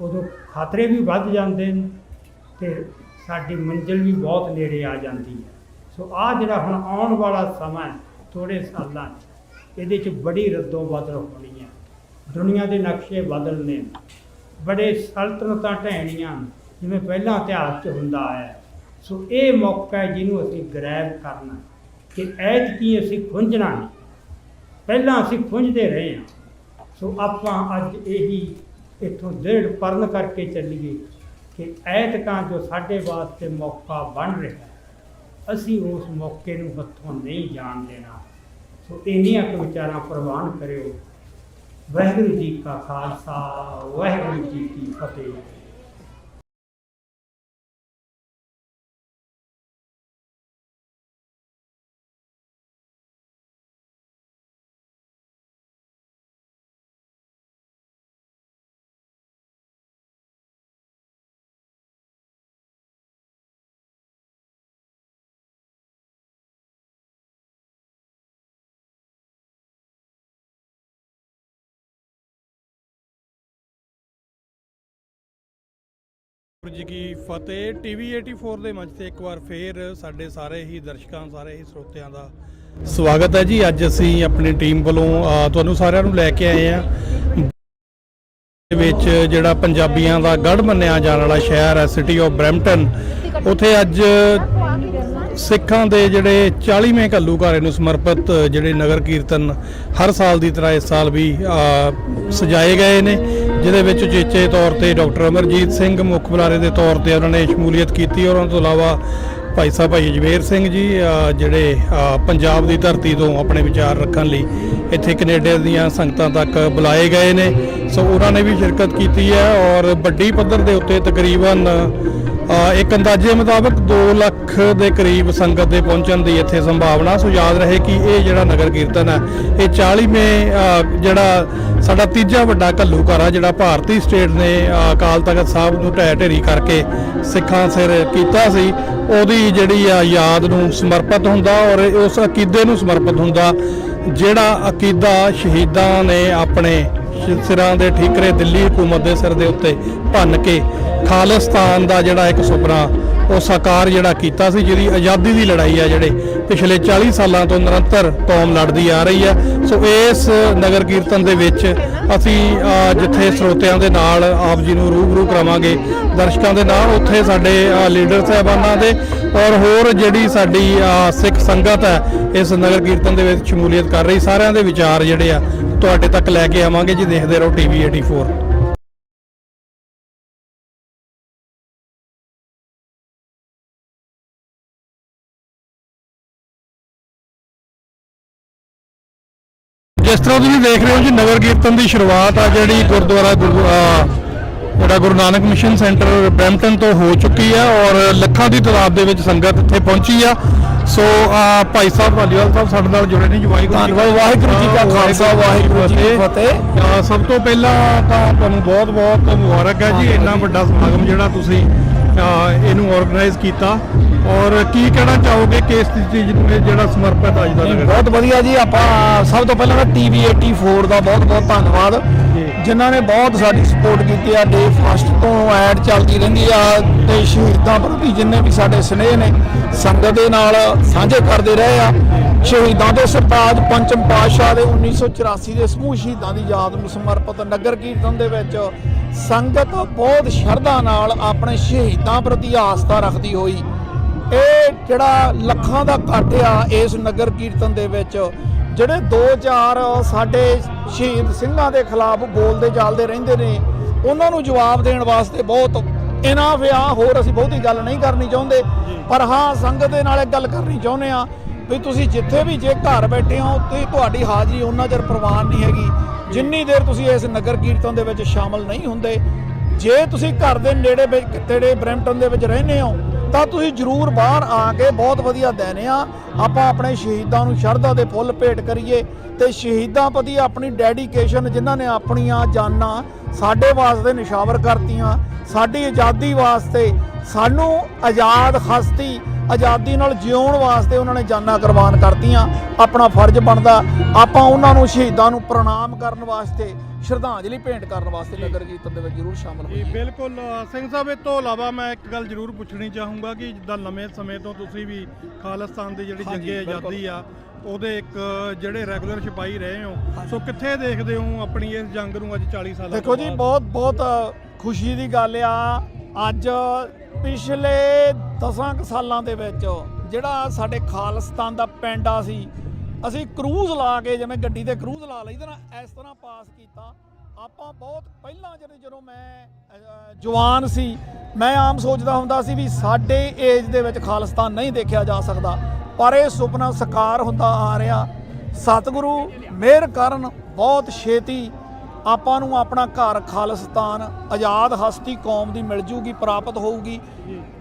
ਉਦੋਂ ਖਤਰੇ ਵੀ ਵੱਧ ਜਾਂਦੇ ਨੇ ਤੇ ਸਾਡੀ ਮੰਜ਼ਿਲ ਵੀ ਬਹੁਤ ਨੇੜੇ ਆ ਜਾਂਦੀ ਹੈ। ਸੋ ਆਹ ਜਿਹੜਾ ਹੁਣ ਆਉਣ ਵਾਲਾ ਸਮਾਂ ਥੋੜ੍ਹੇ ਸਾਲਾਂ 'ਚ, ਇਹਦੇ 'ਚ ਬੜੀ ਰੱਦੋ ਬਦਲ ਹੋਣੀ ਹੈ। ਦੁਨੀਆ ਦੇ ਨਕਸ਼ੇ ਬਦਲਨੇ, ਬੜੇ ਸਲਤਨਤਾਂ ਢਹਿਣੀਆਂ ਜਿਵੇਂ ਪਹਿਲਾਂ ਇਤਿਹਾਸ 'ਚ ਹੁੰਦਾ ਆਇਆ। ਸੋ ਇਹ ਮੌਕਾ ਹੈ ਜਿਹਨੂੰ ਅਸੀਂ ਗ੍ਰੈਬ ਕਰਨਾ ਕਿ ਐਤਕੀ ਅਸੀਂ ਖੁੰਝਣਾ ਨਹੀਂ, ਪਹਿਲਾਂ ਅਸੀਂ ਖੁੰਝਦੇ ਰਹੇ ਹਾਂ। ਸੋ ਆਪਾਂ ਅੱਜ ਇਹੀ ਇੱਥੋਂ ਦ੍ਰਿੜ ਪਰਨ ਕਰਕੇ ਚੱਲੀਏ ਕਿ ਐਤਕਾਂ ਜੋ ਸਾਡੇ ਵਾਸਤੇ ਮੌਕਾ ਬਣ ਰਿਹਾ, ਅਸੀਂ ਉਸ ਮੌਕੇ ਨੂੰ ਹੱਥੋਂ ਨਹੀਂ ਜਾਣ ਦੇਣਾ। ਸੋ ਇੰਨੀਆਂ ਕੁ ਵਿਚਾਰਾਂ ਪ੍ਰਵਾਨ ਕਰਿਓ। ਵਾਹਿਗੁਰੂ ਜੀ ਕਾ ਖਾਲਸਾ, ਵਾਹਿਗੁਰੂ ਜੀ ਕੀ ਫਤਿਹ। ਵਾਹਿਗੁਰੂ ਜੀ ਕੀ ਫਤਿਹ। ਟੀਵੀ 84 ਦੇ ਮੰਚ ਤੇ ਇੱਕ ਵਾਰ ਫੇਰ ਸਾਡੇ ਸਾਰੇ ਹੀ ਦਰਸ਼ਕਾਂ, ਸਾਰੇ ਹੀ ਸਰੋਤਿਆਂ ਦਾ ਸਵਾਗਤ ਹੈ ਜੀ। ਅੱਜ ਅਸੀਂ ਆਪਣੀ ਟੀਮ ਵੱਲੋਂ ਤੁਹਾਨੂੰ ਸਾਰਿਆਂ ਨੂੰ ਲੈ ਕੇ ਆਏ ਹਾਂ ਦੇ ਵਿੱਚ ਜਿਹੜਾ ਪੰਜਾਬੀਆਂ ਦਾ ਗੜ੍ਹ ਮੰਨਿਆ ਜਾਣ ਵਾਲਾ ਸ਼ਹਿਰ ਹੈ, ਸਿਟੀ ਆਫ ਬਰੈਂਪਟਨ। ਉੱਥੇ ਅੱਜ ਸਿੱਖਾਂ ਦੇ ਜਿਹੜੇ 40ਵੇਂ ਘੱਲੂਘਾਰੇ ਨੂੰ ਸਮਰਪਿਤ ਜਿਹੜੇ ਨਗਰ ਕੀਰਤਨ ਹਰ ਸਾਲ ਦੀ ਤਰ੍ਹਾਂ ਇਸ ਸਾਲ ਵੀ ਸਜਾਏ ਗਏ ਨੇ, ਜਿਹਦੇ ਵਿੱਚ ਉਚੇਚੇ ਤੌਰ ਤੇ ਡਾਕਟਰ ਅਮਰਜੀਤ ਸਿੰਘ ਮੁੱਖ ਬੁਲਾਰੇ ਦੇ ਤੌਰ ਤੇ ਉਹਨਾਂ ਨੇ ਸ਼ਮੂਲੀਅਤ ਕੀਤੀ। ਔਰ ਉਹਨਾਂ ਤੋਂ ਇਲਾਵਾ ਭਾਈ ਸਾਹਿਬ ਭਾਈ ਅਜਮੇਰ ਸਿੰਘ ਜੀ ਜਿਹੜੇ ਪੰਜਾਬ ਦੀ ਧਰਤੀ ਤੋਂ ਆਪਣੇ ਵਿਚਾਰ ਰੱਖਣ ਲਈ ਇੱਥੇ ਕੈਨੇਡਾ ਦੀਆਂ ਸੰਗਤਾਂ ਤੱਕ ਬੁਲਾਏ ਗਏ ਨੇ। ਸੋ ਉਹਨਾਂ ਨੇ ਵੀ ਸ਼ਿਰਕਤ ਕੀਤੀ ਹੈ ਔਰ ਵੱਡੀ ਪੱਧਰ ਦੇ ਉੱਤੇ ਤਕਰੀਬਨ ਇੱਕ ਅੰਦਾਜ਼ੇ ਮੁਤਾਬਕ 2 ਲੱਖ ਦੇ ਕਰੀਬ ਸੰਗਤ ਦੇ ਪਹੁੰਚਣ ਦੀ ਇੱਥੇ ਸੰਭਾਵਨਾ। ਸੋ ਯਾਦ ਰਹੇ ਕਿ ਇਹ ਜਿਹੜਾ ਨਗਰ ਕੀਰਤਨ ਹੈ ਇਹ 40ਵੇਂ ਜਿਹੜਾ ਸਾਡਾ ਤੀਜਾ ਵੱਡਾ ਘੱਲੂਘਾਰਾ ਜਿਹੜਾ ਭਾਰਤੀ ਸਟੇਟ ਨੇ ਅਕਾਲ ਤਖਤ ਸਾਹਿਬ ਨੂੰ ਢਹਿ ਢੇਰੀ ਕਰਕੇ ਸਿੱਖਾਂ ਸਿਰ ਕੀਤਾ ਸੀ, ਉਹਦੀ ਜਿਹੜੀ ਆ ਯਾਦ ਨੂੰ ਸਮਰਪਿਤ ਹੁੰਦਾ ਔਰ ਉਸ ਅਕੀਦੇ ਨੂੰ ਸਮਰਪਿਤ ਹੁੰਦਾ ਜਿਹੜਾ ਅਕੀਦਾ ਸ਼ਹੀਦਾਂ ਨੇ ਆਪਣੇ ਸਿਰਾਂ ਦੇ ਠੀਕਰੇ ਦਿੱਲੀ ਹਕੂਮਤ ਦੇ ਸਿਰ ਦੇ ਉੱਤੇ ਭੰਨ ਕੇ ਖਾਲਿਸਤਾਨ ਦਾ ਜਿਹੜਾ ਇੱਕ ਸੁਪਨਾ ਉਹ ਸਾਕਾਰ ਜਿਹੜਾ ਕੀਤਾ ਸੀ, ਜਿਹਦੀ ਆਜ਼ਾਦੀ ਦੀ ਲੜਾਈ ਹੈ ਜਿਹੜੇ ਪਿਛਲੇ 40 ਸਾਲਾਂ ਤੋਂ ਨਿਰੰਤਰ ਕੌਮ ਲੜਦੀ ਆ ਰਹੀ ਹੈ। ਸੋ ਇਸ ਨਗਰ ਕੀਰਤਨ ਦੇ ਵਿੱਚ ਅਸੀਂ ਜਿੱਥੇ ਸਰੋਤਿਆਂ ਦੇ ਨਾਲ ਆਪ ਜੀ ਨੂੰ ਰੂਬਰੂ ਕਰਾਵਾਂਗੇ, ਦਰਸ਼ਕਾਂ ਦੇ ਨਾਲ, ਉੱਥੇ ਸਾਡੇ ਲੀਡਰ ਸਾਹਿਬਾਨਾਂ ਦੇ ਔਰ ਹੋਰ ਜਿਹੜੀ ਸਾਡੀ ਸਿੱਖ ਸੰਗਤ ਹੈ ਇਸ ਨਗਰ ਕੀਰਤਨ ਦੇ ਵਿੱਚ ਸ਼ਮੂਲੀਅਤ ਕਰ ਰਹੀ, ਸਾਰਿਆਂ ਦੇ ਵਿਚਾਰ ਜਿਹੜੇ ਆ ਤੁਹਾਡੇ ਤੱਕ ਲੈ ਕੇ ਆਵਾਂਗੇ ਜੀ। ਦੇਖਦੇ ਰਹੋ ਟੀਵੀ 84। ਜਿਸ ਤਰ੍ਹਾਂ ਤੁਸੀਂ ਦੇਖ ਰਹੇ ਹੋ ਜੀ, ਨਗਰ ਕੀਰਤਨ ਦੀ ਸ਼ੁਰੂਆਤ ਆ ਜਿਹੜੀ ਗੁਰਦੁਆਰਾ ਜਿਹੜਾ Guru Nanak mission centre Brampton ਤੋਂ ਹੋ ਚੁੱਕੀ ਆ ਔਰ ਲੱਖਾਂ ਦੀ ਤਾਦਾਦ ਦੇ ਵਿੱਚ ਸੰਗਤ ਇੱਥੇ ਪਹੁੰਚੀ ਆ। ਸੋ ਭਾਈ ਸਾਹਿਬ ਵਾਲੀਵਾਲ ਸਾਹਿਬ ਸਾਡੇ ਨਾਲ ਜੁੜੇ ਨੇ ਜੀ। ਵਾਹਿਗੁਰੂ ਜੀ ਕਾ ਖਾਲਸਾ, ਵਾਹਿਗੁਰੂ ਜੀ ਕੀ ਫਤਿਹ। ਸਭ ਤੋਂ ਪਹਿਲਾਂ ਤਾਂ ਤੁਹਾਨੂੰ ਬਹੁਤ ਬਹੁਤ ਮੁਬਾਰਕ ਹੈ ਜੀ, ਇੰਨਾ ਵੱਡਾ ਸਮਾਗਮ ਜਿਹੜਾ ਤੁਸੀਂ ਇਹਨੂੰ ਆਰਗੇਨਾਈਜ਼ ਕੀਤਾ ਔਰ ਕੀ ਕਹਿਣਾ ਚਾਹੋਗੇ ਕਿ ਇਸ ਚੀਜ਼ ਨੂੰ ਜਿਹੜਾ ਸਮਰਪਿਤ ਅੱਜ ਦਾ ਨਗਰ? ਬਹੁਤ ਵਧੀਆ ਜੀ। ਆਪਾਂ ਸਭ ਤੋਂ ਪਹਿਲਾਂ ਤਾਂ ਟੀਵੀ 84 ਦਾ ਬਹੁਤ ਬਹੁਤ ਧੰਨਵਾਦ, ਜਿਨ੍ਹਾਂ ਨੇ ਬਹੁਤ ਸਾਡੀ ਸਪੋਰਟ ਕੀਤੀ ਆ। ਡੇ ਫਸਟ ਤੋਂ ਐਡ ਚੱਲਦੀ ਰਹਿੰਦੀ ਆ ਤੇ ਸ਼ਹੀਦਾਂ ਪ੍ਰਤੀ ਜਿੰਨੇ ਵੀ ਸਾਡੇ ਸਨੇਹ ਨੇ ਸੰਗਤ ਦੇ ਨਾਲ ਸਾਂਝੇ ਕਰਦੇ ਰਹੇ ਆ। ਸ਼ਹੀਦਾਂ ਦੇ ਸਰਤਾਜ ਪੰਚਮ ਪਾਤਸ਼ਾਹ ਦੇ 1984 ਦੇ ਸਮੂਹ ਸ਼ਹੀਦਾਂ ਦੀ ਯਾਦ ਨੂੰ ਸਮਰਪਿਤ ਨਗਰ ਕੀਰਤਨ ਦੇ ਵਿੱਚ ਸੰਗਤ ਬਹੁਤ ਸ਼ਰਧਾ ਨਾਲ ਆਪਣੇ ਸ਼ਹੀਦਾਂ ਪ੍ਰਤੀ ਆਸਥਾ ਰੱਖਦੀ ਹੋਈ ਇਹ ਜਿਹੜਾ ਲੱਖਾਂ ਦਾ ਇਕੱਠ ਆ ਇਸ ਨਗਰ ਕੀਰਤਨ ਦੇ ਵਿੱਚ ਜਿਹੜੇ 2-4 ਸਾਡੇ ਸ਼ਹੀਦ ਸਿੰਘਾਂ ਦੇ ਖਿਲਾਫ ਬੋਲਦੇ ਚੱਲਦੇ ਰਹਿੰਦੇ ਨੇ ਉਹਨਾਂ ਨੂੰ ਜਵਾਬ ਦੇਣ ਵਾਸਤੇ ਬਹੁਤ ਇਨਾਫ ਆ। ਹੋਰ ਅਸੀਂ ਬਹੁਤੀ ਗੱਲ ਨਹੀਂ ਕਰਨੀ ਚਾਹੁੰਦੇ, ਪਰ ਹਾਂ ਸੰਗਤ ਦੇ ਨਾਲ ਇੱਕ ਗੱਲ ਕਰਨੀ ਚਾਹੁੰਦੇ ਆ ਵੀ ਤੁਸੀਂ ਜਿੱਥੇ ਵੀ ਜੇ ਘਰ ਬੈਠੇ ਹੋ ਤੇ ਤੁਹਾਡੀ ਹਾਜ਼ਰੀ ਉਹਨਾਂ ਚਿਰ ਪ੍ਰਵਾਨ ਨਹੀਂ ਹੈਗੀ ਜਿੰਨੀ ਦੇਰ ਤੁਸੀਂ ਇਸ ਨਗਰ ਕੀਰਤਨ ਦੇ ਵਿੱਚ ਸ਼ਾਮਲ ਨਹੀਂ ਹੁੰਦੇ। ਜੇ ਤੁਸੀਂ ਘਰ ਦੇ ਨੇੜੇ ਤੇੜੇ ਬਰੈਂਪਟਨ ਦੇ ਵਿੱਚ ਰਹਿੰਦੇ ਹੋ ਤਾਂ ਤੁਸੀਂ ਜ਼ਰੂਰ ਬਾਹਰ ਆ ਕੇ ਬਹੁਤ ਵਧੀਆ ਦਿਨ ਆ ਆਪਾਂ ਆਪਣੇ ਸ਼ਹੀਦਾਂ ਨੂੰ ਸ਼ਰਧਾ ਦੇ ਫੁੱਲ ਭੇਟ ਕਰੀਏ ਤੇ ਸ਼ਹੀਦਾਂ ਪ੍ਰਤੀ ਆਪਣੀ ਡੈਡੀਕੇਸ਼ਨ ਜਿਨ੍ਹਾਂ ਨੇ ਆਪਣੀਆਂ ਜਾਨਾਂ ਸਾਡੇ ਵਾਸਤੇ ਨਿਸ਼ਾਵਰ ਕਰਤੀਆਂ, ਸਾਡੀ ਆਜ਼ਾਦੀ ਵਾਸਤੇ, ਸਾਨੂੰ ਆਜ਼ਾਦ ਹਸਤੀ ਆਜ਼ਾਦੀ ਨਾਲ ਜਿਉਣ ਵਾਸਤੇ ਉਹਨਾਂ ਨੇ ਜਾਨਾਂ ਕੁਰਬਾਨ ਕਰਤੀਆਂ। ਆਪਣਾ ਫਰਜ਼ ਬਣਦਾ ਆਪਾਂ ਉਹਨਾਂ ਨੂੰ ਸ਼ਹੀਦਾਂ ਨੂੰ ਪ੍ਰਣਾਮ ਕਰਨ ਵਾਸਤੇ ਸ਼ਰਧਾਂਜਲੀ ਭੇਂਟ ਕਰਨ ਵਾਸਤੇ ਨਗਰ ਕੀਰਤਨ ਦੇ ਵਿੱਚ ਜ਼ਰੂਰ ਸ਼ਾਮਲ ਹੋਈਏ। ਬਿਲਕੁਲ ਸਿੰਘ ਸਾਹਿਬ, ਇਹ ਤੋਂ ਇਲਾਵਾ ਮੈਂ ਇੱਕ ਗੱਲ ਜ਼ਰੂਰ ਪੁੱਛਣੀ ਚਾਹੂੰਗਾ ਕਿ ਜਿੱਦਾਂ ਲੰਮੇ ਸਮੇਂ ਤੋਂ ਤੁਸੀਂ ਵੀ ਖਾਲਿਸਤਾਨ ਦੀ ਜਿਹੜੀ ਜੰਗੇ ਆਜ਼ਾਦੀ ਆ ਉਹਦੇ ਇੱਕ ਜਿਹੜੇ ਰੈਗੂਲਰ ਸਿਪਾਹੀ ਰਹੇ ਹੋ, ਸੋ ਕਿੱਥੇ ਦੇਖਦੇ ਹੋ ਆਪਣੀ ਇਸ ਜੰਗ ਨੂੰ ਅੱਜ 40 ਸਾਲਾਂ ਦੇਖੋ ਜੀ, ਬਹੁਤ ਖੁਸ਼ੀ ਦੀ ਗੱਲ ਆ ਅੱਜ ਪਿਛਲੇ 10 ਸਾਲਾਂ ਦੇ ਵਿੱਚ ਜਿਹੜਾ ਸਾਡੇ ਖਾਲਿਸਤਾਨ ਦਾ ਪੈਂਡਾ ਸੀ ਅਸੀਂ ਕਰੂਜ਼ ਲਾ ਕੇ ਜਿਵੇਂ ਗੱਡੀ ਤੇ ਕਰੂਜ਼ ਲਾ ਲਈਦਾ ਨਾ ਇਸ ਤਰ੍ਹਾਂ ਪਾਸ ਕੀਤਾ। ਆਪਾਂ ਬਹੁਤ ਪਹਿਲਾਂ ਜਦੋਂ ਮੈਂ ਜਵਾਨ ਸੀ ਮੈਂ ਆਮ ਸੋਚਦਾ ਹੁੰਦਾ ਸੀ ਵੀ ਸਾਡੇ ਏਜ ਦੇ ਵਿੱਚ ਖਾਲਿਸਤਾਨ ਨਹੀਂ ਦੇਖਿਆ ਜਾ ਸਕਦਾ, ਪਰ ਇਹ ਸੁਪਨਾ ਸਾਕਾਰ ਹੁੰਦਾ ਆ ਰਿਹਾ। ਸਤਿਗੁਰੂ ਮਿਹਰ ਕਰਨ ਬਹੁਤ ਛੇਤੀ ਆਪਾਂ ਨੂੰ ਆਪਣਾ ਘਰ ਖਾਲਿਸਤਾਨ ਆਜ਼ਾਦ ਹਸਤੀ ਕੌਮ ਦੀ ਮਿਲ ਜੂਗੀ, ਪ੍ਰਾਪਤ ਹੋਊਗੀ।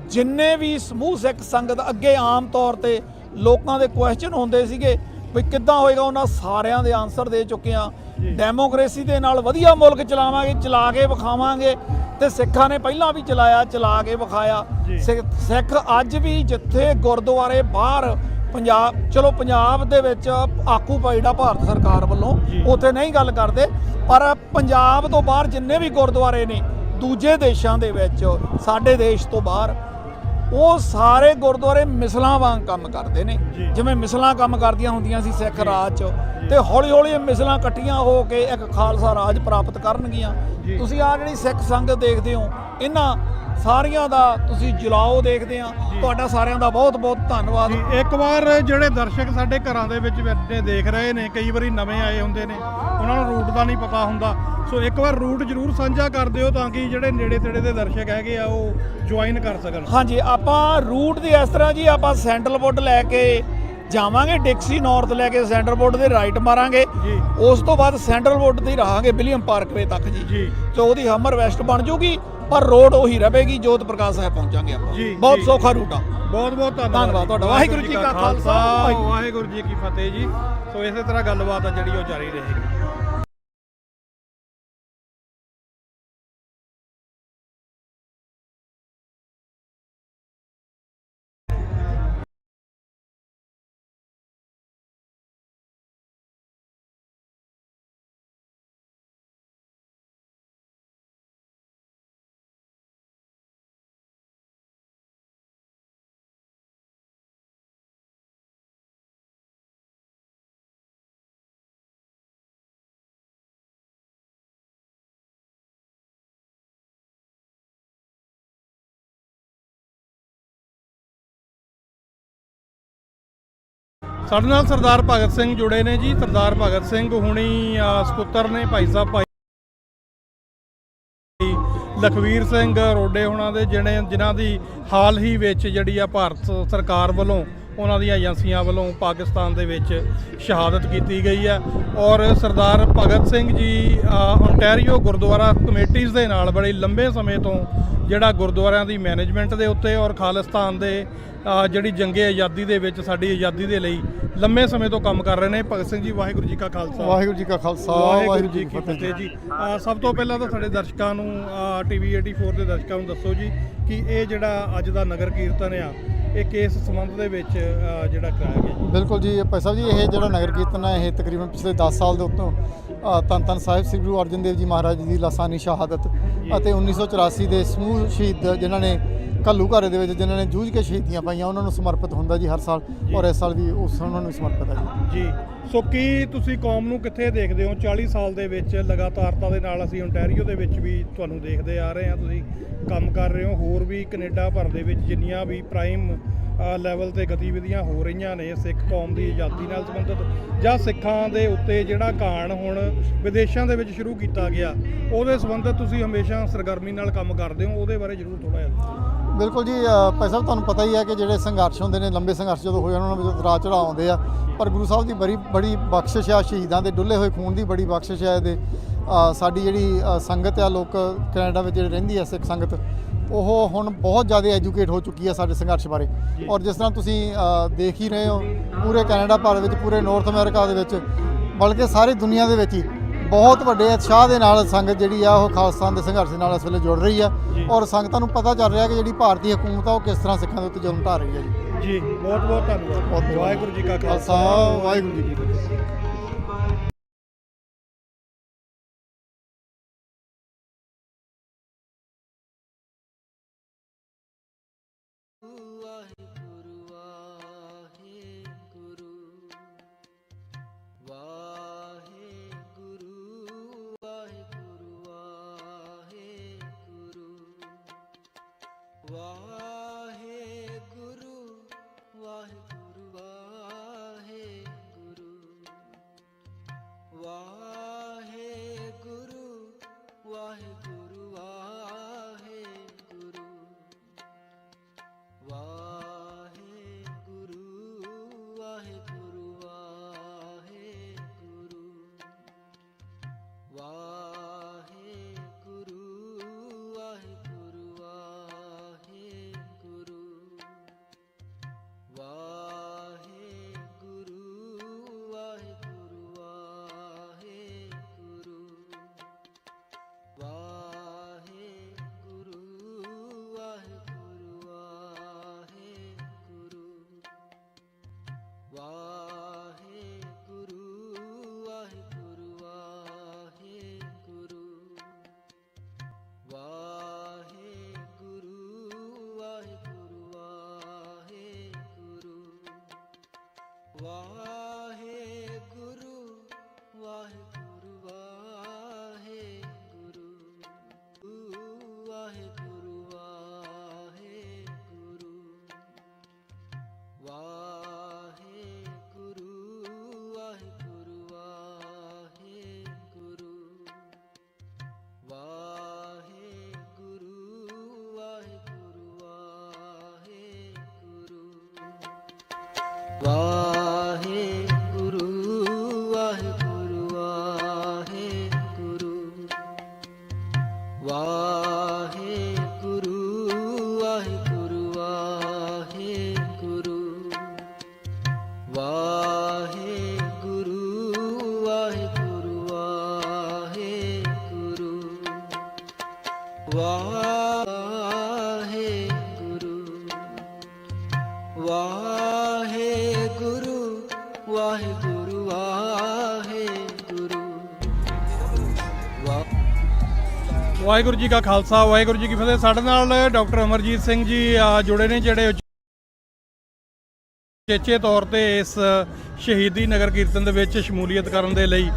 ਜਿੰਨੇ ਵੀ ਸਮੂਹ ਸਿੱਖ ਸੰਗਤ ਅੱਗੇ ਆਮ ਤੌਰ ਤੇ ਲੋਕਾਂ ਦੇ ਕੁਐਸਚਨ ਹੁੰਦੇ ਸੀਗੇ ਵੀ ਕਿੱਦਾਂ ਹੋਏਗਾ, ਉਹਨਾਂ ਸਾਰਿਆਂ ਦੇ ਆਨਸਰ ਦੇ ਚੁੱਕੇ ਆ। ਡੈਮੋਕ੍ਰੇਸੀ ਦੇ ਨਾਲ ਵਧੀਆ ਮੁਲਕ ਚਲਾਵਾਂਗੇ, ਚਲਾ ਕੇ ਵਿਖਾਵਾਂਗੇ ਤੇ ਸਿੱਖਾਂ ਨੇ ਪਹਿਲਾਂ ਵੀ ਚਲਾਇਆ, ਚਲਾ ਕੇ ਵਿਖਾਇਆ। ਸਿੱਖ ਅੱਜ ਵੀ ਜਿੱਥੇ ਗੁਰਦੁਆਰੇ ਬਾਹਰ ਪੰਜਾਬ ਦੇ ਵਿੱਚ ਆਕੂਪਾਈਡ ਆ ਭਾਰਤ ਸਰਕਾਰ ਵੱਲੋਂ, ਉੱਥੇ ਨਹੀਂ ਗੱਲ ਕਰਦੇ, ਪਰ ਪੰਜਾਬ ਤੋਂ ਬਾਹਰ ਜਿੰਨੇ ਵੀ ਗੁਰਦੁਆਰੇ ਨੇ ਦੂਜੇ ਦੇਸ਼ਾਂ ਦੇ ਵਿੱਚ ਸਾਡੇ ਦੇਸ਼ ਤੋਂ ਬਾਹਰ ਉਹ ਸਾਰੇ ਗੁਰਦੁਆਰੇ ਮਿਸਲਾਂ ਵਾਂਗ ਕੰਮ ਕਰਦੇ ਨੇ। ਜਿਵੇਂ ਮਿਸਲਾਂ ਕੰਮ ਕਰਦੀਆਂ ਹੁੰਦੀਆਂ ਸੀ ਸਿੱਖ ਰਾਜ 'ਚ, ਤੇ ਹੌਲੀ ਹੌਲੀ ਇਹ ਮਿਸਲਾਂ ਇਕੱਠੀਆਂ ਹੋ ਕੇ ਇੱਕ ਖਾਲਸਾ ਰਾਜ ਪ੍ਰਾਪਤ ਕਰਨਗੀਆਂ। ਤੁਸੀਂ ਆਹ ਜਿਹੜੀ ਸਿੱਖ ਸੰਗਤ ਦੇਖਦੇ ਹੋ ਇਹਨਾਂ ਸਾਰੀਆਂ ਦਾ ਤੁਸੀਂ ਜਲਾਓ ਦੇਖਦੇ ਆ, ਤੁਹਾਡਾ ਸਾਰਿਆਂ ਦਾ ਬਹੁਤ ਬਹੁਤ ਧੰਨਵਾਦ। ਇੱਕ ਵਾਰ ਜਿਹੜੇ ਦਰਸ਼ਕ ਸਾਡੇ ਘਰਾਂ ਦੇ ਵਿੱਚ ਬੈਠੇ ਦੇਖ ਰਹੇ ਨੇ, ਕਈ ਵਾਰੀ ਨਵੇਂ ਆਏ ਹੁੰਦੇ ਨੇ, ਉਹਨਾਂ ਨੂੰ ਰੂਟ ਦਾ ਨਹੀਂ ਪਤਾ ਹੁੰਦਾ, ਸੋ ਇੱਕ ਵਾਰ ਰੂਟ ਜ਼ਰੂਰ ਸਾਂਝਾ ਕਰ ਦਿਓ ਤਾਂ ਕਿ ਜਿਹੜੇ ਨੇੜੇ ਤੇੜੇ ਦੇ ਦਰਸ਼ਕ ਹੈਗੇ ਆ ਉਹ ਜੁਆਇਨ ਕਰ ਸਕਣ। ਹਾਂਜੀ, ਆਪਾਂ ਰੂਟ ਦੀ ਇਸ ਤਰ੍ਹਾਂ ਜੀ, ਆਪਾਂ ਸੈਂਟਰਲਵੁੱਡ ਲੈ ਕੇ ਜਾਵਾਂਗੇ, ਡਿਕਸੀ ਨਾਰਥ ਲੈ ਕੇ ਸੈਂਟਰਲਵੁੱਡ ਦੇ ਰਾਈਟ ਮਾਰਾਂਗੇ, ਉਸ ਤੋਂ ਬਾਅਦ ਸੈਂਟਰਲਵੁੱਡ ਤੇ ਰਹਾਂਗੇ ਵਿਲੀਅਮ ਪਾਰਕਵੇ ਤੱਕ ਜੀ। ਤੇ ਉਹਦੀ ਹਮਰ ਵੈਸਟ ਬਣ ਜੂਗੀ, ਪਰ ਰੋਡ ਉਹੀ ਰਹੇਗੀ, ਜੋਤ ਪ੍ਰਕਾਸ਼ ਸਾਹਿਬ ਪਹੁੰਚਾਂਗੇ ਆਪਾਂ। ਬਹੁਤ ਸੌਖਾ ਰੂਟ ਆ। ਬਹੁਤ ਬਹੁਤ ਧੰਨਵਾਦ ਤੁਹਾਡਾ। ਵਾਹਿਗੁਰੂ ਜੀ ਕਾ ਖਾਲਸਾ, ਵਾਹਿਗੁਰੂ ਜੀ ਕੀ ਫਤਿਹ ਜੀ। ਸੋ ਇਸੇ ਤਰ੍ਹਾਂ ਗੱਲਬਾਤ ਆ ਜਿਹੜੀ ਉਹ ਜਾਰੀ ਰਹੇਗੀ। ਸਾਡੇ ਨਾਲ ਸਰਦਾਰ ਭਗਤ ਸਿੰਘ ਜੁੜੇ ਨੇ ਜੀ। ਸਰਦਾਰ ਭਗਤ ਸਿੰਘ ਹੁਣੀ ਸਪੁੱਤਰ ਨੇ ਭਾਈ ਸਾਹਿਬ ਭਾਈ ਲਖਵੀਰ ਸਿੰਘ ਰੋਡੇ ਹੁਣਾਂ ਦੇ, ਜਿਨ੍ਹਾਂ ਦੀ ਹਾਲ ਹੀ ਵਿੱਚ ਜਿਹੜੀ ਆ ਭਾਰਤ ਸਰਕਾਰ ਵੱਲੋਂ ਉਹਨਾਂ ਦੀਆਂ ਏਜੰਸੀਆਂ ਵੱਲੋਂ ਪਾਕਿਸਤਾਨ ਦੇ ਵਿੱਚ ਸ਼ਹਾਦਤ ਕੀਤੀ ਗਈ ਹੈ। ਔਰ ਸਰਦਾਰ ਭਗਤ ਸਿੰਘ ਜੀ ਓਨਟਾਰੀਓ ਗੁਰਦੁਆਰਾ ਕਮੇਟੀਜ਼ ਦੇ ਨਾਲ ਬੜੇ ਲੰਬੇ ਸਮੇਂ ਤੋਂ ਜਿਹੜਾ ਗੁਰਦੁਆਰਿਆਂ ਦੀ ਮੈਨੇਜਮੈਂਟ ਦੇ ਉੱਤੇ ਔਰ ਖਾਲਿਸਤਾਨ ਦੇ ਜਿਹੜੀ ਜੰਗੇ ਆਜ਼ਾਦੀ ਦੇ ਵਿੱਚ ਸਾਡੀ ਆਜ਼ਾਦੀ ਦੇ ਲਈ ਲੰਮੇ ਸਮੇਂ ਤੋਂ ਕੰਮ ਕਰ ਰਹੇ ਨੇ। ਭਗਤ ਸਿੰਘ ਜੀ, ਵਾਹਿਗੁਰੂ ਜੀ ਕਾ ਖਾਲਸਾ। ਵਾਹਿਗੁਰੂ ਜੀ ਕਾ ਖਾਲਸਾ, ਵਾਹਿਗੁਰੂ ਜੀ ਕੀ ਫਤਿਹ ਜੀ। ਸਭ ਤੋਂ ਪਹਿਲਾਂ ਤਾਂ ਸਾਡੇ ਦਰਸ਼ਕਾਂ ਨੂੰ ਟੀਵੀ 84 ਦੇ ਦਰਸ਼ਕਾਂ ਨੂੰ ਦੱਸੋ ਜੀ ਕਿ ਇਹ ਜਿਹੜਾ ਅੱਜ ਦਾ ਨਗਰ ਕੀਰਤਨ ਆ ਇਹ ਕਿਸ ਸੰਬੰਧ ਦੇ ਵਿੱਚ ਜਿਹੜਾ ਕਰਾਇਆ ਗਿਆ ਜੀ? ਬਿਲਕੁਲ ਜੀ ਭਾਈ ਸਾਹਿਬ ਜੀ, ਇਹ ਜਿਹੜਾ ਨਗਰ ਕੀਰਤਨ ਹੈ ਇਹ ਤਕਰੀਬਨ ਪਿਛਲੇ 10 ਸਾਲ ਦੇ ਉੱਤੋਂ ਧੰਨ ਧੰਨ ਸਾਹਿਬ ਸ੍ਰੀ ਗੁਰੂ ਅਰਜਨ ਦੇਵ ਜੀ ਮਹਾਰਾਜ ਦੀ ਲਾਸਾਨੀ ਸ਼ਹਾਦਤ ਅਤੇ 1984 ਦੇ ਸਮੂਹ ਸ਼ਹੀਦ ਜਿਨ੍ਹਾਂ ਨੇ ਘੱਲੂਘਾਰੇ ਦੇ ਵਿੱਚ ਜਿਨ੍ਹਾਂ ਨੇ ਜੂਝ ਕੇ ਸ਼ਹੀਦੀਆਂ ਪਾਈਆਂ ਉਹਨਾਂ ਨੂੰ ਸਮਰਪਿਤ ਹੁੰਦਾ ਜੀ ਹਰ ਸਾਲ, ਔਰ ਇਸ ਸਾਲ ਵੀ ਉਹਨਾਂ ਨੂੰ ਸਮਰਪਿਤ ਹੈ ਜੀ। ਸੋ ਕੀ ਤੁਸੀਂ ਕੌਮ ਨੂੰ ਕਿੱਥੇ ਦੇਖਦੇ ਹੋ 40 ਸਾਲ ਦੇ ਵਿੱਚ ਲਗਾਤਾਰਤਾ ਦੇ ਨਾਲ? ਅਸੀਂ ਓਨਟਾਰੀਓ ਦੇ ਵਿੱਚ ਵੀ ਤੁਹਾਨੂੰ ਦੇਖਦੇ ਆ ਰਹੇ ਹਾਂ, ਤੁਸੀਂ ਕੰਮ ਕਰ ਰਹੇ ਹੋ, ਹੋਰ ਵੀ ਕੈਨੇਡਾ ਭਰ ਦੇ ਵਿੱਚ ਜਿੰਨੀਆਂ ਵੀ ਪ੍ਰਾਈਮ ਲੈਵਲ ਤੇ ਗਤੀਵਿਧੀਆਂ ਹੋ ਰਹੀਆਂ ਨੇ ਸਿੱਖ ਕੌਮ ਦੀ ਆਜ਼ਾਦੀ ਨਾਲ ਸੰਬੰਧਿਤ ਜਾਂ ਸਿੱਖਾਂ ਦੇ ਉੱਤੇ ਜਿਹੜਾ ਘਾਣ ਹੁਣ ਵਿਦੇਸ਼ਾਂ ਦੇ ਵਿੱਚ ਸ਼ੁਰੂ ਕੀਤਾ ਗਿਆ, ਉਹਦੇ ਸੰਬੰਧਿਤ ਤੁਸੀਂ ਹਮੇਸ਼ਾ ਸਰਗਰਮੀ ਨਾਲ ਕੰਮ ਕਰਦੇ ਹੋ, ਉਹਦੇ ਬਾਰੇ ਜ਼ਰੂਰ ਥੋੜ੍ਹਾ ਜਿਹਾ। ਬਿਲਕੁਲ ਜੀ, ਭਾਈ ਸਾਹਿਬ ਤੁਹਾਨੂੰ ਪਤਾ ਹੀ ਹੈ ਕਿ ਜਿਹੜੇ ਸੰਘਰਸ਼ ਹੁੰਦੇ ਨੇ, ਲੰਬੇ ਸੰਘਰਸ਼ ਜਦੋਂ ਹੋਏ ਉਹਨਾਂ ਵਿੱਚ ਉਤਰਾਅ ਚੜ੍ਹਾਅ ਆਉਂਦੇ ਆ, ਪਰ ਗੁਰੂ ਸਾਹਿਬ ਦੀ ਬੜੀ ਬਖਸ਼ਿਸ਼ ਆ, ਸ਼ਹੀਦਾਂ ਦੇ ਡੁੱਲੇ ਹੋਏ ਖੂਨ ਦੀ ਬੜੀ ਬਖਸ਼ਿਸ਼ ਹੈ ਇਹਦੇ। ਸਾਡੀ ਜਿਹੜੀ ਸੰਗਤ ਆ, ਲੋਕ ਕੈਨੇਡਾ ਵਿੱਚ ਜਿਹੜੇ ਰਹਿੰਦੀ ਆ ਸਿੱਖ ਸੰਗਤ, ਉਹ ਹੁਣ ਬਹੁਤ ਜ਼ਿਆਦਾ ਐਜੂਕੇਟ ਹੋ ਚੁੱਕੀ ਹੈ ਸਾਡੇ ਸੰਘਰਸ਼ ਬਾਰੇ। ਔਰ ਜਿਸ ਤਰ੍ਹਾਂ ਤੁਸੀਂ ਦੇਖ ਹੀ ਰਹੇ ਹੋ ਪੂਰੇ ਕੈਨੇਡਾ ਭਰ ਵਿੱਚ, ਪੂਰੇ ਨਾਰਥ ਅਮਰੀਕਾ ਦੇ ਵਿੱਚ, ਬਲਕਿ ਸਾਰੀ ਦੁਨੀਆ ਦੇ ਵਿੱਚ ਹੀ ਬਹੁਤ ਵੱਡੇ ਉਤਸ਼ਾਹ ਦੇ ਨਾਲ ਸੰਗਤ ਜਿਹੜੀ ਆ ਉਹ ਖਾਲਸਤਾਨ ਦੇ ਸੰਘਰਸ਼ ਨਾਲ ਇਸ ਵੇਲੇ ਜੁੜ ਰਹੀ ਆ, ਔਰ ਸੰਗਤਾਂ ਨੂੰ ਪਤਾ ਚੱਲ ਰਿਹਾ ਕਿ ਜਿਹੜੀ ਭਾਰਤੀ ਹਕੂਮਤ ਆ ਉਹ ਕਿਸ ਤਰ੍ਹਾਂ ਸਿੱਖਾਂ ਦੇ ਉੱਤੇ ਜ਼ੁਲਮ ਢਾ ਰਹੀ ਹੈ ਜੀ। ਬਹੁਤ ਬਹੁਤ ਧੰਨਵਾਦ। ਵਾਹਿਗੁਰੂ ਜੀ ਕਾ ਖਾਲਸਾ, ਵਾਹਿਗੁਰੂ ਜੀ ਕੀ ਫਤਿਹ। ਵਾਹਿਗੁਰੂ ਜੀ ਕਾ ਖਾਲਸਾ, ਵਾਹਿਗੁਰੂ ਜੀ ਕੀ ਫਤਿਹ। ਸਾਡੇ ਨਾਲ ਡਾਕਟਰ ਅਮਰਜੀਤ ਸਿੰਘ ਜੀ ਜੁੜੇ ਨੇ, ਜਿਹੜੇ ਉਚੇਚੇ ਤੌਰ ਤੇ ਇਸ ਸ਼ਹੀਦੀ ਨਗਰ ਕੀਰਤਨ ਦੇ ਵਿੱਚ ਸ਼ਮੂਲੀਅਤ ਕਰਨ ਦੇ ਲਈ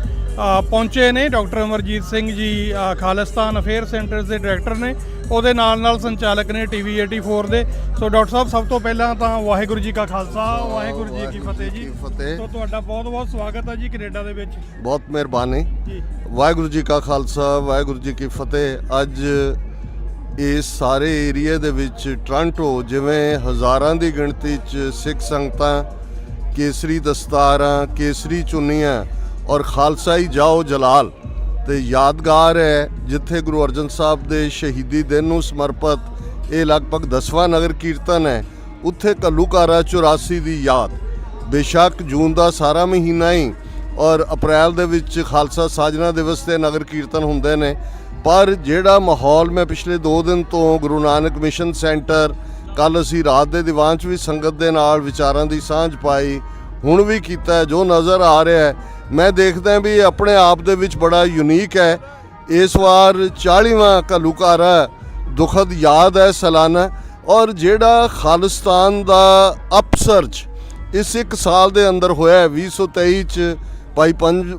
ਪਹੁੰਚੇ ਨੇ। Doctor Amarjit Singh ji Khalistan affair centre ਦੇ ਡਾਇਰੈਕਟਰ ਨੇ, ਉਹਦੇ ਨਾਲ ਸੰਚਾਲਕ ਨੇ TV 84 ਦੇ। ਸੋ ਡਾਕਟਰ ਸਾਹਿਬ, ਸਭ ਤੋਂ ਪਹਿਲਾਂ ਤਾਂ ਵਾਹਿਗੁਰੂ ਜੀ ਕਾ ਖਾਲਸਾ, ਵਾਹਿਗੁਰੂ ਜੀ ਕੀ ਫਤਿਹ ਜੀ। ਸੋ ਤੁਹਾਡਾ ਬਹੁਤ ਬਹੁਤ ਸਵਾਗਤ ਹੈ ਜੀ ਕੈਨੇਡਾ ਦੇ ਵਿੱਚ। ਬਹੁਤ ਮਿਹਰਬਾਨੀ ਜੀ। ਵਾਹਿਗੁਰੂ ਜੀ ਕਾ ਖਾਲਸਾ, ਵਾਹਿਗੁਰੂ ਜੀ ਕੀ ਫਤਿਹ। ਅੱਜ ਇਸ ਸਾਰੇ ਏਰੀਆ ਦੇ ਵਿੱਚ ਟੋਰਾਂਟੋ ਜਿਵੇਂ ਹਜ਼ਾਰਾਂ ਦੀ ਗਿਣਤੀ 'ਚ ਸਿੱਖ ਸੰਗਤਾਂ ਕੇਸਰੀ ਦਸਤਾਰਾਂ, ਕੇਸਰੀ ਚੁੰਨੀਆਂ ਔਰ ਖਾਲਸਾਈ ਜਾਓ ਜਲਾਲ ਤੇ ਯਾਦਗਾਰ ਹੈ, ਜਿੱਥੇ ਗੁਰੂ ਅਰਜਨ ਸਾਹਿਬ ਦੇ ਸ਼ਹੀਦੀ ਦਿਨ ਨੂੰ ਸਮਰਪਿਤ ਇਹ ਲਗਭਗ 10ਵਾਂ ਨਗਰ ਕੀਰਤਨ ਹੈ। ਉੱਥੇ ਘੱਲੂਘਾਰਾ 84 ਦੀ ਯਾਦ। ਬੇਸ਼ੱਕ ਜੂਨ ਦਾ ਸਾਰਾ ਮਹੀਨਾ ਹੀ ਔਰ ਅਪ੍ਰੈਲ ਦੇ ਵਿੱਚ ਖਾਲਸਾ ਸਾਜਨਾ ਦਿਵਸ ਤੇ ਨਗਰ ਕੀਰਤਨ ਹੁੰਦੇ ਨੇ, ਪਰ ਜਿਹੜਾ ਮਾਹੌਲ ਮੈਂ ਪਿਛਲੇ 2 ਦਿਨ ਤੋਂ ਗੁਰੂ ਨਾਨਕ ਮਿਸ਼ਨ ਸੈਂਟਰ, ਕੱਲ੍ਹ ਅਸੀਂ ਰਾਤ ਦੇ ਦੀਵਾਨ 'ਚ ਵੀ ਸੰਗਤ ਦੇ ਨਾਲ ਵਿਚਾਰਾਂ ਦੀ ਸਾਂਝ ਪਾਈ, ਹੁਣ ਵੀ ਕੀਤਾ ਹੈ, ਜੋ ਨਜ਼ਰ ਆ ਰਿਹਾ ਹੈ, ਮੈਂ ਦੇਖਦਾ ਵੀ ਇਹ ਆਪਣੇ ਆਪ ਦੇ ਵਿੱਚ ਬੜਾ ਯੂਨੀਕ ਹੈ। ਇਸ ਵਾਰ 40ਵਾਂ ਘੱਲੂਘਾਰਾ ਦੁਖਦ ਯਾਦ ਹੈ ਸਾਲਾਨਾ, ਔਰ ਜਿਹੜਾ ਖਾਲਿਸਤਾਨ ਦਾ ਅਪਸਰਜ ਇਸ ਇੱਕ ਸਾਲ ਦੇ ਅੰਦਰ ਹੋਇਆ 2023 ਚ ਭਾਈ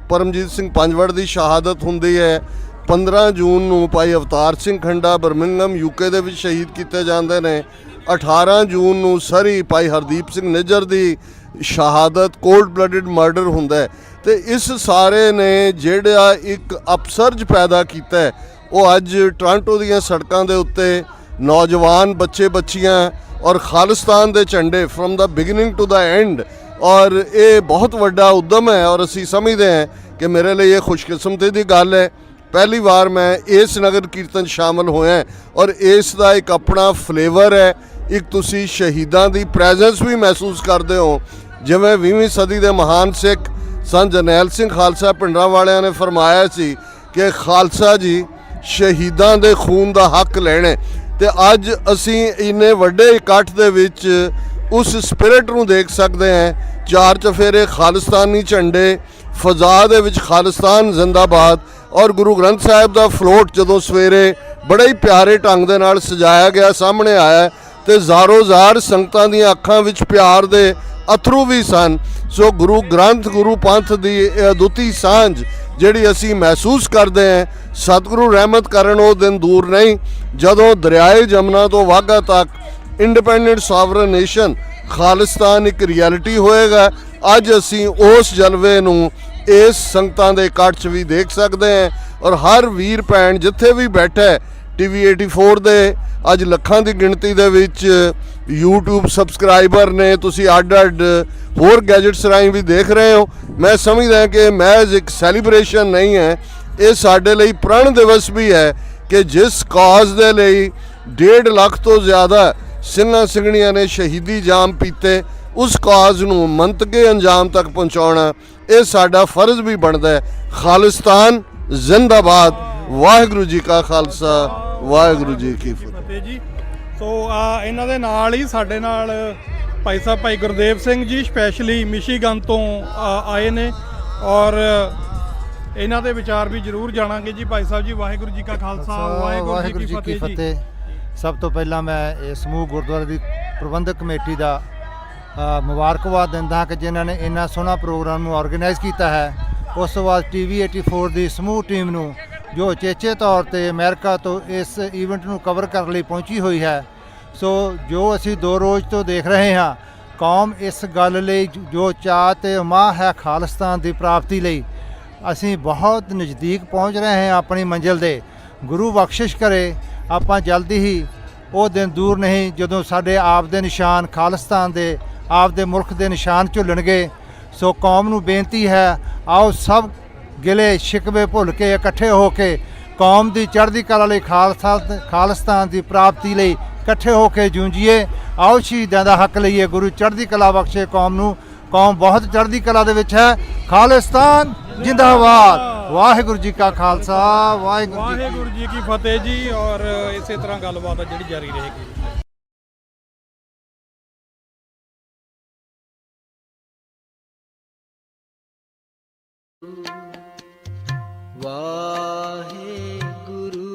ਪਰਮਜੀਤ ਸਿੰਘ ਪੰਜਵੜ ਦੀ ਸ਼ਹਾਦਤ ਹੁੰਦੀ ਹੈ। 15 ਜੂਨ ਨੂੰ ਭਾਈ ਅਵਤਾਰ ਸਿੰਘ ਖੰਡਾ ਬਰਮਿੰਘਮ UK ਦੇ ਵਿੱਚ ਸ਼ਹੀਦ ਕੀਤੇ ਜਾਂਦੇ ਨੇ। 18 ਜੂਨ ਨੂੰ ਸਰੀ ਭਾਈ ਹਰਦੀਪ ਸਿੰਘ ਨਿੱਜਰ ਦੀ ਸ਼ਹਾਦਤ, ਕੋਲਡ ਬਲੱਡਡ ਮਰਡਰ ਹੁੰਦਾ ਹੈ। ਤੇ ਇਸ ਸਾਰੇ ਨੇ ਜਿਹੜਾ ਇੱਕ ਅਪਸਰਜ ਪੈਦਾ ਕੀਤਾ ਹੈ, ਉਹ ਅੱਜ ਟੋਰਾਂਟੋ ਦੀਆਂ ਸੜਕਾਂ ਦੇ ਉੱਤੇ ਨੌਜਵਾਨ ਬੱਚੇ ਬੱਚੀਆਂ ਔਰ ਖਾਲਿਸਤਾਨ ਦੇ ਝੰਡੇ from the beginning to the end, ਔਰ ਇਹ ਬਹੁਤ ਵੱਡਾ ਉਦਮ ਹੈ। ਔਰ ਅਸੀਂ ਸਮਝਦੇ ਹਾਂ ਕਿ ਮੇਰੇ ਲਈ ਇਹ ਖੁਸ਼ਕਿਸਮਤੀ ਦੀ ਗੱਲ ਹੈ, ਪਹਿਲੀ ਵਾਰ ਮੈਂ ਇਸ ਨਗਰ ਕੀਰਤਨ ਸ਼ਾਮਲ ਹੋਇਆ ਔਰ ਇਸ ਦਾ ਇੱਕ ਆਪਣਾ ਫਲੇਵਰ ਹੈ। ਇੱਕ ਤੁਸੀਂ ਸ਼ਹੀਦਾਂ ਦੀ ਪ੍ਰੈਜ਼ੈਂਸ ਵੀ ਮਹਿਸੂਸ ਕਰਦੇ ਹੋ, ਜਿਵੇਂ 20ਵੀਂ ਸਦੀ ਦੇ ਮਹਾਨ ਸਿੱਖ ਸੰਤ ਜਰਨੈਲ ਸਿੰਘ ਖਾਲਸਾ ਪਿੰਡਰਾਂ ਵਾਲਿਆਂ ਨੇ ਫਰਮਾਇਆ ਸੀ ਕਿ ਖਾਲਸਾ ਜੀ ਸ਼ਹੀਦਾਂ ਦੇ ਖੂਨ ਦਾ ਹੱਕ ਲੈਣੇ। ਤੇ ਅੱਜ ਅਸੀਂ ਇੰਨੇ ਵੱਡੇ ਇਕੱਠ ਦੇ ਵਿੱਚ ਉਸ ਸਪਿਰਿਟ ਨੂੰ ਦੇਖ ਸਕਦੇ ਹਾਂ। ਚਾਰ ਚਫੇਰੇ ਖਾਲਿਸਤਾਨੀ ਝੰਡੇ, ਫਜ਼ਾ ਦੇ ਵਿੱਚ ਖਾਲਿਸਤਾਨ ਜ਼ਿੰਦਾਬਾਦ, ਔਰ ਗੁਰੂ ਗ੍ਰੰਥ ਸਾਹਿਬ ਦਾ ਫਲੋਟ ਜਦੋਂ ਸਵੇਰੇ ਬੜੇ ਹੀ ਪਿਆਰੇ ਢੰਗ ਦੇ ਨਾਲ ਸਜਾਇਆ ਗਿਆ ਸਾਹਮਣੇ ਆਇਆ, ਤੇ ਜ਼ਾਰੋ ਜ਼ਾਰ ਸੰਗਤਾਂ ਦੀਆਂ ਅੱਖਾਂ ਵਿੱਚ ਪਿਆਰ ਦੇ ਅਥਰੂ ਵੀ ਸਨ। ਸੋ ਗੁਰੂ ਗ੍ਰੰਥ, ਗੁਰੂ ਪੰਥ ਦੀ ਇਹ ਅਦੁੱਤੀ ਸਾਂਝ ਜਿਹੜੀ ਅਸੀਂ ਮਹਿਸੂਸ ਕਰਦੇ ਹਾਂ, ਸਤਿਗੁਰੂ ਰਹਿਮਤ ਕਰਨ ਉਹ ਦਿਨ ਦੂਰ ਨਹੀਂ ਜਦੋਂ ਦਰਿਆਏ ਜਮਨਾ ਤੋਂ ਵਾਘਾ ਤੱਕ ਇੰਡੀਪੈਂਡੈਂਟ ਸੋਵਰਨ ਨੇਸ਼ਨ ਖਾਲਿਸਤਾਨ ਇੱਕ ਰਿਐਲਿਟੀ ਹੋਏਗਾ। ਅੱਜ ਅਸੀਂ ਉਸ ਜਲਵੇ ਨੂੰ ਇਸ ਸੰਗਤਾਂ ਦੇ ਇਕੱਠ 'ਚ ਵੀ ਦੇਖ ਸਕਦੇ ਹਾਂ, ਔਰ ਹਰ ਵੀਰ ਭੈਣ ਜਿੱਥੇ ਵੀ ਬੈਠਾ ਹੈ, TV 84 ਦੇ ਅੱਜ ਲੱਖਾਂ ਦੀ ਗਿਣਤੀ ਦੇ ਵਿੱਚ YouTube ਸਬਸਕ੍ਰਾਈਬਰ ਨੇ, ਤੁਸੀਂ ਅੱਡ ਹੋਰ ਗੈਜਟਸ ਰਾਹੀਂ ਵੀ ਦੇਖ ਰਹੇ ਹੋ। ਮੈਂ ਸਮਝਦਾ ਕਿ ਮਹਿਜ਼ ਇੱਕ ਸੈਲੀਬ੍ਰੇਸ਼ਨ ਨਹੀਂ ਹੈ, ਇਹ ਸਾਡੇ ਲਈ ਪ੍ਰਣ ਦਿਵਸ ਵੀ ਹੈ ਕਿ ਜਿਸ ਕਾਜ਼ ਦੇ ਲਈ 1.5 ਲੱਖ ਤੋਂ ਜ਼ਿਆਦਾ ਸਿੰਘਾਂ ਸਿੰਘਣੀਆਂ ਨੇ ਸ਼ਹੀਦੀ ਜਾਮ ਪੀਤੇ, ਉਸ ਕਾਜ਼ ਨੂੰ ਮੰਤਕੇ ਅੰਜਾਮ ਤੱਕ ਪਹੁੰਚਾਉਣਾ ਇਹ ਸਾਡਾ ਫਰਜ਼ ਵੀ ਬਣਦਾ ਹੈ। ਖਾਲਿਸਤਾਨ ਜ਼ਿੰਦਾਬਾਦ। ਵਾਹਿਗੁਰੂ ਜੀ ਕਾ ਖਾਲਸਾ, ਵਾਹਿਗੁਰੂ ਜੀ ਕੀ ਫਤਿਹ ਜੀ। ਸੋ ਇਹਨਾਂ ਦੇ ਨਾਲ ਹੀ ਸਾਡੇ ਨਾਲ ਭਾਈ ਸਾਹਿਬ ਭਾਈ ਗੁਰਦੇਵ ਸਿੰਘ ਜੀ ਸਪੈਸ਼ਲੀ ਮਿਸ਼ੀਗਨ ਤੋਂ ਆਏ ਨੇ, ਔਰ ਇਹਨਾਂ ਦੇ ਵਿਚਾਰ ਵੀ ਜ਼ਰੂਰ ਜਾਣਾਂਗੇ ਜੀ। ਭਾਈ ਸਾਹਿਬ ਜੀ, ਵਾਹਿਗੁਰੂ ਜੀ ਕਾ ਖਾਲਸਾ, ਵਾਹਿਗੁਰੂ ਜੀ ਕੀ ਫਤਿਹ। ਸਭ ਤੋਂ ਪਹਿਲਾਂ ਮੈਂ ਇਹ ਸਮੂਹ ਗੁਰਦੁਆਰੇ ਦੀ ਪ੍ਰਬੰਧਕ ਕਮੇਟੀ ਦਾ ਮੁਬਾਰਕਬਾਦ ਦਿੰਦਾ ਕਿ ਜਿਨ੍ਹਾਂ ਨੇ ਇੰਨਾ ਸੋਹਣਾ ਪ੍ਰੋਗਰਾਮ ਨੂੰ ਆਰਗੇਨਾਈਜ਼ ਕੀਤਾ ਹੈ। ਉਸ ਤੋਂ ਬਾਅਦ TV 84 ਦੀ ਸਮੂਹ ਟੀਮ ਨੂੰ ਜੋ ਚੇਚੇ ਤੌਰ ਤੇ ਅਮਰੀਕਾ ਤੋਂ ਇਸ ਈਵੈਂਟ ਨੂੰ ਕਵਰ ਕਰਨ ਲਈ ਪਹੁੰਚੀ ਹੋਈ ਹੈ। ਸੋ ਜੋ ਅਸੀਂ 2 ਰੋਜ਼ ਤੋਂ ਦੇਖ ਰਹੇ ਹਾਂ, ਕੌਮ ਇਸ ਗੱਲ ਲਈ ਜੋ ਚਾਅ ਤੇ ਉਮਾ ਹੈ ਖਾਲਿਸਤਾਨ ਦੀ ਪ੍ਰਾਪਤੀ ਲਈ, ਅਸੀਂ ਬਹੁਤ ਨਜ਼ਦੀਕ ਪਹੁੰਚ ਰਹੇ ਹਾਂ ਆਪਣੀ ਮੰਜ਼ਿਲ ਦੇ। ਗੁਰੂ ਬਖਸ਼ਿਸ਼ ਕਰੇ ਆਪਾਂ ਜਲਦੀ ਹੀ, ਉਹ ਦਿਨ ਦੂਰ ਨਹੀਂ ਜਦੋਂ ਸਾਡੇ ਆਪ ਦੇ ਨਿਸ਼ਾਨ ਖਾਲਿਸਤਾਨ ਦੇ, ਆਪ ਦੇ ਮੁਲਕ ਦੇ ਨਿਸ਼ਾਨ ਝੁੱਲਣਗੇ। ਸੋ ਕੌਮ ਨੂੰ ਬੇਨਤੀ ਹੈ, ਆਓ ਸਭ ਗਿਲੇ ਸ਼ਿਕਵੇ ਭੁੱਲ ਕੇ ਇਕੱਠੇ ਹੋ ਕੇ ਕੌਮ ਦੀ ਚੜ੍ਹਦੀ ਕਲਾ ਲਈ, ਖਾਲਿਸਤਾਨ ਦੀ ਪ੍ਰਾਪਤੀ ਲਈ ਇਕੱਠੇ ਹੋ ਕੇ ਜੂਝੀਏ। ਆਓ ਸ਼ਹੀਦਾਂ ਦਾ ਹੱਕ ਲਈਏ, ਗੁਰੂ ਚੜ੍ਹਦੀ ਕਲਾ ਬਖਸ਼ੇ ਕੌਮ ਨੂੰ। ਕੌਮ ਬਹੁਤ ਚੜ੍ਹਦੀ ਕਲਾ ਦੇ ਵਿੱਚ ਹੈ। ਖਾਲਿਸਤਾਨ ਜਿੰਦਾਬਾਦ। ਵਾਹਿਗੁਰੂ ਜੀ ਕਾ ਖਾਲਸਾ, ਵਾਹਿਗੁਰੂ ਜੀ ਕੀ ਫਤਿਹ ਜੀ। ਔਰ ਇਸੇ ਤਰ੍ਹਾਂ ਗੱਲਬਾਤ ਹੈ ਜਿਹੜੀ ਜਾਰੀ ਰਹੇਗੀ। ਵਾਹਿਗੁਰੂ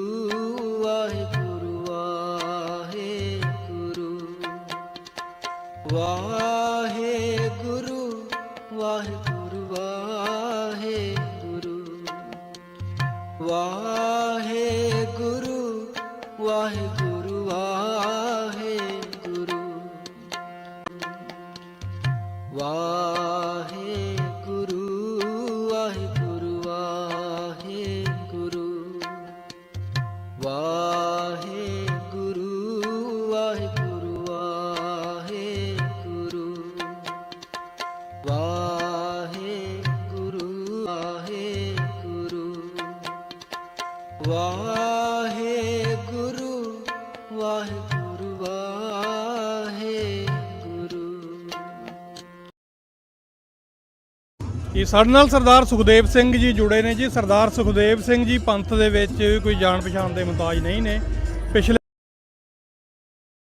ਵਾਹਿਗੁਰੂ ਵਾਹਿਗੁਰੂ ਵਾਹਿਗੁਰੂ ਵਾਹਿਗੁਰੂ ਵਾਹਿਗੁਰੂ ਵਾਹਿਗੁਰੂ ਵਾਹਿਗੁਰੂ ਵਾਹਿਗੁਰੂ ਵਾਹਿਗੁਰੂ ਵਾਹਿਗੁਰੂ ਵਾਹਿਗੁਰੂ ਵਾਹਿਗੁਰੂ ਵਾਹਿਗੁਰੂ ਵਾਹਿਗੁਰੂ ਵਾਹਿਗੁਰੂ ਵਾਹਿਗੁਰੂ ਵਾਹਿਗੁਰੂ ਵਾਹਿਗੁਰੂ। ਇਹ ਸਾਡੇ ਨਾਲ ਸਰਦਾਰ ਸੁਖਦੇਵ ਸਿੰਘ ਜੀ ਜੁੜੇ ਨੇ ਜੀ। ਸਰਦਾਰ ਸੁਖਦੇਵ ਸਿੰਘ ਜੀ ਪੰਥ ਦੇ ਵਿੱਚ ਕੋਈ ਜਾਣ ਪਛਾਣ ਦੇ ਮੁਤਾਜ ਨਹੀਂ ਨੇ। ਪਿਛਲੇ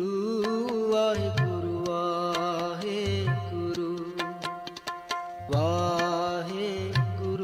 ਵਾਹਿਗੁਰੂ ਵਾਹਿਗੁਰੂ ਵਾਹਿਗੁਰੂ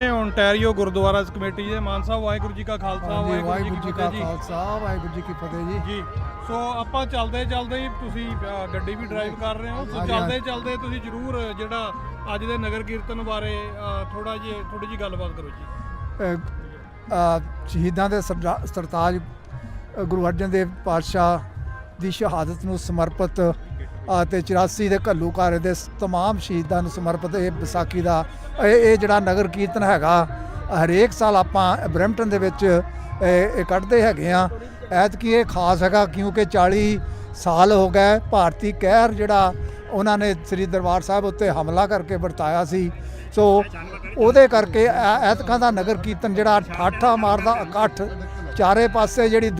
ਓਨਟਾਰੀਓ ਗੁਰਦੁਆਰਾ ਕਮੇਟੀ ਦੇ ਮਾਨ ਸਾਹਿਬ, ਵਾਹਿਗੁਰੂ ਜੀ ਕਾ ਖਾਲਸਾ ਵਾਹਿਗੁਰੂ ਜੀ ਕਾ ਫਤਿਹ ਖਾਲਸਾ ਵਾਹਿਗੁਰੂ ਜੀ ਕੀ ਫਤਿਹ ਜੀ। ਜੀ। ਸੋ ਆਪਾਂ ਚੱਲਦੇ ਹੀ ਤੁਸੀਂ ਗੱਡੀ ਵੀ ਡਰਾਈਵ ਕਰ ਰਹੇ ਹੋ, ਸੋ ਹਾਂਜੀ, ਚੱਲਦੇ ਤੁਸੀਂ ਜਰੂਰ ਜਿਹੜਾ ਅੱਜ ਦੇ ਨਗਰ ਕੀਰਤਨ ਬਾਰੇ ਥੋੜੀ ਜੀ ਗੱਲਬਾਤ ਕਰੋ ਜੀ। ਸ਼ਹੀਦਾਂ ਦੇ ਸਰਤਾਜ ਗੁਰੂ ਅਰਜਨ ਦੇਵ ਪਾਤਸ਼ਾਹ ਦੀ ਸ਼ਹਾਦਤ ਨੂੰ ਸਮਰਪਿਤ ਅਤੇ 84 ਦੇ ਘੱਲੂਘਾਰੇ ਦੇ ਤਮਾਮ ਸ਼ਹੀਦਾਂ ਨੂੰ ਸਮਰਪਿਤ ਇਹ ਵਿਸਾਖੀ ਦਾ ਇਹ ਜਿਹੜਾ ਨਗਰ ਕੀਰਤਨ ਹੈਗਾ ਹਰੇਕ ਸਾਲ ਆਪਾਂ ਬਰੈਂਪਟਨ ਦੇ ਵਿੱਚ ਇਹ ਕੱਢਦੇ ਹੈਗੇ ਆ। ਐਤਕੀ ਇਹ ਖਾਸ ਹੈਗਾ ਕਿਉਂਕਿ 40 ਸਾਲ ਹੋ ਗਏ ਭਾਰਤੀ ਕਹਿਰ ਜਿਹੜਾ ਉਹਨਾਂ ਨੇ ਸ੍ਰੀ ਦਰਬਾਰ ਸਾਹਿਬ ਉੱਤੇ ਹਮਲਾ ਕਰਕੇ ਵਰਤਾਇਆ ਸੀ। ਸੋ ਉਹਦੇ ਕਰਕੇ ਐਤਕਾਂ ਦਾ ਨਗਰ ਕੀਰਤਨ ਜਿਹੜਾ ਠਾਠਾ ਮਾਰਦਾ ਇਕੱਠ ਚਾਰੇ ਪਾਸੇ ਜਿਹੜੀ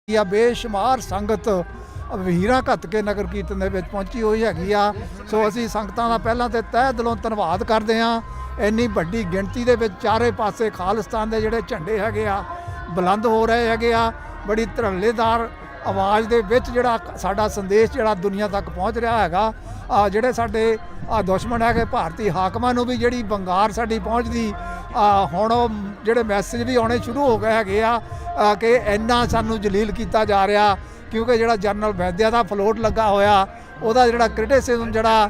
ਆ ਬੇਸ਼ੁਮਾਰ ਸੰਗਤ ਵੀਰਾਂ ਘੱਤ ਕੇ ਨਗਰ ਕੀਰਤਨ ਦੇ ਵਿੱਚ ਪਹੁੰਚੀ ਹੋਈ ਹੈਗੀ ਆ। ਸੋ ਅਸੀਂ ਸੰਗਤਾਂ ਦਾ ਪਹਿਲਾਂ ਤੇ ਤਹਿ ਦਿਲੋਂ ਧੰਨਵਾਦ ਕਰਦੇ ਹਾਂ। ਇੰਨੀ ਵੱਡੀ ਗਿਣਤੀ ਦੇ ਵਿੱਚ ਚਾਰੇ ਪਾਸੇ ਖਾਲਿਸਤਾਨ ਦੇ ਜਿਹੜੇ ਝੰਡੇ ਹੈਗੇ ਆ ਬੁਲੰਦ ਹੋ ਰਹੇ ਹੈਗੇ ਆ। ਬੜੀ ਧੜੱਲੇਦਾਰ ਆਵਾਜ਼ ਦੇ ਵਿੱਚ ਜਿਹੜਾ ਸਾਡਾ ਸੰਦੇਸ਼ ਜਿਹੜਾ ਦੁਨੀਆ ਤੱਕ ਪਹੁੰਚ ਰਿਹਾ ਹੈਗਾ। ਜਿਹੜੇ ਸਾਡੇ ਦੁਸ਼ਮਣ ਹੈਗੇ ਭਾਰਤੀ ਹਾਕਮਾਂ ਨੂੰ ਵੀ ਜਿਹੜੀ ਬੰਗਾਰ ਸਾਡੀ ਪਹੁੰਚਦੀ ਹੁਣ ਉਹ ਜਿਹੜੇ ਮੈਸੇਜ ਵੀ ਆਉਣੇ ਸ਼ੁਰੂ ਹੋ ਗਏ ਹੈਗੇ ਆ ਕਿ ਇੰਨਾ ਸਾਨੂੰ ਜਲੀਲ ਕੀਤਾ ਜਾ ਰਿਹਾ ਕਿਉਂਕਿ ਜਿਹੜਾ ਜਨਰਲ ਵੈਦਿਆ ਦਾ ਫਲੋਟ ਲੱਗਾ ਹੋਇਆ ਉਹਦਾ ਜਿਹੜਾ ਕ੍ਰਿਟਿਸਿਜ਼ਮ ਜਿਹੜਾ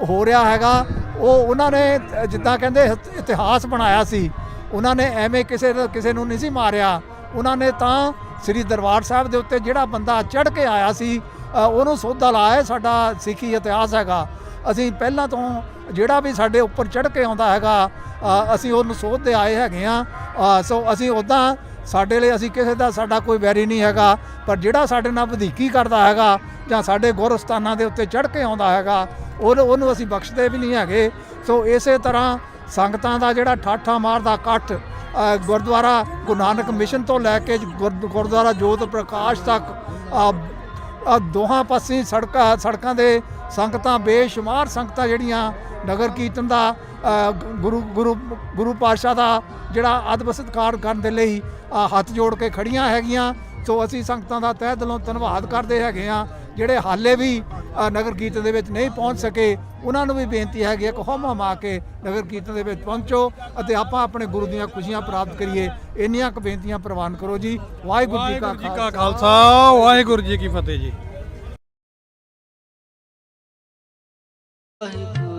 ਹੋ ਰਿਹਾ ਹੈਗਾ ਉਹ ਉਹਨਾਂ ਨੇ ਜਿੱਦਾਂ ਕਹਿੰਦੇ ਇਤਿਹਾਸ ਬਣਾਇਆ ਸੀ। ਉਹਨਾਂ ਨੇ ਐਵੇਂ ਕਿਸੇ ਨੂੰ ਨਹੀਂ ਸੀ ਮਾਰਿਆ। ਉਹਨਾਂ ਨੇ ਤਾਂ ਸ੍ਰੀ ਦਰਬਾਰ ਸਾਹਿਬ ਦੇ ਉੱਤੇ ਜਿਹੜਾ ਬੰਦਾ ਚੜ੍ਹ ਕੇ ਆਇਆ ਸੀ ਉਹਨੂੰ ਸੋਧਾ ਲਾਇਆ। ਸਾਡਾ ਸਿੱਖੀ ਇਤਿਹਾਸ ਹੈਗਾ। ਅਸੀਂ ਪਹਿਲਾਂ ਤੋਂ ਜਿਹੜਾ ਵੀ ਸਾਡੇ ਉੱਪਰ ਚੜ੍ਹ ਕੇ ਆਉਂਦਾ ਹੈਗਾ ਅਸੀਂ ਉਹਨੂੰ ਸੋਧਦੇ ਆਏ ਹੈਗੇ ਆ। ਸੋ ਅਸੀਂ ਉੱਦਾਂ ਸਾਡੇ ਲਈ ਅਸੀਂ ਕਿਸੇ ਦਾ ਸਾਡਾ ਕੋਈ ਵੈਰੀ ਨਹੀਂ ਹੈਗਾ, ਪਰ ਜਿਹੜਾ ਸਾਡੇ ਨਾਲ ਵਧੀਕੀ ਕਰਦਾ ਹੈਗਾ ਜਾਂ ਸਾਡੇ ਗੁਰਸਥਾਨਾਂ ਦੇ ਉੱਤੇ ਚੜ੍ਹ ਕੇ ਆਉਂਦਾ ਹੈਗਾ ਉਹਨੂੰ ਅਸੀਂ ਬਖਸ਼ਦੇ ਵੀ ਨਹੀਂ ਹੈਗੇ। ਸੋ ਇਸੇ ਤਰ੍ਹਾਂ ਸੰਗਤਾਂ ਦਾ ਜਿਹੜਾ ਠਾਠਾ ਮਾਰਦਾ ਇਕੱਠ ਗੁਰਦੁਆਰਾ ਗੁਰੂ ਨਾਨਕ ਮਿਸ਼ਨ ਤੋਂ ਲੈ ਕੇ ਗੁਰਦੁਆਰਾ ਜੋਤ ਪ੍ਰਕਾਸ਼ ਤੱਕ ਦੋਹਾਂ ਪਾਸੇ ਸੜਕਾਂ ਦੇ ਸੰਗਤਾਂ ਬੇਸ਼ੁਮਾਰ ਸੰਗਤਾਂ ਜਿਹੜੀਆਂ ਨਗਰ ਕੀਰਤਨ ਦਾ ਗੁਰੂ ਪਾਤਸ਼ਾਹ ਦਾ ਜਿਹੜਾ ਅਦਬ ਸਤਿਕਾਰ ਕਰਨ ਦੇ ਲਈ ਹੱਥ ਜੋੜ ਕੇ ਖੜੀਆਂ ਹੈਗੀਆਂ। ਸੋ ਅਸੀਂ ਸੰਗਤਾਂ ਦਾ ਤਹਿ ਦਿਲੋਂ ਧੰਨਵਾਦ ਕਰਦੇ ਹੈਗੇ ਆ। ਜਿਹੜੇ ਹਾਲੇ ਵੀ ਨਗਰ ਕੀਰਤਨ ਦੇ ਵਿੱਚ ਨਹੀਂ ਪਹੁੰਚ ਸਕੇ ਉਹਨਾਂ ਨੂੰ ਵੀ ਬੇਨਤੀ ਹੈਗੀ ਹੈ ਕਿ ਹਉਮਾ ਮਾ ਕੇ ਨਗਰ ਕੀਰਤਨ ਦੇ ਵਿੱਚ ਪਹੁੰਚੋ ਅਤੇ ਆਪਾਂ ਆਪਣੇ ਗੁਰੂ ਦੀਆਂ ਖੁਸ਼ੀਆਂ ਪ੍ਰਾਪਤ ਕਰੀਏ। ਇੰਨੀਆਂ ਕੁ ਬੇਨਤੀਆਂ ਪ੍ਰਵਾਨ ਕਰੋ ਜੀ। ਵਾਹਿਗੁਰੂ ਜੀ ਕਾ ਖਾਲਸਾ ਵਾਹਿਗੁਰੂ ਜੀ ਕੀ ਫਤਿਹ ਜੀ। ਵਾਹਿਗੁਰੂ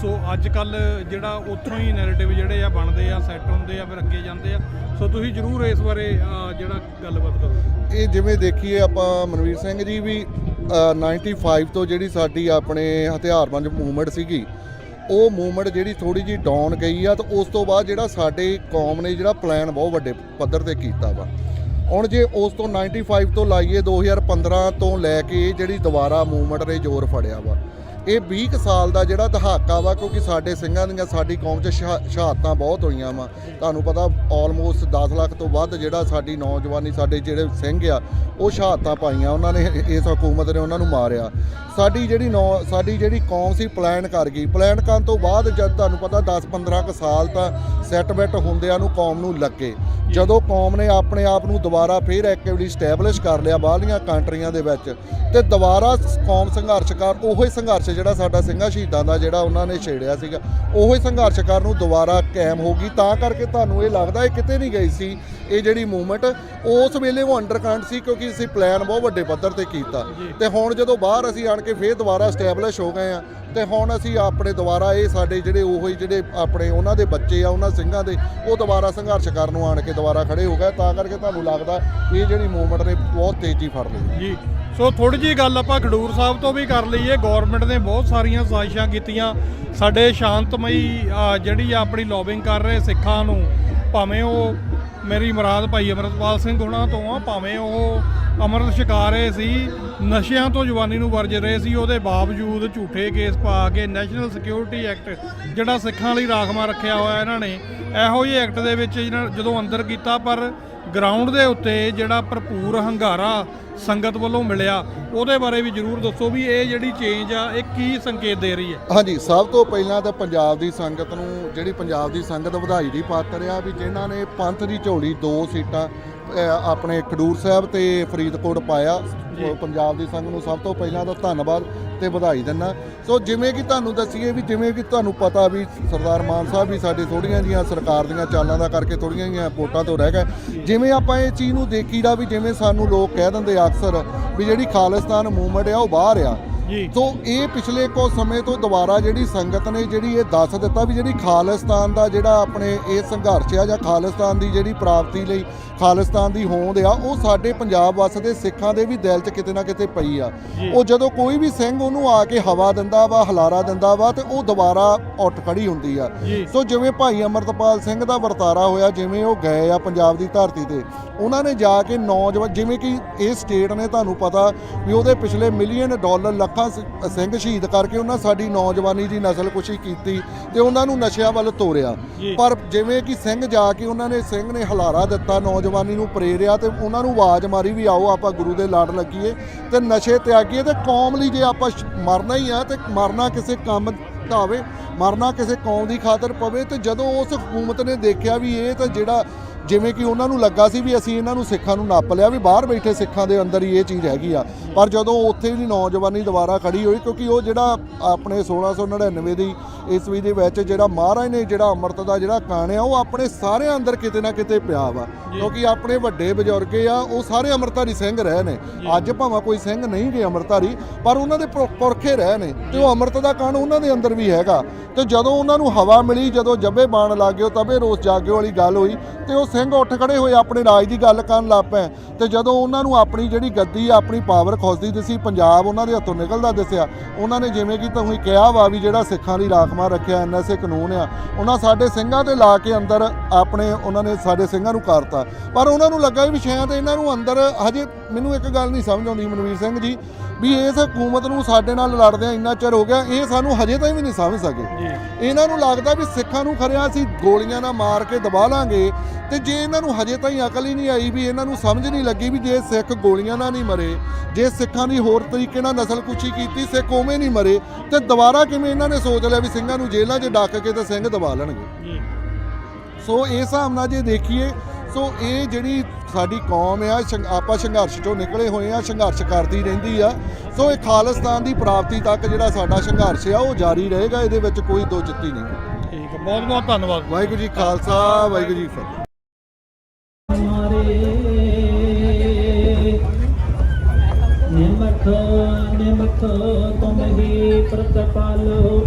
ਸੋ ਅੱਜ ਕੱਲ ਜਿਹੜਾ ਉੱਥੋਂ ਹੀ ਨੈਰੇਟਿਵ ਜਿਹੜੇ ਆ ਬਣਦੇ ਆ, ਸੈੱਟ ਹੁੰਦੇ ਆ, ਫਿਰ ਅੱਗੇ ਜਾਂਦੇ ਆ। ਸੋ ਤੁਸੀਂ ਜ਼ਰੂਰ ਇਸ ਬਾਰੇ ਜਿਹੜਾ ਗੱਲਬਾਤ ਕਰੋ। ਇਹ ਜਿਵੇਂ ਦੇਖੀਏ ਆਪਾਂ ਮਨਵੀਰ ਸਿੰਘ ਜੀ ਵੀ 95 ਤੋਂ ਜਿਹੜੀ ਸਾਡੀ ਆਪਣੇ ਹਥਿਆਰਬੰਦ ਮੂਵਮੈਂਟ ਸੀਗੀ, ਉਹ ਮੂਵਮੈਂਟ ਜਿਹੜੀ ਥੋੜੀ ਜਿਹੀ ਡਾਊਨ ਗਈ ਆ, ਤੇ ਉਸ ਤੋਂ ਬਾਅਦ ਜਿਹੜਾ ਸਾਡੇ ਕੌਮ ਨੇ ਜਿਹੜਾ ਪਲਾਨ ਬਹੁਤ ਵੱਡੇ ਪੱਧਰ ਤੇ ਕੀਤਾ ਵਾ। ਹੁਣ ਜੇ ਉਸ ਤੋਂ 95 ਤੋਂ ਲਾਈਏ 2015 ਤੋਂ ਲੈ ਕੇ ਜਿਹੜੀ ਦੁਬਾਰਾ ਮੂਵਮੈਂਟ ਨੇ ਜ਼ੋਰ ਫੜਿਆ ਵਾ, ਇਹ 20 ਕੁ ਸਾਲ ਦਾ ਜਿਹੜਾ ਦਹਾਕਾ ਵਾ, ਕਿਉਂਕਿ ਸਾਡੇ ਸਿੰਘਾਂ ਦੀਆਂ ਸਾਡੀ ਕੌਮ 'ਚ ਸ਼ਹਾਦਤਾਂ ਬਹੁਤ ਹੋਈਆਂ ਵਾ। ਤੁਹਾਨੂੰ ਪਤਾ ਆਲਮੋਸਟ 10 ਲੱਖ ਤੋਂ ਵੱਧ ਜਿਹੜਾ ਸਾਡੀ ਨੌਜਵਾਨੀ, ਸਾਡੇ ਜਿਹੜੇ ਸਿੰਘ ਆ, ਉਹ ਸ਼ਹਾਦਤਾਂ ਪਾਈਆਂ। ਉਹਨਾਂ ਨੇ ਇਸ ਹਕੂਮਤ ਨੇ ਉਹਨਾਂ ਨੂੰ ਮਾਰਿਆ। ਸਾਡੀ ਜਿਹੜੀ ਕੌਮ ਸੀ ਪਲਾਨ ਕਰ ਗਈ। ਪਲਾਨ ਕਰਨ ਤੋਂ ਬਾਅਦ ਜਦ ਤੁਹਾਨੂੰ ਪਤਾ 10-15 ਕੁ ਸਾਲ ਤਾਂ ਸੈਟਮੈਂਟ ਹੁੰਦਿਆਂ ਨੂੰ ਕੌਮ ਨੂੰ ਲੱਗੇ। ਜਦੋਂ ਕੌਮ ਨੇ ਆਪਣੇ ਆਪ ਨੂੰ ਦੁਬਾਰਾ ਫਿਰ ਐਕਟਿਵਲੀ ਸਟੈਬਲਿਸ਼ ਕਰ ਲਿਆ ਬਾਹਰਲੀਆਂ ਕੰਟਰੀਆਂ ਦੇ ਵਿੱਚ, ਤੇ ਦੁਬਾਰਾ ਕੌਮ ਸੰਘਰਸ਼ ਕਰ, ਉਹੀ ਸੰਘਰਸ਼ ਜਿਹੜਾ ਸਾਡਾ ਸਿੰਘਾਂ ਸ਼ਹੀਦਾਂ ਦਾ ਜਿਹੜਾ ਉਹਨਾਂ ਨੇ ਛੇੜਿਆ ਸੀਗਾ, ਉਹੀ ਸੰਘਰਸ਼ ਕਰਨ ਨੂੰ ਦੁਬਾਰਾ ਕਾਇਮ ਹੋ ਗਈ। ਤਾਂ ਕਰਕੇ ਤੁਹਾਨੂੰ ਇਹ ਲੱਗਦਾ ਇਹ ਕਿਤੇ ਨਹੀਂ ਗਈ ਸੀ ਇਹ ਜਿਹੜੀ ਮੂਵਮੈਂਟ। ਉਸ ਵੇਲੇ ਉਹ ਅੰਡਰਕਰੰਟ ਸੀ ਕਿਉਂਕਿ ਅਸੀਂ ਪਲਾਨ ਬਹੁਤ ਵੱਡੇ ਪੱਧਰ ਤੇ ਕੀਤਾ, ਤੇ ਹੁਣ ਜਦੋਂ ਬਾਹਰ ਅਸੀਂ ਆਣ ਕੇ ਫਿਰ ਦੁਬਾਰਾ ਸਟੈਬਲਿਸ਼ ਹੋ ਗਏ ਆ, ਤੇ ਹੁਣ ਅਸੀਂ ਆਪਣੇ ਦੁਬਾਰਾ ਇਹ ਸਾਡੇ ਜਿਹੜੇ ਉਹੀ ਜਿਹੜੇ ਆਪਣੇ ਉਹਨਾਂ ਦੇ ਬੱਚੇ ਆ, ਉਹਨਾਂ ਸਿੰਘਾਂ ਦੇ, ਉਹ ਦੁਬਾਰਾ ਸੰਘਰਸ਼ ਕਰਨ ਨੂੰ ਆਣ ਕੇ ਦੁਬਾਰਾ ਖੜੇ ਹੋ ਗਏ। ਤਾਂ ਕਰਕੇ ਤੁਹਾਨੂੰ ਲੱਗਦਾ ਇਹ ਜਿਹੜੀ ਮੂਵਮੈਂਟ ਨੇ ਬਹੁਤ ਤੇਜ਼ੀ ਫੜ ਲਈ ਜੀ। ਸੋ ਥੋੜੀ ਜਿਹੀ ਗੱਲ ਆਪਾਂ ਖਡੂਰ ਸਾਹਿਬ ਤੋਂ ਵੀ ਕਰ ਲਈਏ। ਗੌਰਮੈਂਟ ਨੇ ਬਹੁਤ ਸਾਰੀਆਂ ਸਾਜ਼ਿਸ਼ਾਂ ਕੀਤੀਆਂ ਸਾਡੇ ਸ਼ਾਂਤਮਈ ਜਿਹੜੀ ਆਪਣੀ ਲੌਬਿੰਗ ਕਰ ਰਹੇ ਸਿੱਖਾਂ ਨੂੰ, ਭਾਵੇਂ ਉਹ ਮੇਰੀ ਮੁਰਾਦ ਭਾਈ ਅਮਰਤਪਾਲ ਸਿੰਘ ਹੁਣਾਂ ਤੋਂ ਆ, ਭਾਵੇਂ ਉਹ ਅੰਮ੍ਰਿਤ ਛਕਾ ਰਹੇ ਸੀ, ਨਸ਼ਿਆਂ ਤੋਂ ਜਵਾਨੀ ਨੂੰ ਵਰਜ ਰਹੇ ਸੀ, ਉਹਦੇ ਬਾਵਜੂਦ ਝੂਠੇ ਕੇਸ ਪਾ ਕੇ ਨੈਸ਼ਨਲ ਸਿਕਿਉਰਿਟੀ ਐਕਟ ਜਿਹੜਾ ਸਿੱਖਾਂ ਲਈ ਰਾਖਵਾਂ ਰੱਖਿਆ ਹੋਇਆ ਇਹਨਾਂ ਨੇ, ਇਹੋ ਜਿਹੇ ਐਕਟ ਦੇ ਵਿੱਚ ਜਦੋਂ ਅੰਦਰ ਕੀਤਾ, ਪਰ ਗਰਾਊਂਡ ਦੇ ਉੱਤੇ ਜਿਹੜਾ ਭਰਪੂਰ ਹੰਗਾਰਾ ਸੰਗਤ ਵੱਲੋਂ ਮਿਲਿਆ, ਉਹਦੇ ਬਾਰੇ ਵੀ ਜ਼ਰੂਰ ਦੱਸੋ ਵੀ ਇਹ ਜਿਹੜੀ ਚੇਂਜ ਆ ਇਹ ਕੀ ਸੰਕੇਤ ਦੇ ਰਹੀ ਹੈ। ਹਾਂਜੀ, ਸਭ ਤੋਂ ਪਹਿਲਾਂ ਤਾਂ ਪੰਜਾਬ ਦੀ ਸੰਗਤ ਨੂੰ, ਜਿਹੜੀ ਪੰਜਾਬ ਦੀ ਸੰਗਤ ਵਧਾਈ ਦੀ ਪਾਤਰ ਆ ਵੀ ਜਿਨ੍ਹਾਂ ਨੇ ਪੰਥ ਦੀ ਝੋਲੀ 2 ਸੀਟਾਂ ਆਪਣੇ ਖਡੂਰ ਸਾਹਿਬ ਤੇ ਫਰੀਦਕੋਟ ਪਾਇਆ। ਪੰਜਾਬ ਦੀ ਸੰਗਤ ਨੂੰ ਸਭ ਤੋਂ ਪਹਿਲਾਂ ਤਾਂ ਧੰਨਵਾਦ ਤੇ ਵਧਾਈ ਦਿੰਦਾ। ਸੋ ਜਿਵੇਂ ਕਿ ਤੁਹਾਨੂੰ ਦੱਸੀਏ ਵੀ ਜਿਵੇਂ ਕਿ ਤੁਹਾਨੂੰ ਪਤਾ ਵੀ ਸਰਦਾਰ ਮਾਨ ਸਾਹਿਬ ਵੀ ਸਾਡੇ ਥੋੜ੍ਹੀਆਂ ਜਿਹੀਆਂ ਸਰਕਾਰ ਦੀਆਂ ਚਾਲਾਂ ਦਾ ਕਰਕੇ ਥੋੜ੍ਹੀਆਂ ਜਿਹੀਆਂ ਵੋਟਾਂ ਤੋਂ ਰਹਿ ਗਏ। ਜਿਵੇਂ ਆਪਾਂ ਇਹ ਚੀਜ਼ ਨੂੰ ਦੇਖੀਦਾ ਵੀ ਜਿਵੇਂ ਸਾਨੂੰ ਲੋਕ ਕਹਿ ਦਿੰਦੇ ਅਕਸਰ ਵੀ ਜਿਹੜੀ ਖਾਲਿਸਤਾਨ ਮੂਵਮੈਂਟ ਆ ਉਹ ਬਾਹਰ ਆ। ਸੋ ਇਹ ਪਿਛਲੇ ਕੁਝ ਸਮੇਂ ਤੋਂ ਦੁਬਾਰਾ ਜਿਹੜੀ ਸੰਗਤ ਨੇ ਜਿਹੜੀ ਇਹ ਦੱਸ ਦਿੱਤਾ ਵੀ ਜਿਹੜੀ ਖਾਲਿਸਤਾਨ ਦਾ ਜਿਹੜਾ ਆਪਣੇ ਇਹ ਸੰਘਰਸ਼ ਆ ਜਾਂ ਖਾਲਿਸਤਾਨ ਦੀ ਜਿਹੜੀ ਪ੍ਰਾਪਤੀ ਲਈ ਖਾਲਿਸਤਾਨ ਦੀ ਹੋਂਦ ਆ, ਉਹ ਸਾਡੇ ਪੰਜਾਬ ਵਸਦੇ ਸਿੱਖਾਂ ਦੇ ਵੀ ਦਿਲ 'ਚ ਕਿਤੇ ਨਾ ਕਿਤੇ ਪਈ ਆ। ਉਹ ਜਦੋਂ ਕੋਈ ਵੀ ਸਿੰਘ ਉਹਨੂੰ ਆ ਕੇ ਹਵਾ ਦਿੰਦਾ ਵਾ, ਹਲਾਰਾ ਦਿੰਦਾ ਵਾ, ਤੇ ਉਹ ਦੁਬਾਰਾ ਉੱਠ ਖੜੀ ਹੁੰਦੀ ਆ। ਸੋ ਜਿਵੇਂ ਭਾਈ ਅਮਰਤਪਾਲ ਸਿੰਘ ਦਾ ਵਰਤਾਰਾ ਹੋਇਆ, ਜਿਵੇਂ ਉਹ ਗਏ ਆ ਪੰਜਾਬ ਦੀ ਧਰਤੀ ਤੇ, ਉਹਨਾਂ ਨੇ ਜਾ ਕੇ ਨੌਜਵਾਨ, ਜਿਵੇਂ ਕਿ ਇਹ ਸਟੇਟ ਨੇ ਤੁਹਾਨੂੰ ਪਤਾ ਵੀ ਉਹਦੇ ਪਿਛਲੇ ਮਿਲੀਅਨ ਡਾਲਰ ਲੱਖਾਂ ਸਿੰਘ ਸ਼ਹੀਦ ਕਰਕੇ ਉਹਨਾਂ ਸਾਡੀ ਨੌਜਵਾਨੀ ਦੀ ਨਸਲਕੁਸ਼ੀ ਕੀਤੀ ਤੇ ਉਹਨਾਂ ਨੂੰ ਨਸ਼ਿਆਂ ਵੱਲ ਤੋਰਿਆ। ਪਰ ਜਿਵੇਂ ਕਿ ਸਿੰਘ ਜਾ ਕੇ ਉਹਨਾਂ ਨੇ ਸਿੰਘ ਨੇ ਹਲਾਰਾ ਦਿੱਤਾ, ਨੌਜਵਾਨੀ ਨੂੰ ਪ੍ਰੇਰਿਆ, ਤੇ ਉਹਨਾਂ ਨੂੰ ਆਵਾਜ਼ ਮਾਰੀ ਵੀ ਆਓ ਆਪਾਂ ਗੁਰੂ ਦੇ ਲੜ ਲੱਗੀਏ ਤੇ ਨਸ਼ੇ ਤਿਆਗੀਏ, ਤੇ ਕੌਮ ਲਈ ਜੇ ਆਪਾਂ ਮਰਨਾ ਹੀ ਆ ਤੇ ਮਰਨਾ ਕਿਸੇ ਕੰਮ ਦਾ ਹੋਵੇ, ਮਰਨਾ ਕਿਸੇ ਕੌਮ ਦੀ ਖਾਤਰ ਪਵੇ। ਤੇ ਜਦੋਂ ਉਸ ਹਕੂਮਤ ਨੇ ਦੇਖਿਆ ਵੀ ਇਹ ਤਾਂ ਜਿਹੜਾ ਜਿਵੇਂ ਕਿ ਉਹਨਾਂ ਨੂੰ ਲੱਗਾ ਸੀ ਵੀ ਅਸੀਂ ਇਹਨਾਂ ਨੂੰ ਸਿੱਖਾਂ ਨੂੰ ਨੱਪ ਲਿਆ, ਵੀ ਬਾਹਰ ਬੈਠੇ ਸਿੱਖਾਂ ਦੇ ਅੰਦਰ ਹੀ ਇਹ ਚੀਜ਼ ਹੈਗੀ ਆ, ਪਰ ਜਦੋਂ ਉੱਥੇ ਵੀ ਨੌਜਵਾਨੀ ਦੁਬਾਰਾ ਖੜੀ ਹੋਈ, ਕਿਉਂਕਿ ਉਹ ਜਿਹੜਾ ਆਪਣੇ 1699 ਦੀ ਈਸਵੀ ਦੇ ਵਿੱਚ ਜਿਹੜਾ ਮਹਾਰਾਜ ਨੇ ਜਿਹੜਾ ਅੰਮ੍ਰਿਤ ਦਾ ਜਿਹੜਾ ਕਾਣ ਆ, ਉਹ ਆਪਣੇ ਸਾਰਿਆਂ ਅੰਦਰ ਕਿਤੇ ਨਾ ਕਿਤੇ ਪਿਆ ਵਾ, ਕਿਉਂਕਿ ਆਪਣੇ ਵੱਡੇ ਬਜ਼ੁਰਗ ਆ ਉਹ ਸਾਰੇ ਅੰਮ੍ਰਿਤਧਾਰੀ ਸਿੰਘ ਰਹੇ ਨੇ। ਅੱਜ ਭਾਵੇਂ ਕੋਈ ਸਿੰਘ ਨਹੀਂ ਗਏ ਅੰਮ੍ਰਿਤਧਾਰੀ, ਪਰ ਉਹਨਾਂ ਦੇ ਪੁਰਖੇ ਰਹੇ ਨੇ, ਤੇ ਉਹ ਅੰਮ੍ਰਿਤ ਦਾ ਕਾਣ ਉਹਨਾਂ ਦੇ ਅੰਦਰ ਵੀ ਹੈਗਾ। ਤੇ ਜਦੋਂ ਉਹਨਾਂ ਨੂੰ ਹਵਾ ਮਿਲੀ, ਜਦੋਂ ਜੱਬੇ ਬਾਣ ਲੱਗ ਗਏ, ਤਬੇ ਰੋਸ ਜਾਗਿਓ ਵਾਲੀ ਗੱਲ ਹੋਈ, ਤੇ ਉਹ ਸਿੰਘ ਉੱਠ ਖੜੇ ਹੋਏ, ਆਪਣੇ ਰਾਜ ਦੀ ਗੱਲ ਕਰਨ ਲੱਗ ਪਏ। ਤੇ ਜਦੋਂ ਉਹਨਾਂ ਨੂੰ ਆਪਣੀ ਜਿਹੜੀ ਗੱਦੀ ਆਪਣੀ ਪਾਵਰ ਖੁੱਸਦੀ ਦਿਸੀ, ਪੰਜਾਬ ਉਹਨਾਂ ਦੇ ਹੱਥੋਂ ਨਿਕਲਦਾ ਦਿਸਿਆ, ਉਹਨਾਂ ਨੇ ਜਿਵੇਂ ਕਿ ਤੁਸੀਂ ਕਿਹਾ ਵਾ ਵੀ ਜਿਹੜਾ ਸਿੱਖਾਂ ਲਈ ਰਾਖਵਾਂ ਰੱਖਿਆ NSA ਕਾਨੂੰਨ ਆ, ਉਹਨਾਂ ਸਾਡੇ ਸਿੰਘਾਂ ਤੇ ਲਾ ਕੇ ਅੰਦਰ ਆਪਣੇ ਉਹਨਾਂ ਨੇ ਸਾਡੇ ਸਿੰਘਾਂ ਨੂੰ ਕਰਤਾ। ਪਰ ਉਹਨਾਂ ਨੂੰ ਲੱਗਾ ਵੀ ਸ਼ਾਇਦ ਇਹਨਾਂ ਨੂੰ ਅੰਦਰ ਹਜੇ, ਮੈਨੂੰ ਇੱਕ ਗੱਲ ਨਹੀਂ ਸਮਝ ਆਉਂਦੀ ਮਨਵੀਰ ਸਿੰਘ ਜੀ, ਵੀ ਇਸ ਹਕੂਮਤ ਨੂੰ ਸਾਡੇ ਨਾਲ ਲੜਦਿਆਂ ਇੰਨਾ ਚਿਰ ਹੋ ਗਿਆ, ਇਹ ਸਾਨੂੰ ਹਜੇ ਤਾਈਂ ਵੀ ਨਹੀਂ ਸਮਝ ਸਕੇ। ਇਹਨਾਂ ਨੂੰ ਲੱਗਦਾ ਵੀ ਸਿੱਖਾਂ ਨੂੰ ਖਰਿਆ ਅਸੀਂ ਗੋਲੀਆਂ ਨਾਲ ਮਾਰ ਕੇ ਦਬਾ ਲਾਂਗੇ, ਤੇ ਜੇ ਇਹਨਾਂ ਨੂੰ ਹਜੇ ਤਾਈਂ ਅਕਲ ਹੀ ਨਹੀਂ ਆਈ, ਵੀ ਇਹਨਾਂ ਨੂੰ ਸਮਝ ਨਹੀਂ ਲੱਗੀ ਵੀ ਜੇ ਸਿੱਖ ਗੋਲੀਆਂ ਨਾਲ ਨਹੀਂ ਮਰੇ, ਜੇ ਸਿੱਖਾਂ ਦੀ ਹੋਰ ਤਰੀਕੇ ਨਾਲ ਨਸਲਕੁਸ਼ੀ ਕੀਤੀ, ਸਿੱਖ ਉਵੇਂ ਨਹੀਂ ਮਰੇ, ਤੇ ਦੁਬਾਰਾ ਕਿਵੇਂ ਇਹਨਾਂ ਨੇ ਸੋਚ ਲਿਆ ਵੀ ਸਿੰਘਾਂ ਨੂੰ ਜੇਲ੍ਹਾਂ 'ਚ ਡੱਕ ਕੇ ਤੇ ਸਿੰਘ ਦਬਾ ਲੈਣਗੇ। ਸੋ ਇਸ ਹਿਸਾਬ ਨਾਲ ਜੇ ਦੇਖੀਏ, ਸੋ ਇਹ ਜਿਹੜੀ ਸਾਡੀ ਕੌਮ ਆ, ਆਪਾਂ ਸੰਘਰਸ਼ 'ਚੋਂ ਨਿਕਲੇ ਹੋਏ ਆ, ਸੰਘਰਸ਼ ਕਰਦੀ ਰਹਿੰਦੀ ਆ। ਸੋ ਇਹ ਖਾਲਿਸਤਾਨ ਦੀ ਪ੍ਰਾਪਤੀ ਤੱਕ ਜਿਹੜਾ ਸਾਡਾ ਸੰਘਰਸ਼ ਆ ਉਹ ਜਾਰੀ ਰਹੇਗਾ, ਇਹਦੇ ਵਿੱਚ ਕੋਈ ਦੋ ਚਿੱਤੀ ਨਹੀਂ। ਠੀਕ ਹੈ, ਬਹੁਤ ਬਹੁਤ ਧੰਨਵਾਦ। ਵਾਹਿਗੁਰੂ ਜੀ ਖਾਲਸਾ, ਵਾਹਿਗੁਰੂ ਜੀ ਫਤਿਹ। ਨਿਮਖ ਨਿਮਖ ਤੁਮ ਹੀ ਪ੍ਰਤਪਾਲੋ,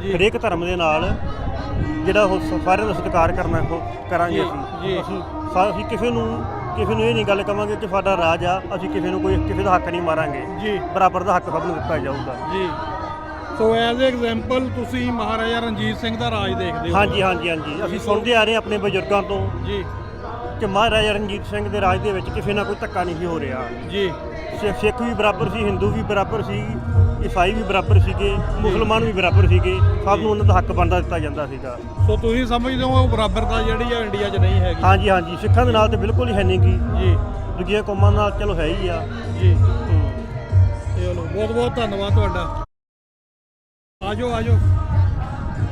ਹਰੇਕ ਧਰਮ ਦੇ ਨਾਲ ਜਿਹੜਾ ਉਹ ਸਾਰਿਆਂ ਦਾ ਸਤਿਕਾਰ ਕਰਾਂਗੇ ਅਸੀਂ ਅਸੀਂ ਕਿਸੇ ਨੂੰ ਇਹ ਨਹੀਂ ਗੱਲ ਕਵਾਂਗੇ ਕਿ ਸਾਡਾ ਰਾਜ ਆ, ਅਸੀਂ ਕਿਸੇ ਦਾ ਹੱਕ ਨਹੀਂ ਮਾਰਾਂਗੇ ਜੀ। ਬਰਾਬਰ ਦਾ ਹੱਕ ਸਭ ਨੂੰ ਦਿੱਤਾ ਜਾਊਗਾ ਜੀ। ਸੋ ਐਜ਼ ਐਗਜ਼ਾਮਪਲ ਤੁਸੀਂ ਮਹਾਰਾਜਾ ਰਣਜੀਤ ਸਿੰਘ ਦਾ ਰਾਜ ਦੇਖਦੇ ਹੋ। ਹਾਂਜੀ ਅਸੀਂ ਸੁਣਦੇ ਆ ਰਹੇ ਆਪਣੇ ਬਜ਼ੁਰਗਾਂ ਤੋਂ ਜੀ ਕਿ ਮਹਾਰਾਜਾ ਰਣਜੀਤ ਸਿੰਘ ਦੇ ਰਾਜ ਦੇ ਵਿੱਚ ਕਿਸੇ ਨਾਲ ਕੋਈ ਧੱਕਾ ਨਹੀਂ ਹੋ ਰਿਹਾ ਜੀ। ਸਿੱਖ ਵੀ ਬਰਾਬਰ ਸੀ, ਹਿੰਦੂ ਵੀ ਬਰਾਬਰ ਸੀ, ਈਸਾਈ ਵੀ ਬਰਾਬਰ ਸੀਗੇ, ਮੁਸਲਮਾਨ ਵੀ ਬਰਾਬਰ ਸੀਗੇ, ਸਭ ਨੂੰ ਉਹਨਾਂ ਦਾ ਹੱਕ ਬਣਦਾ ਦਿੱਤਾ ਜਾਂਦਾ ਸੀਗਾ। ਸੋ ਤੁਸੀਂ ਸਮਝਦੇ ਹੋ ਉਹ ਬਰਾਬਰਤਾ ਜਿਹੜੀ ਆ ਇੰਡੀਆ 'ਚ ਨਹੀਂ ਹੈਗੀ। ਹਾਂਜੀ ਸਿੱਖਾਂ ਦੇ ਨਾਲ ਤੇ ਬਿਲਕੁਲ ਹੀ ਹੈ ਨਹੀਂ ਗੀ ਜੀ। ਦੂਜੀਆਂ ਕੌਮਾਂ ਨਾਲ ਚਲੋ ਹੈ ਹੀ ਆ ਜੀ। ਚਲੋ ਬਹੁਤ ਧੰਨਵਾਦ ਤੁਹਾਡਾ। ਆਜੋ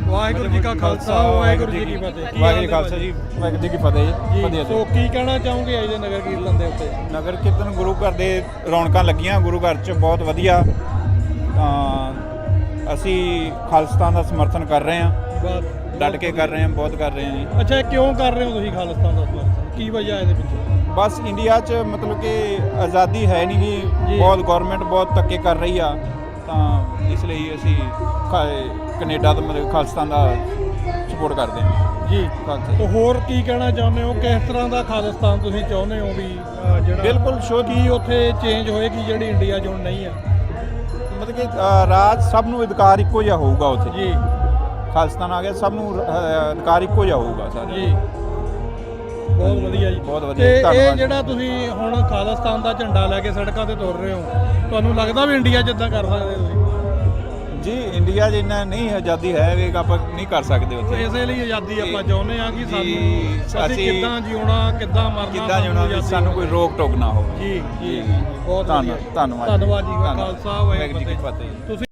ਵਾਹਿਗੁਰੂ ਜੀ ਕਾ ਖਾਲਸਾ ਵਾਹਿਗੁਰੂ ਜੀ ਕੀ ਫਤਿਹ। ਵਾਹਿਗੁਰੂ ਜੀ ਖਾਲਸਾ ਜੀ, ਵਾਹਿਗੁਰੂ ਜੀ ਕੀ ਫਤਿਹ ਜੀ। ਸੋ ਕੀ ਕਹਿਣਾ ਚਾਹੋਗੇ ਅੱਜ ਦੇ ਨਗਰ ਕੀਰਤਨ ਦੇ ਉੱਤੇ? ਨਗਰ ਕੀਰਤਨ ਗੁਰੂ ਘਰ ਦੇ ਰੌਣਕਾਂ ਲੱਗੀਆਂ, ਗੁਰੂ ਘਰ 'ਚ ਬਹੁਤ ਵਧੀਆ। ਅਸੀਂ ਖਾਲਿਸਤਾਨ ਦਾ ਸਮਰਥਨ ਕਰ ਰਹੇ ਹਾਂ, ਡਟ ਕੇ ਕਰ ਰਹੇ ਹਾਂ, ਬਹੁਤ ਕਰ ਰਹੇ ਹਾਂ ਜੀ। ਅੱਛਾ, ਕਿਉਂ ਕਰ ਰਹੇ ਹੋ ਤੁਸੀਂ ਖਾਲਿਸਤਾਨ ਦਾ ਸਮਰਥਨ? ਕੀ ਵਜ੍ਹਾ ਇਹਦੇ ਪਿੱਛੇ? ਬਸ ਇੰਡੀਆ 'ਚ ਮਤਲਬ ਕਿ ਆਜ਼ਾਦੀ ਹੈ ਨਹੀਂ ਗੀ, ਬਹੁਤ ਗੌਰਮੈਂਟ ਬਹੁਤ ਧੱਕੇ ਕਰ ਰਹੀ ਆ, ਤਾਂ ਇਸ ਲਈ ਅਸੀਂ ਕੈਨੇਡਾ ਦਾ ਮਤਲਬ ਖਾਲਿਸਤਾਨ ਦਾ ਸਪੋਰਟ ਕਰਦੇ ਹਾਂ ਜੀ। ਹੋਰ ਕੀ ਕਹਿਣਾ ਚਾਹੁੰਦੇ ਹੋ? ਕਿਸ ਤਰ੍ਹਾਂ ਦਾ ਖਾਲਿਸਤਾਨ ਤੁਸੀਂ ਚਾਹੁੰਦੇ ਹੋ ਵੀ ਜਿਹੜਾ ਬਿਲਕੁਲ ਕੀ ਉੱਥੇ ਚੇਂਜ ਹੋਏਗੀ ਜਿਹੜੀ ਇੰਡੀਆ 'ਚ ਹੁਣ ਨਹੀਂ ਆ? ਮਤਲਬ ਕਿ ਰਾਜ ਸਭ ਨੂੰ ਅਧਿਕਾਰ ਇੱਕੋ ਜਿਹਾ ਹੋਊਗਾ ਉੱਥੇ ਜੀ। ਖਾਲਿਸਤਾਨ ਆ ਗਿਆ, ਸਭ ਨੂੰ ਅਧਿਕਾਰ ਇੱਕੋ ਜਿਹਾ ਹੋਊਗਾ ਸਾਰੇ ਜੀ। ਬਹੁਤ ਵਧੀਆ ਜੀ, ਬਹੁਤ ਵਧੀਆ। ਤੇ ਇਹ ਧੰਨਵਾਦ ਜਿਹੜਾ ਤੁਸੀਂ ਹੁਣ ਖਾਲਿਸਤਾਨ ਦਾ ਝੰਡਾ ਲੈ ਕੇ ਸੜਕਾਂ ਤੇ ਤੁਰ ਰਹੇ ਹੋ, ਤੁਹਾਨੂੰ ਲੱਗਦਾ ਵੀ ਇੰਡੀਆ 'ਚ ਇੱਦਾਂ ਕਰ ਸਕਦੇ ਤੁਸੀਂ? ਜੀ, ਇੰਡੀਆ 'ਚ ਇੰਨਾ ਨਹੀਂ ਆਜ਼ਾਦੀ ਹੈ ਵੀ ਆਪਾਂ ਨਹੀਂ ਕਰ ਸਕਦੇ ਉੱਥੇ। ਇਸੇ ਲਈ ਆਜ਼ਾਦੀ ਆਪਾਂ ਚਾਹੁੰਦੇ ਹਾਂ ਕਿ ਸਾਨੂੰ ਅਸੀਂ ਕਿੱਦਾਂ ਜਿਉਣਾ, ਕਿੱਦਾਂ ਮਰਨਾ, ਸਾਨੂੰ ਕੋਈ ਰੋਕ ਟੋਕ ਨਾ ਹੋਵੇ। ਜੀ। ਬਹੁਤ ਧੰਨਵਾਦ ਜੀ। ਖਾਲਸਾ ਵਾਹਿਗੁਰੂ ਜੀ ਕੀ ਫਤਿਹ। ਤੁਸੀਂ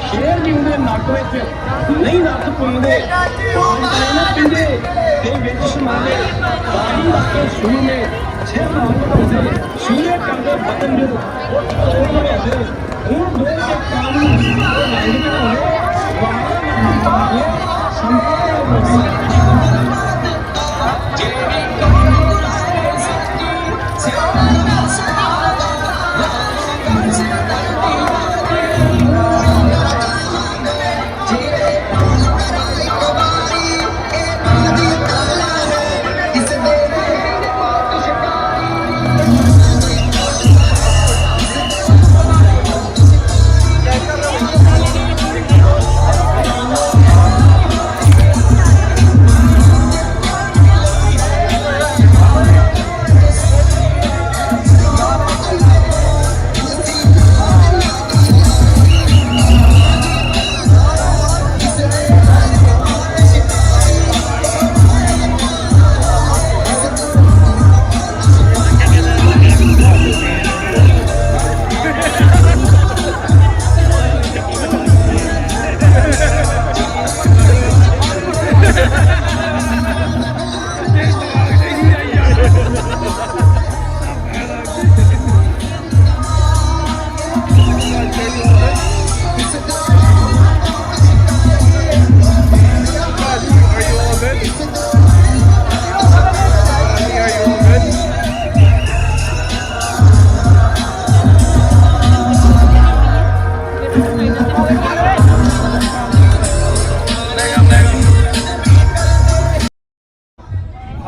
ਸ਼ੇਰ ਜੀ ਉਹਦੇ ਨੱਕ ਵਿੱਚ ਨਹੀਂ ਨੱਥ ਪਾਉਂਦੇ, ਪਿੰਡੇ ਤੇ ਵਿੱਚ ਸਮਾਦੇ ਬਾਣੀ ਵਾਕੇ ਸੁਣਨੇ ਸਿਰ ਨਾਲ ਪਾਉਂਦੇ ਸੂਰੇ ਕੰਦੇ ਬਦਨ ਜੋ ਉਹ ਤੋੜਨੇ ਦੇ ਹੁਣ ਦੋ ਕੇ ਕਾਨੂੰਨ ਉਹ ਲਾਈਨ ਬਣਾਉਂਦੇ ਵਾਹ ਸੰਭਾਲ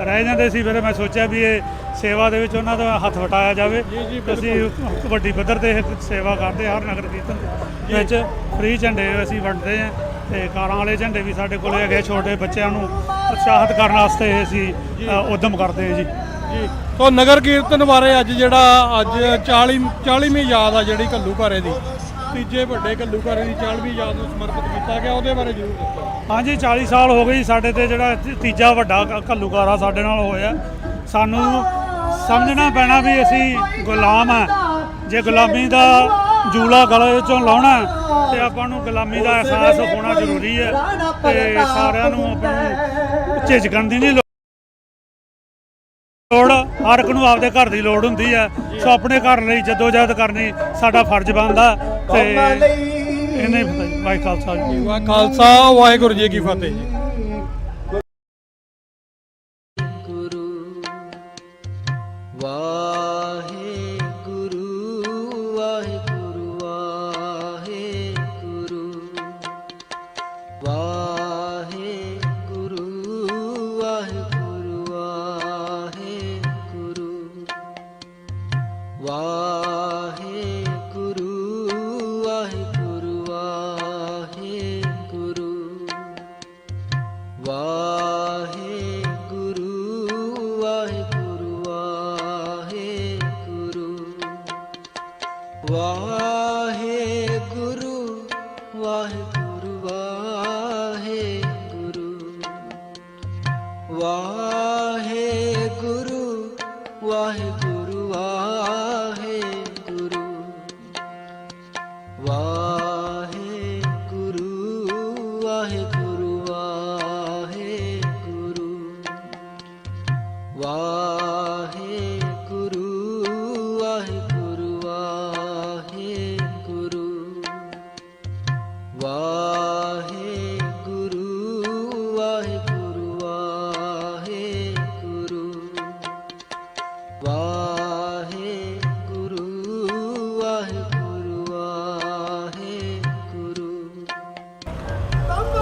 ਰਹਿ ਜਾਂਦੇ ਸੀ, ਫਿਰ ਮੈਂ ਸੋਚਿਆ ਵੀ ਇਹ ਸੇਵਾ ਦੇ ਵਿੱਚ ਉਹਨਾਂ ਦਾ ਹੱਥ ਵਟਾਇਆ ਜਾਵੇ। ਅਸੀਂ ਵੱਡੀ ਪੱਧਰ ਤੇ ਸੇਵਾ ਕਰਦੇ ਹਰ ਨਗਰ ਕੀਰਤਨ ਵਿੱਚ। ਫ੍ਰੀ ਝੰਡੇ ਅਸੀਂ ਵੰਡਦੇ ਹਾਂ ਤੇ ਕਾਰਾਂ ਵਾਲੇ ਝੰਡੇ ਵੀ ਸਾਡੇ ਕੋਲ ਹੈਗੇ। ਛੋਟੇ ਬੱਚਿਆਂ ਨੂੰ ਉਤਸ਼ਾਹਿਤ ਕਰਨ ਵਾਸਤੇ ਅਸੀਂ ਉਦਮ ਕਰਦੇ ਹਾਂ ਜੀ। ਸੋ ਨਗਰ ਕੀਰਤਨ ਬਾਰੇ ਅੱਜ ਜਿਹੜਾ ਅੱਜ 40ਵੀਂ ਯਾਦ ਆ ਜਿਹੜੀ ਘੱਲੂਘਾਰੇ ਦੀ, ਤੀਜੇ ਵੱਡੇ ਘੱਲੂਘਾਰੇ ਦੀ 40ਵੀਂ ਯਾਦ ਨੂੰ ਸਮਰਪਿਤ ਕੀਤਾ ਗਿਆ, ਉਹਦੇ ਬਾਰੇ ਜ਼ਰੂਰ ਦੱਸੋ। ਹਾਂਜੀ, 40 ਸਾਲ ਹੋ ਗਏ ਜੀ ਸਾਡੇ ਤੇ ਜਿਹੜਾ ਤੀਜਾ ਵੱਡਾ ਘੱਲੂਘਾਰਾ ਸਾਡੇ ਨਾਲ ਹੋਇਆ। ਸਾਨੂੰ ਸਮਝਣਾ ਪੈਣਾ ਵੀ ਅਸੀਂ ਗੁਲਾਮ ਆ। ਜੇ ਗੁਲਾਮੀ ਦਾ ਜੂਲਾ ਗਲੇ ਚੋਂ ਲਾਉਣਾ ਤੇ ਆਪਾਂ ਨੂੰ ਗੁਲਾਮੀ ਦਾ ਅਹਿਸਾਸ ਹੋਣਾ ਜ਼ਰੂਰੀ ਹੈ ਤੇ ਸਾਰਿਆਂ ਨੂੰ ਆਪਾਂ ਨੂੰ ਝਿਜਕਣ ਦੀ ਨਹੀਂ ਲੋੜ। ਹਰ ਇੱਕ ਨੂੰ ਆਪਦੇ ਘਰ ਦੀ ਲੋੜ ਹੁੰਦੀ ਹੈ। ਸੋ ਆਪਣੇ ਘਰ ਲਈ ਜਦੋਜਹਿਦ ਕਰਨੀ ਸਾਡਾ ਫਰਜ਼ ਬਣਦਾ ਤੇ ਇਹਨੇ ਵਾਹਿਗੁਰੂ ਖਾਲਸਾ ਜੀ। ਵਾਹਿਗੁਰੂ ਖਾਲਸਾ, ਵਾਹਿਗੁਰੂ ਜੀ ਕੀ ਫਤਿਹ ਜੀ।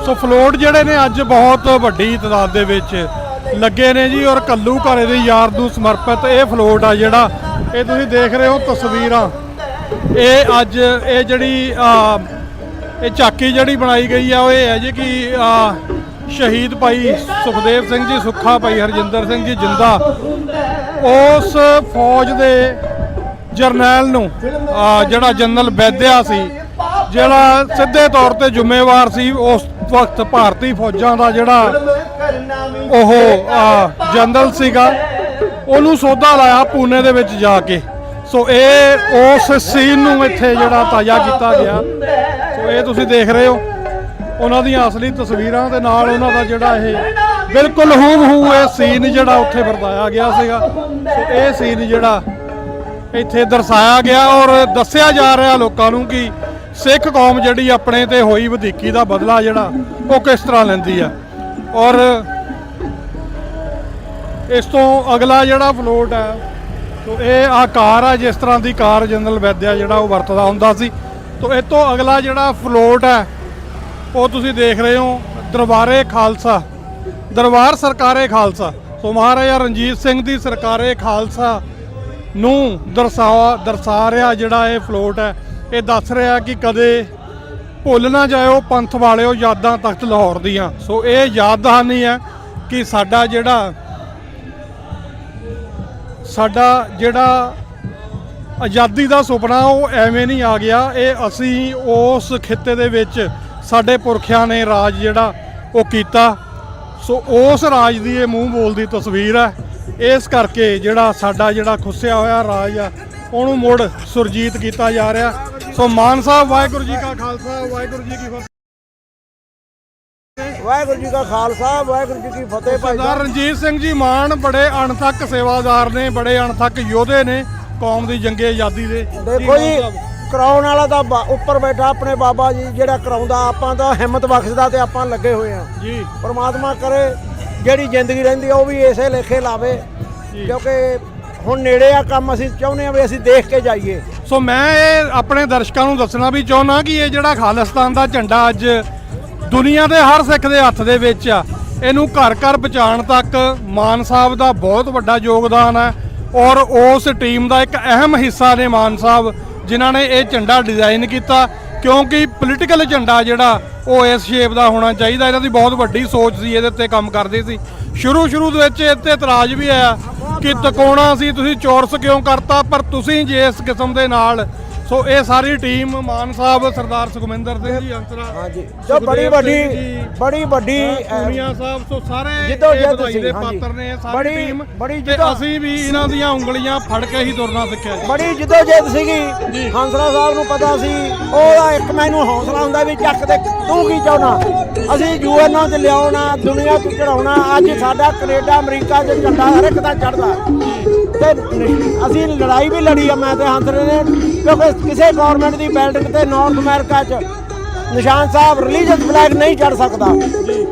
ਸੋ ਫਲੋਟ ਜਿਹੜੇ ਨੇ ਅੱਜ ਬਹੁਤ ਵੱਡੀ ਤਾਦਾਦ ਦੇ ਵਿੱਚ ਲੱਗੇ ਨੇ ਜੀ, ਔਰ ਘੱਲੂਘਾਰੇ ਦੀ ਯਾਦ ਨੂੰ ਸਮਰਪਿਤ ਇਹ ਫਲੋਟ ਆ ਜਿਹੜਾ ਇਹ ਤੁਸੀਂ ਦੇਖ ਰਹੇ ਹੋ ਤਸਵੀਰਾਂ। ਇਹ ਅੱਜ ਇਹ ਜਿਹੜੀ ਇਹ ਝਾਕੀ ਜਿਹੜੀ ਬਣਾਈ ਗਈ ਆ ਉਹ ਇਹ ਹੈ ਜੀ ਕਿ ਸ਼ਹੀਦ ਭਾਈ ਸੁਖਦੇਵ ਸਿੰਘ ਜੀ ਸੁੱਖਾ, ਭਾਈ ਹਰਜਿੰਦਰ ਸਿੰਘ ਜੀ ਜਿੰਦਾ, ਉਸ ਫੌਜ ਦੇ ਜਰਨੈਲ ਨੂੰ ਜਿਹੜਾ ਜਨਰਲ ਵੈਦਿਆ ਸੀ, ਜਿਹੜਾ ਸਿੱਧੇ ਤੌਰ ਤੇ ਜ਼ਿੰਮੇਵਾਰ ਸੀ ਉਸ ਵਕਤ ਭਾਰਤੀ ਫੌਜਾਂ ਦਾ, ਜਿਹੜਾ ਉਹ ਜਨਰਲ ਸੀਗਾ, ਉਹਨੂੰ ਸੋਧਾ ਲਾਇਆ ਪੂਨੇ ਦੇ ਵਿੱਚ ਜਾ ਕੇ। ਸੋ ਇਹ ਉਸ ਸੀਨ ਨੂੰ ਇੱਥੇ ਜਿਹੜਾ ਤਾਜ਼ਾ ਕੀਤਾ ਗਿਆ। ਸੋ ਇਹ ਤੁਸੀਂ ਦੇਖ ਰਹੇ ਹੋ ਉਹਨਾਂ ਦੀਆਂ ਅਸਲੀ ਤਸਵੀਰਾਂ ਦੇ ਨਾਲ ਉਹਨਾਂ ਦਾ ਜਿਹੜਾ ਇਹ ਬਿਲਕੁਲ ਹੂਬਹੂ ਇਹ ਸੀਨ ਜਿਹੜਾ ਉੱਥੇ ਵਰਤਾਇਆ ਗਿਆ ਸੀਗਾ। ਸੋ ਇਹ ਸੀਨ ਜਿਹੜਾ ਇੱਥੇ ਦਰਸਾਇਆ ਗਿਆ ਔਰ ਦੱਸਿਆ ਜਾ ਰਿਹਾ ਲੋਕਾਂ ਨੂੰ ਕਿ ਸਿੱਖ ਕੌਮ ਜਿਹੜੀ ਆਪਣੇ ਤੇ ਹੋਈ ਵਧੀਕੀ ਦਾ ਬਦਲਾ ਜਿਹੜਾ ਉਹ ਕਿਸ ਤਰ੍ਹਾਂ ਲੈਂਦੀ ਆ। ਔਰ ਇਸ ਤੋਂ ਅਗਲਾ ਜਿਹੜਾ ਫਲੋਟ ਹੈ, ਸੋ ਇਹ ਆ ਕਾਰ ਆ, ਜਿਸ ਤਰ੍ਹਾਂ ਦੀ ਕਾਰ ਜਨਰਲ ਵੈਦਿਆ ਜਿਹੜਾ ਉਹ ਵਰਤਦਾ ਹੁੰਦਾ ਸੀ। ਤੋਂ ਇਹ ਤੋਂ ਅਗਲਾ ਜਿਹੜਾ ਫਲੋਟ ਹੈ ਉਹ ਤੁਸੀਂ ਦੇਖ ਰਹੇ ਹੋ ਦਰਬਾਰੇ ਖਾਲਸਾ, ਦਰਬਾਰ ਸਰਕਾਰੇ ਖਾਲਸਾ। ਸੋ ਮਹਾਰਾਜਾ ਰਣਜੀਤ ਸਿੰਘ ਦੀ ਸਰਕਾਰੇ ਖਾਲਸਾ ਨੂੰ ਦਰਸਾ ਰਿਹਾ ਜਿਹੜਾ ਇਹ ਫਲੋਟ ਹੈ। ਇਹ ਦੱਸ ਰਿਹਾ ਕਿ ਕਦੇ ਭੁੱਲ ਨਾ ਜਾਇਓ ਪੰਥ ਵਾਲਿਓ ਯਾਦਾਂ ਤਖਤ ਲਾਹੌਰ ਦੀਆਂ। ਸੋ ਇਹ ਯਾਦ ਦਹਾਨੀ ਹੈ ਕਿ ਸਾਡਾ ਜਿਹੜਾ ਆਜ਼ਾਦੀ ਦਾ ਸੁਪਨਾ ਉਹ ਐਵੇਂ ਨਹੀਂ ਆ ਗਿਆ। ਇਹ ਅਸੀਂ ਉਸ ਖਿੱਤੇ ਦੇ ਵਿੱਚ ਸਾਡੇ ਪੁਰਖਿਆਂ ਨੇ ਰਾਜ ਜਿਹੜਾ ਉਹ ਕੀਤਾ। ਸੋ ਉਸ ਰਾਜ ਦੀ ਇਹ ਮੂੰਹ ਬੋਲਦੀ ਤਸਵੀਰ ਹੈ। ਇਸ ਕਰਕੇ ਜਿਹੜਾ ਸਾਡਾ ਜਿਹੜਾ ਖੁੱਸਿਆ ਹੋਇਆ ਰਾਜ ਆ ਉਹਨੂੰ ਮੁੜ ਸੁਰਜੀਤ ਕੀਤਾ ਜਾ ਰਿਹਾ। ਸੋ ਮਾਨ ਸਾਹਿਬ, ਵਾਹਿਗੁਰੂ ਜੀ ਕਾ ਖਾਲਸਾ, ਵਾਹਿਗੁਰੂ ਜੀ ਕੀ ਫਤਿਹ। ਵਾਹਿਗੁਰੂ ਜੀ ਕਾ ਖਾਲਸਾ, ਵਾਹਿਗੁਰੂ ਜੀ ਕੀ ਫਤਿਹ। ਸਰਦਾਰ ਰਣਜੀਤ ਸਿੰਘ ਜੀ ਮਾਨ ਬੜੇ ਅਣਥੱਕ ਸੇਵਾਦਾਰ ਨੇ, ਬੜੇ ਅਣਥੱਕ ਯੋਧੇ ਨੇ ਕੌਮ ਦੀ ਜੰਗੇ ਆਜ਼ਾਦੀ ਦੇ। ਦੇਖੋ ਜੀ, ਕਰਾਉਣ ਵਾਲਾ ਤਾਂ ਉੱਪਰ ਬੈਠਾ ਆਪਣੇ ਬਾਬਾ ਜੀ, ਜਿਹੜਾ ਕਰਾਉਂਦਾ ਆਪਾਂ ਤਾਂ ਹਿੰਮਤ ਬਖਸ਼ਦਾ ਤੇ ਆਪਾਂ ਲੱਗੇ ਹੋਏ ਆ ਜੀ। ਪਰਮਾਤਮਾ ਕਰੇ ਜਿਹੜੀ ਜ਼ਿੰਦਗੀ ਰਹਿੰਦੀ ਉਹ ਵੀ ਇਸੇ ਲੇਖੇ ਲਾਵੇ, ਕਿਉਂਕਿ ਹੁਣ ਨੇੜੇ ਆ ਕੰਮ। ਅਸੀਂ ਚਾਹੁੰਦੇ ਆ ਵੀ ਅਸੀਂ ਦੇਖ ਕੇ ਜਾਈਏ। ਸੋ ਮੈਂ ਇਹ ਆਪਣੇ ਦਰਸ਼ਕਾਂ ਨੂੰ ਦੱਸਣਾ ਵੀ ਚਾਹੁੰਦਾ ਕਿ ਇਹ ਜਿਹੜਾ ਖਾਲਿਸਤਾਨ ਦਾ ਝੰਡਾ ਅੱਜ ਦੁਨੀਆ ਦੇ ਹਰ ਸਿੱਖ ਦੇ ਹੱਥ ਦੇ ਵਿੱਚ ਆ, ਇਹਨੂੰ ਘਰ ਘਰ ਪਹੁੰਚਾਉਣ ਤੱਕ ਮਾਨ ਸਾਹਿਬ ਦਾ ਬਹੁਤ ਵੱਡਾ ਯੋਗਦਾਨ ਹੈ ਔਰ ਉਸ ਟੀਮ ਦਾ ਇੱਕ ਅਹਿਮ ਹਿੱਸਾ ਨੇ ਮਾਨ ਸਾਹਿਬ ਜਿਨ੍ਹਾਂ ਨੇ ਇਹ ਝੰਡਾ ਡਿਜ਼ਾਈਨ ਕੀਤਾ, ਕਿਉਂਕਿ ਪੋਲੀਟੀਕਲ ਝੰਡਾ ਜਿਹੜਾ ਉਹ ਇਸ ਸ਼ੇਪ ਦਾ ਹੋਣਾ ਚਾਹੀਦਾ। ਇਹਨਾਂ ਦੀ ਬਹੁਤ ਵੱਡੀ ਸੋਚ ਸੀ, ਇਹਦੇ ਉੱਤੇ ਕੰਮ ਕਰਦੇ ਸੀ। ਸ਼ੁਰੂ ਦੇ ਵਿੱਚ ਇਹ 'ਤੇ ਇਤਰਾਜ਼ ਵੀ ਆਇਆ ਕਿ ਤਿਕੋਣਾ ਸੀ, ਤੁਸੀਂ ਚੌਰਸ ਕਿਉਂ ਕਰਤਾ, ਪਰ ਤੁਸੀਂ ਜੇ ਇਸ ਕਿਸਮ ਦੇ ਨਾਲ ਸੋ ਇਹ ਸਾਰੀ ਟੀਮ ਮਾਨ ਸਾਹਿਬ, ਸਰਦਾਰ ਸੁਖਮਿੰਦਰ ਸਿੰਘ ਜੀ ਅੰਤਰਾ, ਹਾਂਜੀ, ਜੋ ਬੜੀ ਵੱਡੀ ਪੂਨੀਆ ਸਾਹਿਬ, ਸੋ ਸਾਰੇ ਜਿੱਦੋਂ ਇਹ ਜਿੱਦ ਵਧਾਈ ਸੀ, ਦੇ ਹਾਂਜੀ। ਪਾਤਰ ਨੇ ਸਾਰੀ ਬੜੀ- ਟੀਮ ਬੜੀ ਤੇ ਜਿੱਦੋਂ- ਅਸੀਂ ਵੀ ਇਹਨਾਂ ਦੀਆਂ ਉਂਗਲੀਆਂ ਫੜ ਕੇ ਹੀ ਤੁਰਨਾ ਸਿੱਖਿਆ ਜੀ। ਬੜੀ ਜਿੱਦੋ-ਜਹਿਦ ਸੀਗੀ। ਹੰਸਰਾ ਸਾਹਿਬ ਨੂੰ ਪਤਾ ਸੀ, ਉਹਦਾ ਇੱਕ ਮੈਨੂੰ ਹੌਸਲਾ ਹੁੰਦਾ ਵੀ ਚੱਕ ਦੇ ਤੂੰ ਕੀ ਚਾਹੁੰਦਾ, ਅਸੀਂ ਯੂਐਨਓ 'ਚ ਲਿਆਉਣਾ, ਦੁਨੀਆ 'ਚ ਚੜਾਉਣਾ। ਅੱਜ ਸਾਡਾ ਕੈਨੇਡਾ ਅਮਰੀਕਾ 'ਚ ਝੰਡਾ ਹਰ ਇੱਕ ਦਾ ਚੜ੍ਹਦਾ ਤੇ ਅਸੀਂ ਲੜਾਈ ਵੀ ਲੜੀ ਆ ਮੈਂ ਤੇ ਹੰਸਰੇ ਨੇ, ਕਿਉਂਕਿ ਕਿਸੇ ਗਵਰਨਮੈਂਟ ਦੀ ਬਿਲਡਿੰਗ ਤੇ ਨਾਰਥ ਅਮਰੀਕਾ 'ਚ ਨਿਸ਼ਾਨ ਸਾਹਿਬ ਰਿਲੀਜੀਅਸ ਫਲੈਗ ਨਹੀਂ ਚੜ ਸਕਦਾ।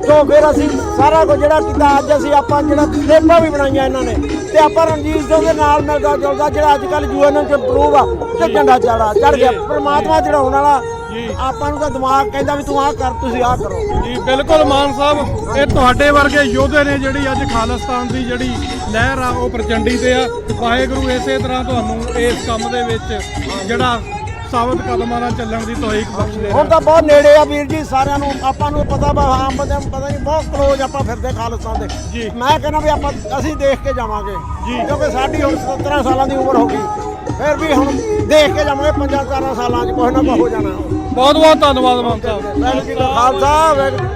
ਤੋਂ ਫਿਰ ਅਸੀਂ ਸਾਰਾ ਕੁਝ ਜਿਹੜਾ ਕੀਤਾ, ਅੱਜ ਅਸੀਂ ਆਪਾਂ ਜਿਹੜਾ ਸਲੇਬਾਂ ਵੀ ਬਣਾਈਆਂ ਇਹਨਾਂ ਨੇ, ਤੇ ਆਪਾਂ ਰਣਜੀਤ ਸਿੰਘ ਦੇ ਨਾਲ ਮਿਲਦਾ ਜੁਲਦਾ ਜਿਹੜਾ ਅੱਜ ਕੱਲ੍ਹ ਯੂਐਨਓ 'ਚ ਇੰਪਰੂਵ ਆ ਤੇ ਝੰਡਾ ਚੜ ਗਿਆ। ਪਰਮਾਤਮਾ ਚੜਾਉਣ ਵਾਲਾ ਆਪਾਂ ਨੂੰ ਤਾਂ ਦਿਮਾਗ ਕਹਿੰਦਾ ਵੀ ਤੂੰ ਆਹ ਕਰ, ਤੁਸੀਂ ਆਹ ਕਰੋ ਜੀ। ਬਿਲਕੁਲ ਮਾਨ ਸਾਹਿਬ, ਇਹ ਤੁਹਾਡੇ ਵਰਗੇ ਯੋਧੇ ਨੇ ਜਿਹੜੀ ਅੱਜ ਖਾਲਿਸਤਾਨ ਦੀ ਜਿਹੜੀ ਲਹਿਰ ਆ ਉਹ ਪ੍ਰਚੰਡੀ ਤੇ ਆ। ਵਾਹਿਗੁਰੂ ਇਸੇ ਤਰ੍ਹਾਂ ਤੁਹਾਨੂੰ ਇਸ ਕੰਮ ਦੇ ਵਿੱਚ ਜਿਹੜਾ ਸਾਬਤ ਕਦਮਾਂ ਨਾਲ ਚੱਲਣ ਦੀ ਤੌਫੀਕ ਬਖਸ਼ੇ। ਹੁਣ ਤਾਂ ਬਹੁਤ ਨੇੜੇ ਆ ਵੀਰ ਜੀ ਸਾਰਿਆਂ ਨੂੰ, ਆਪਾਂ ਨੂੰ ਪਤਾ ਵਾ, ਆਮ ਬੰਦਿਆਂ ਨੂੰ ਪਤਾ ਨਹੀਂ, ਬਹੁਤ ਕਲੋਜ਼ ਆਪਾਂ ਫਿਰਦੇ ਖਾਲਿਸਤਾਨ ਦੇ ਜੀ। ਮੈਂ ਕਹਿੰਦਾ ਵੀ ਅਸੀਂ ਦੇਖ ਕੇ ਜਾਵਾਂਗੇ ਜੀ, ਕਿਉਂਕਿ ਸਾਡੀ ਹੁਣ 17 ਸਾਲਾਂ ਦੀ ਉਮਰ ਹੋ ਗਈ, ਫਿਰ ਵੀ ਹੁਣ ਦੇਖ ਕੇ ਜਾਵਾਂਗੇ 5-4 ਸਾਲਾਂ 'ਚ ਕੁਛ ਨਾ ਕੁਛ ਹੋ ਜਾਣਾ। ਬਹੁਤ ਬਹੁਤ ਧੰਨਵਾਦ ਮਾਨ ਸਾਹਿਬ। ਵਾਹਿਗੁਰੂ ਜੀ ਕਾ ਖਾਲਸਾ, ਵਾਹਿਗੁਰੂ।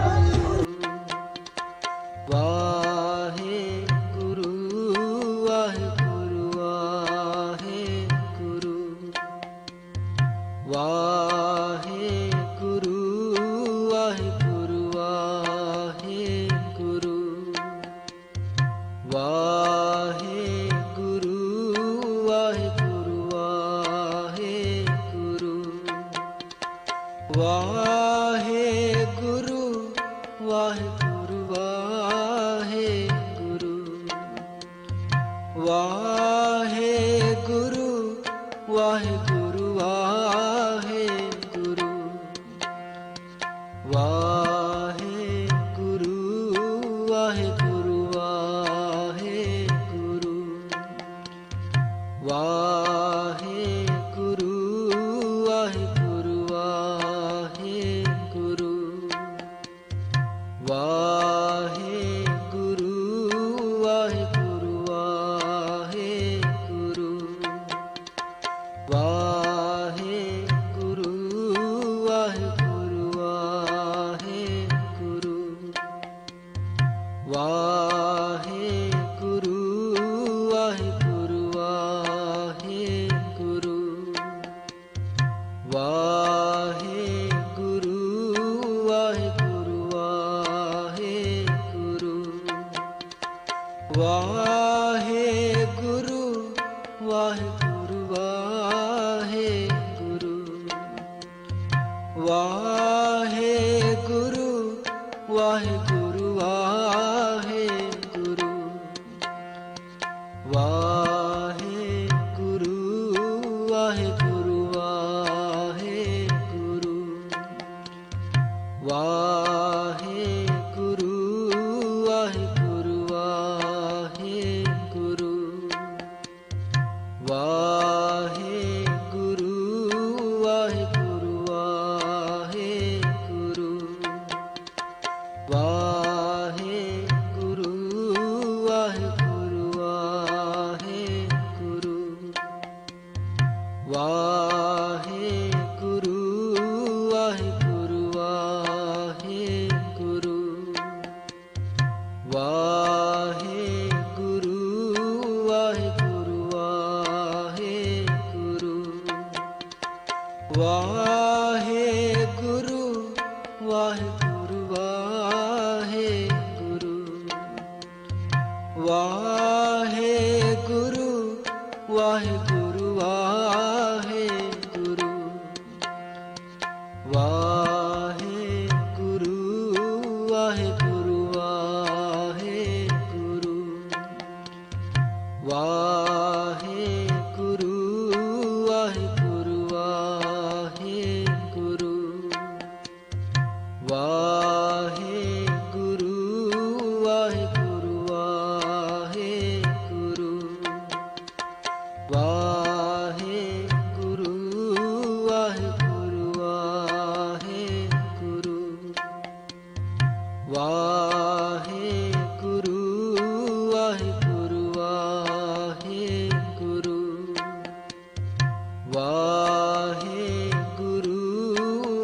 ਵਾਹਿਗੁਰੂ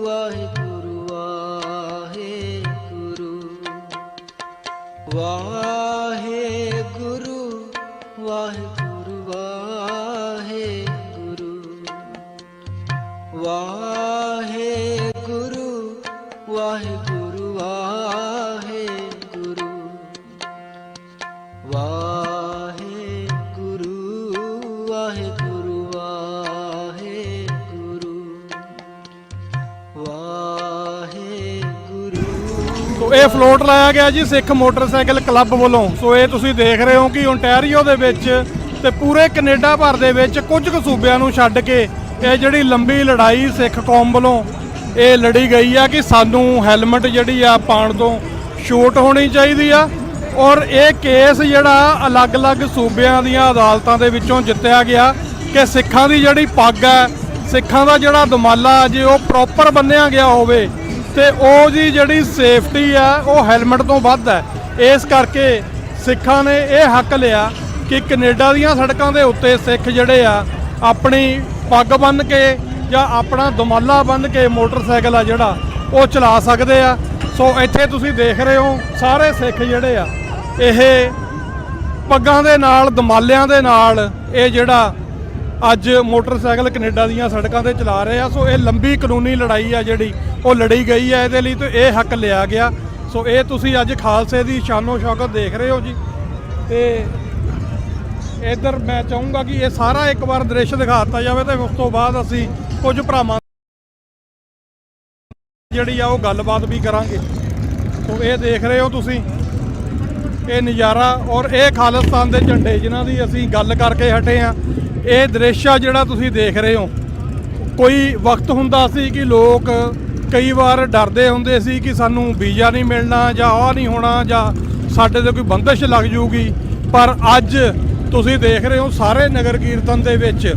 ਵਾਹਿਗੁਰੂ ਵਾਹਿਗੁਰੂ ਵਾਹਿਗੁਰੂ ਵਾਹਿਗੁਰੂ ਵਾਹਿਗੁਰੂ ਵਾਹਿਗੁਰੂ ਵਾਹਿਗੁਰੂ ਵਾਹਿਗੁਰੂ ਵਾਹਿਗੁਰੂ ਵਾਹਿਗੁਰੂ ਵਾਹਿਗੁਰੂ ਸੋ ਇਹ ਫਲੋਟ ਲਾਇਆ ਗਿਆ ਜੀ ਸਿੱਖ ਮੋਟਰਸਾਈਕਲ ਕਲੱਬ ਵੱਲੋਂ। ਸੋ ਇਹ ਤੁਸੀਂ ਦੇਖ ਰਹੇ ਹੋ ਕਿ ਓਨਟਾਰੀਓ ਦੇ ਵਿੱਚ ਤੇ ਪੂਰੇ ਕੈਨੇਡਾ ਭਰ ਦੇ ਵਿੱਚ ਕੁਝ ਕੁ ਸੂਬਿਆਂ ਨੂੰ ਛੱਡ ਕੇ ਇਹ ਜਿਹੜੀ ਲੰਬੀ ਲੜਾਈ ਸਿੱਖ ਕੌਮ ਵੱਲੋਂ ਇਹ ਲੜੀ ਗਈ ਆ ਕਿ ਸਾਨੂੰ ਹੈਲਮਟ ਜਿਹੜੀ ਆ ਪਾਉਣ ਤੋਂ ਛੂਟ ਹੋਣੀ ਚਾਹੀਦੀ ਆ। ਔਰ ਇਹ ਕੇਸ ਜਿਹੜਾ ਅਲੱਗ-ਅਲੱਗ ਸੂਬਿਆਂ ਦੀਆਂ ਅਦਾਲਤਾਂ ਦੇ ਵਿੱਚੋਂ ਜਿੱਤਿਆ ਗਿਆ ਕਿ ਸਿੱਖਾਂ ਦੀ ਜਿਹੜੀ ਪੱਗ ਹੈ, ਸਿੱਖਾਂ ਦਾ ਜਿਹੜਾ ਦਮਾਲਾ ਜੇ ਉਹ ਪ੍ਰੋਪਰ ਬੰਨਿਆ ਗਿਆ ਹੋਵੇ ਤੇ ਉਹ ਦੀ ਜਿਹੜੀ ਸੇਫਟੀ ਆ ਉਹ ਹੈਲਮਟ ਤੋਂ ਵੱਧ ਹੈ। ਇਸ ਕਰਕੇ ਸਿੱਖਾਂ ਨੇ ਇਹ ਹੱਕ ਲਿਆ ਕਿ ਕੈਨੇਡਾ ਦੀਆਂ ਸੜਕਾਂ ਦੇ ਉੱਤੇ ਸਿੱਖ ਜਿਹੜੇ ਆ ਆਪਣੀ ਪੱਗ ਬੰਨ੍ਹ ਕੇ ਜਾਂ ਆਪਣਾ ਦਮਾਲਾ ਬੰਨ੍ਹ ਕੇ ਮੋਟਰਸਾਈਕਲ ਆ ਜਿਹੜਾ ਉਹ ਚਲਾ ਸਕਦੇ ਆ। ਸੋ ਇੱਥੇ ਤੁਸੀਂ ਦੇਖ ਰਹੇ ਹੋ ਸਾਰੇ ਸਿੱਖ ਜਿਹੜੇ ਆ ਇਹ ਪੱਗਾਂ ਦੇ ਨਾਲ ਦਮਾਲਿਆਂ ਦੇ ਨਾਲ ਇਹ ਜਿਹੜਾ ਅੱਜ ਮੋਟਰਸਾਈਕਲ ਕੈਨੇਡਾ ਦੀਆਂ ਸੜਕਾਂ ਤੇ ਚਲਾ ਰਹੇ ਆ। ਸੋ ਇਹ ਲੰਬੀ ਕਾਨੂੰਨੀ ਲੜਾਈ ਆ ਜਿਹੜੀ ਉਹ ਲੜੀ ਗਈ ਹੈ ਇਹਦੇ ਲਈ ਤੇ ਇਹ ਹੱਕ ਲਿਆ ਗਿਆ। ਸੋ ਇਹ ਤੁਸੀਂ ਅੱਜ ਖਾਲਸੇ ਦੀ ਸ਼ਾਨੋ ਸ਼ੌਕਤ ਦੇਖ ਰਹੇ ਹੋ ਜੀ। ਤੇ ਇੱਧਰ ਮੈਂ ਚਾਹੂੰਗਾ ਕਿ ਇਹ ਸਾਰਾ ਇੱਕ ਵਾਰ ਦ੍ਰਿਸ਼ ਦਿਖਾ ਦਿੱਤਾ ਜਾਵੇ ਤੇ ਉਸ ਤੋਂ ਬਾਅਦ ਅਸੀਂ ਕੁਝ ਭਰਾਵਾਂ ਜਿਹੜੀ ਆ ਉਹ ਗੱਲਬਾਤ ਵੀ ਕਰਾਂਗੇ। ਸੋ ਇਹ ਦੇਖ ਰਹੇ ਹੋ ਤੁਸੀਂ ਇਹ ਨਜ਼ਾਰਾ ਔਰ ਇਹ ਖਾਲਿਸਤਾਨ ਦੇ ਝੰਡੇ ਜਿਨ੍ਹਾਂ ਦੀ ਅਸੀਂ ਗੱਲ ਕਰਕੇ ਹਟੇ ਆ। ਇਹ ਦ੍ਰਿਸ਼ ਆ ਜਿਹੜਾ ਤੁਸੀਂ ਦੇਖ ਰਹੇ ਹੋ। ਕੋਈ ਵਕਤ ਹੁੰਦਾ ਸੀ ਕਿ ਲੋਕ ਕਈ ਵਾਰ ਡਰਦੇ ਹੁੰਦੇ ਸੀ ਕਿ ਸਾਨੂੰ ਵੀਜ਼ਾ ਨਹੀਂ ਮਿਲਣਾ ਜਾਂ ਆਹ ਨਹੀਂ ਹੋਣਾ ਜਾਂ ਸਾਡੇ ਤੇ ਕੋਈ ਬੰਦਿਸ਼ ਲੱਗ ਜੂਗੀ, ਪਰ ਅੱਜ ਤੁਸੀਂ ਦੇਖ ਰਹੇ ਹੋ ਸਾਰੇ ਨਗਰ ਕੀਰਤਨ ਦੇ ਵਿੱਚ।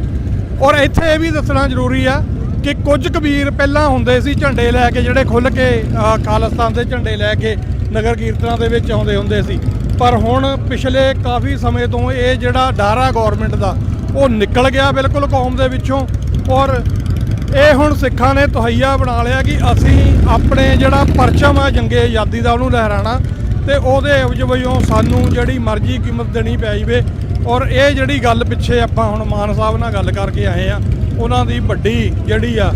ਔਰ ਇੱਥੇ ਇਹ ਵੀ ਦੱਸਣਾ ਜ਼ਰੂਰੀ ਆ ਕਿ ਕੁਝ ਕਬੀਰ ਪਹਿਲਾਂ ਹੁੰਦੇ ਸੀ ਝੰਡੇ ਲੈ ਕੇ ਜਿਹੜੇ ਖੁੱਲ੍ਹ ਕੇ ਖਾਲਿਸਤਾਨ ਦੇ ਝੰਡੇ ਲੈ ਕੇ ਨਗਰ ਕੀਰਤਨਾਂ ਦੇ ਵਿੱਚ ਆਉਂਦੇ ਹੁੰਦੇ ਸੀ, ਪਰ ਹੁਣ ਪਿਛਲੇ ਕਾਫੀ ਸਮੇਂ ਤੋਂ ਇਹ ਜਿਹੜਾ ਡਰ ਆ ਗੌਰਮੈਂਟ ਦਾ ਉਹ ਨਿਕਲ ਗਿਆ ਬਿਲਕੁਲ ਕੌਮ ਦੇ ਵਿੱਚੋਂ। ਔਰ ਇਹ ਹੁਣ ਸਿੱਖਾਂ ਨੇ ਤਹਈਆ ਬਣਾ ਲਿਆ ਕਿ ਅਸੀਂ ਆਪਣੇ ਜਿਹੜਾ ਪਰਚਮ ਆ ਜੰਗੇ ਆਜ਼ਾਦੀ ਦਾ ਉਹਨੂੰ ਲਹਿਰਾਣਾ ਤੇ ਉਹਦੇ ਇਵਜ਼ ਵਜੋਂ ਸਾਨੂੰ ਜਿਹੜੀ ਮਰਜ਼ੀ ਕੀਮਤ ਦੇਣੀ ਪੈ ਜਾਵੇ। ਔਰ ਇਹ ਜਿਹੜੀ ਗੱਲ ਪਿੱਛੇ ਆਪਾਂ ਹੁਣ ਮਾਨ ਸਾਹਿਬ ਨਾਲ ਗੱਲ ਕਰਕੇ ਆਏ ਆ, ਉਹਨਾਂ ਦੀ ਵੱਡੀ ਜਿਹੜੀ ਆ